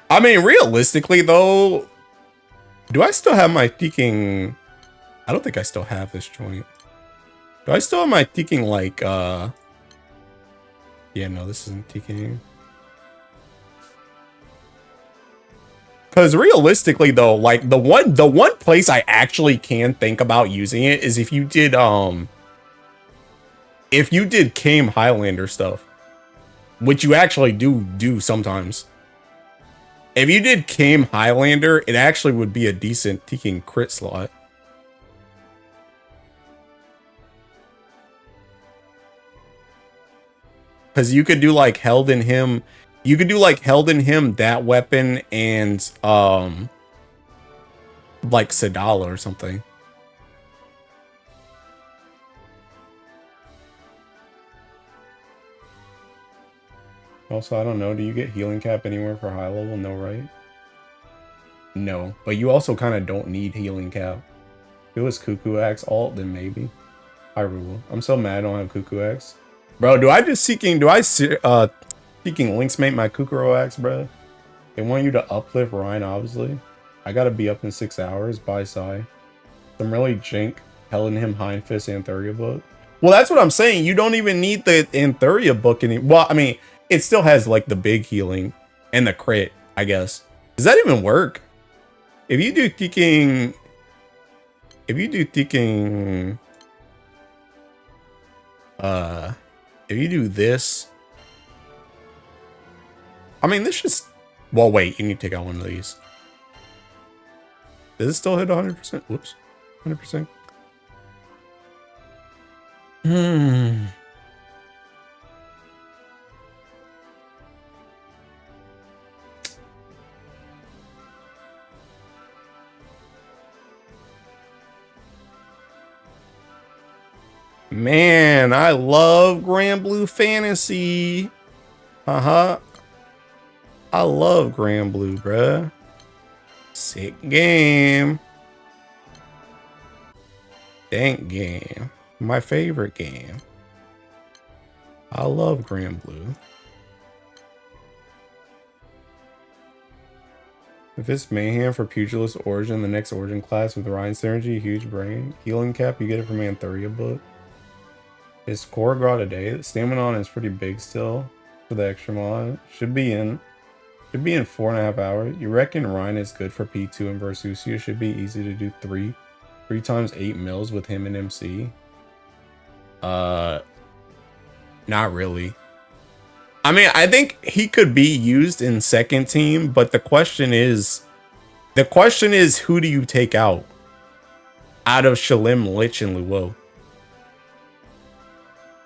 I mean, realistically, though, do I still have my thinking? I don't think I still have this joint. Do I still have my thinking, like, yeah, no, this isn't thinking. Because realistically, though, like, the one place I actually can think about using it is if you did Kame Highlander stuff, which you actually do sometimes. If you did Kame Highlander, it actually would be a decent ticking crit slot. Because you could do like held in him. You could do like held in him, that weapon, and like Sadala or something. Also, I don't know. Do you get healing cap anywhere for high level? No, right? No, but you also kind of don't need healing cap. If it was Cuckoo Axe alt, then maybe. Hyrule. I'm so mad I don't have Cuckoo Axe. Bro, do I seeking Link's mate my Kukuro Axe, bro? They want you to uplift Ryan, obviously. I gotta be up in 6 hours. Bye, Sai. Some really jank Helen him Hind Fist Antheria book. Well, that's what I'm saying. You don't even need the Antheria book anymore. Well, I mean, it still has like the big healing and the crit, I guess. Does that even work? If you do thinking, if you do this, I mean, this just, well, wait, you need to take out one of these. Does it still hit 100%? Whoops, 100%. Man, I love Grand Blue Fantasy. I love Grand Blue, bruh. Sick game. Dank game. My favorite game. I love Grand Blue. If it's Mayhem for Pugilist Origin, the next Origin class with Ryan Synergy, Huge Brain, Healing Cap, you get it from Antheria book. His core got a day. Stamina on is pretty big still for the extra mod. Should be in 4.5 hours. You reckon Ryan is good for P2 and Versusia? Should be easy to do 3 times 8 mils with him and MC. Not really. I mean, I think he could be used in second team, but the question is who do you take out of Shalim, Lich, and Luo?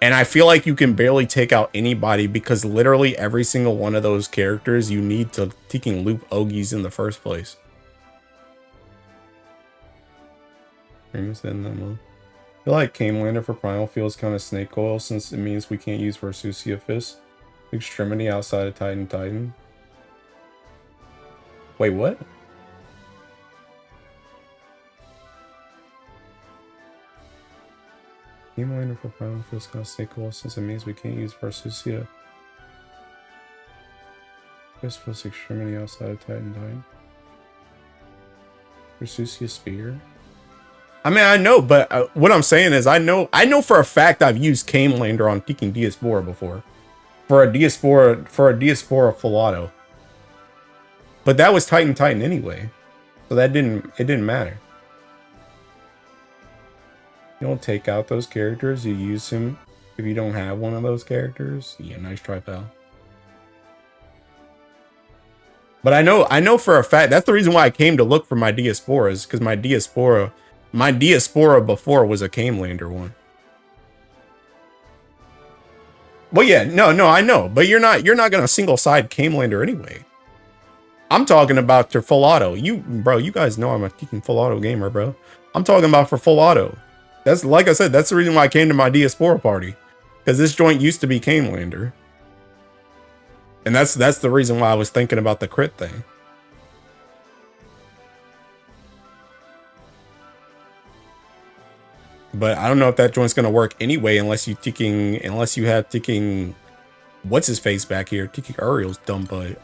And I feel like you can barely take out anybody because literally every single one of those characters you need to taking loop Ogies in the first place. I feel like Camelander for Primal feels kind of snake oil since it means we can't use Versusia Fist. Extremity outside of Titan. Wait, what? Camelander for Primal feels kind of snake oil since it means we can't use Versusia. Fist feels extremity outside of Titan. Versusia Spear. I mean, I know, but what I'm saying is I know for a fact I've used Camelander on Teking Diaspora before. For a Diaspora Filato. But that was Titan anyway. So it didn't matter. You don't take out those characters, you use him if you don't have one of those characters. Yeah, nice try, pal. But I know for a fact that's the reason why I came to look for my Diasporas, because my Diaspora before was a Camelander one. Well, yeah, no, I know, but you're not gonna single side Camelander anyway. I'm talking about your full auto. You guys know I'm a fucking full auto gamer, bro. I'm talking about for full auto. That's like I said, that's the reason why I came to my Diaspora party, because this joint used to be Camelander, and that's the reason why I was thinking about the crit thing. But I don't know if that joint's gonna work anyway unless you have ticking what's his face back here, Ticking Uriel's dumb butt.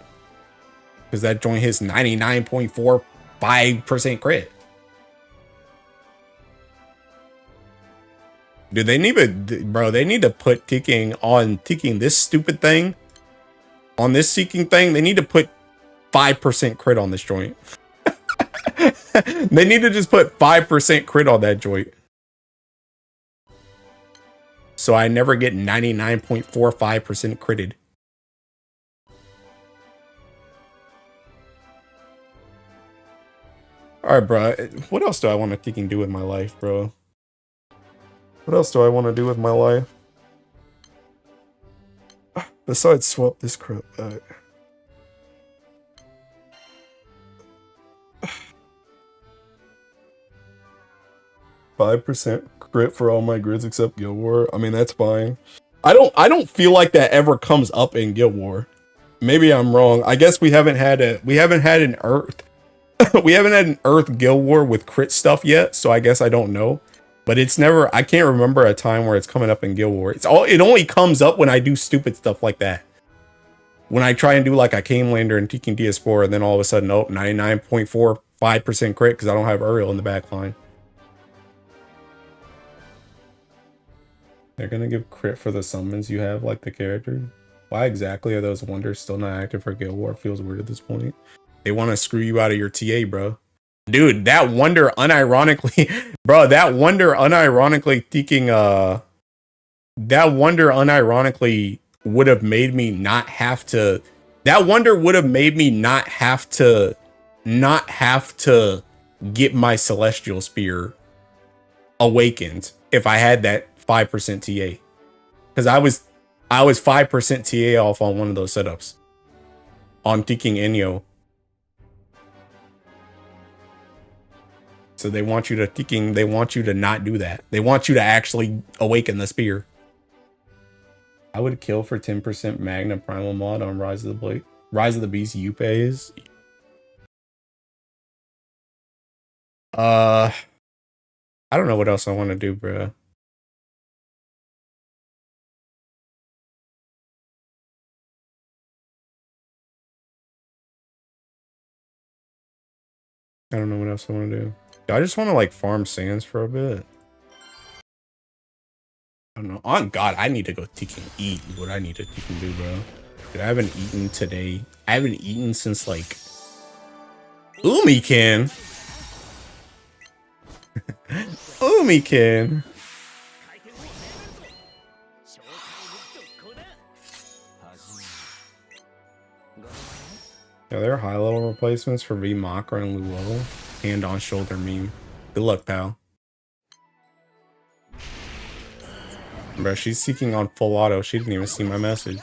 Because that joint hits 99.45% crit. Dude, they need to put Ticking this stupid thing. On this Seeking thing, they need to put 5% crit on this joint. They need to just put 5% crit on that joint. So I never get 99.45% critted. Alright, bro. What else do I want to fucking do with my life, bro? What else do I want to do with my life? Besides swap this crap back. %5 crit for all my grids except Guild War. I mean, that's fine. I don't feel like that ever comes up in Guild War. Maybe I'm wrong. I guess we haven't had an Earth we haven't had an Earth Guild War with crit stuff yet, so I guess I don't know. But it's never, I can't remember a time where it's coming up in Guild War. It only comes up when I do stupid stuff like that. When I try and do like a Camelander and Teking Diaspora, and then all of a sudden, oh, 99.45% crit because I don't have Uriel in the back line. They're gonna give crit for the summons you have, like the character. Why exactly are those wonders still not active for Guild War? Feels weird at this point. They want to screw you out of your TA, bro. Dude, that wonder unironically, bro, that wonder unironically thinking, that wonder unironically would have made me not have to, that wonder would have made me not have to get my Celestial Spear awakened if I had that 5% TA. Because I was 5% TA off on one of those setups. On thinking Enyo. So they want you to not do that. They want you to actually awaken the spear. I would kill for 10% Magna Primal mod on Rise of the Beast Yupeis. I don't know what else I want to do, bro. I don't know what else I want to do. I just want to like farm sands for a bit. I don't know. On God, I need to go eat what I need to do, bro. Dude, I haven't eaten today. I haven't eaten since like Umiken. Umiken. Yeah, they're high level replacements for V Makra and Luo. Hand on shoulder meme. Good luck, pal. Bro, she's seeking on full auto. She didn't even see my message.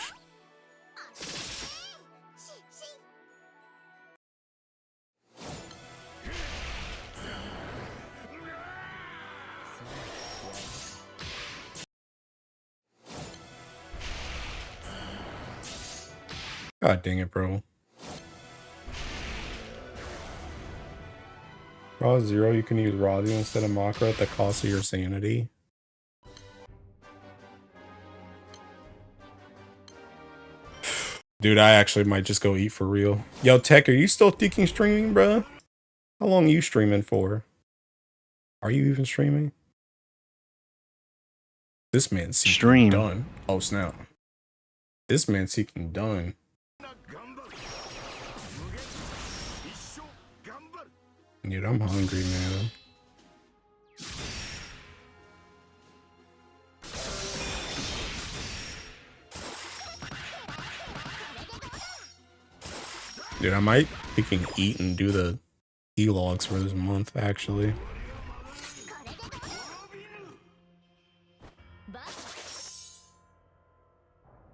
God dang it, bro. Raw 0, you can use Razu instead of Makra at the cost of your sanity. Dude, I actually might just go eat for real. Yo, Tech, are you still thinking streaming, bro? How long are you streaming for? Are you even streaming? This man's seeking done. Oh, snap. This man's seeking done. Dude, I'm hungry, man. Dude, I might freaking eat and do the e-logs for this month, actually.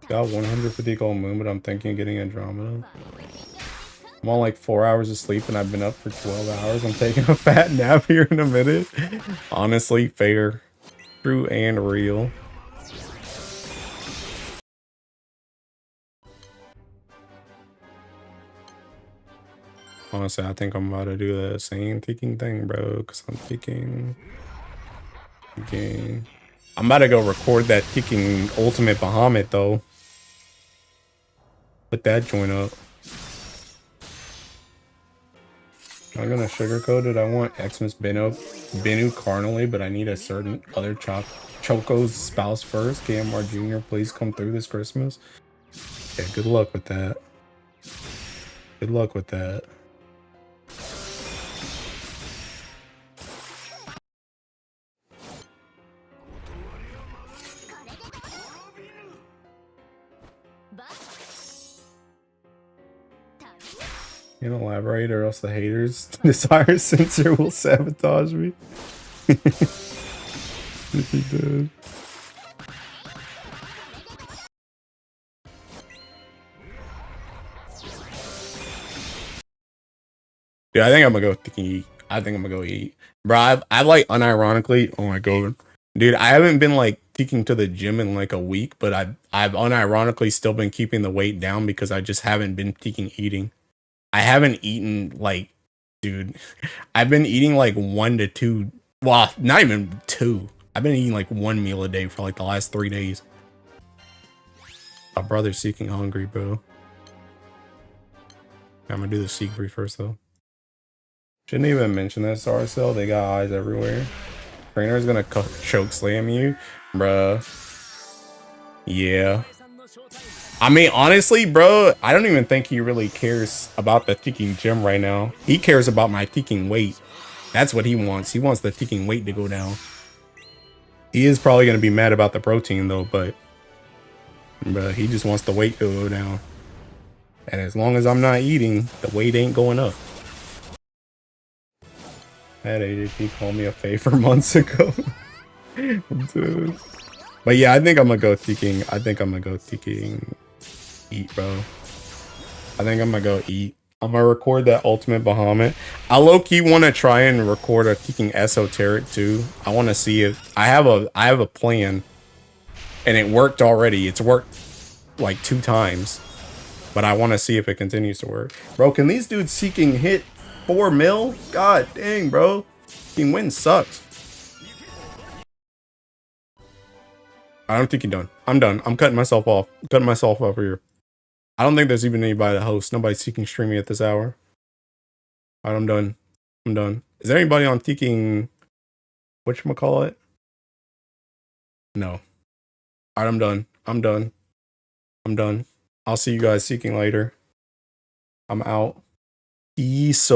Got 150 gold moon, but I'm thinking of getting Andromeda. I'm on like 4 hours of sleep and I've been up for 12 hours. I'm taking a fat nap here in a minute. Honestly, fair. True and real. Honestly, I think I'm about to do the same thinking thing, bro. Because I'm thinking... I'm about to go record that thinking Ultimate Bahamut, though. Put that joint up. I'm gonna sugarcoat it. I want Xmas Binu carnally, but I need a certain other Choco's spouse first. KMR Jr., please come through this Christmas. Yeah, good luck with that. Good luck with that. Can't elaborate or else the haters' desire sensor will sabotage me. If he did. Dude, I think I'm gonna go eat. I think I'm gonna go eat. Bro, I've like unironically, oh my god. Dude, I haven't been like taking to the gym in like a week, but I've unironically still been keeping the weight down because I just haven't been eating. I haven't eaten like, dude, I've been eating like 1 to 2, well, not even 2. I've been eating like 1 meal a day for like the last 3 days. My brother's seeking hungry, bro. I'm gonna do the secret first though. Shouldn't even mention this RSL. They got eyes everywhere. Trainer's gonna choke slam you, bruh. Yeah. I mean, honestly, bro, I don't even think he really cares about the ticking gem right now. He cares about my ticking weight. That's what he wants. He wants the ticking weight to go down. He is probably going to be mad about the protein, though, but he just wants the weight to go down. And as long as I'm not eating, the weight ain't going up. That ADP called me a favor months ago. Dude. But yeah, I think I'm going to go ticking. I think I'm going to go ticking eat, bro. I think I'm going to go eat. I'm going to record that Ultimate Bahamut. I low-key want to try and record a ticking esoteric too. I want to see if I have a plan. And it worked already. It's worked like 2 times. But I want to see if it continues to work. Bro, can these dudes seeking hit 4 mil? God dang, bro. Seeking win sucks. I don't think you're done. I'm done. I'm cutting myself off. I'm cutting myself off here. I don't think there's even anybody to host. Nobody's seeking streaming at this hour. Alright, I'm done. I'm done. Is there anybody on seeking whatchamacallit? No. Alright, I'm done. I'm done. I'm done. I'll see you guys seeking later. I'm out. Peace.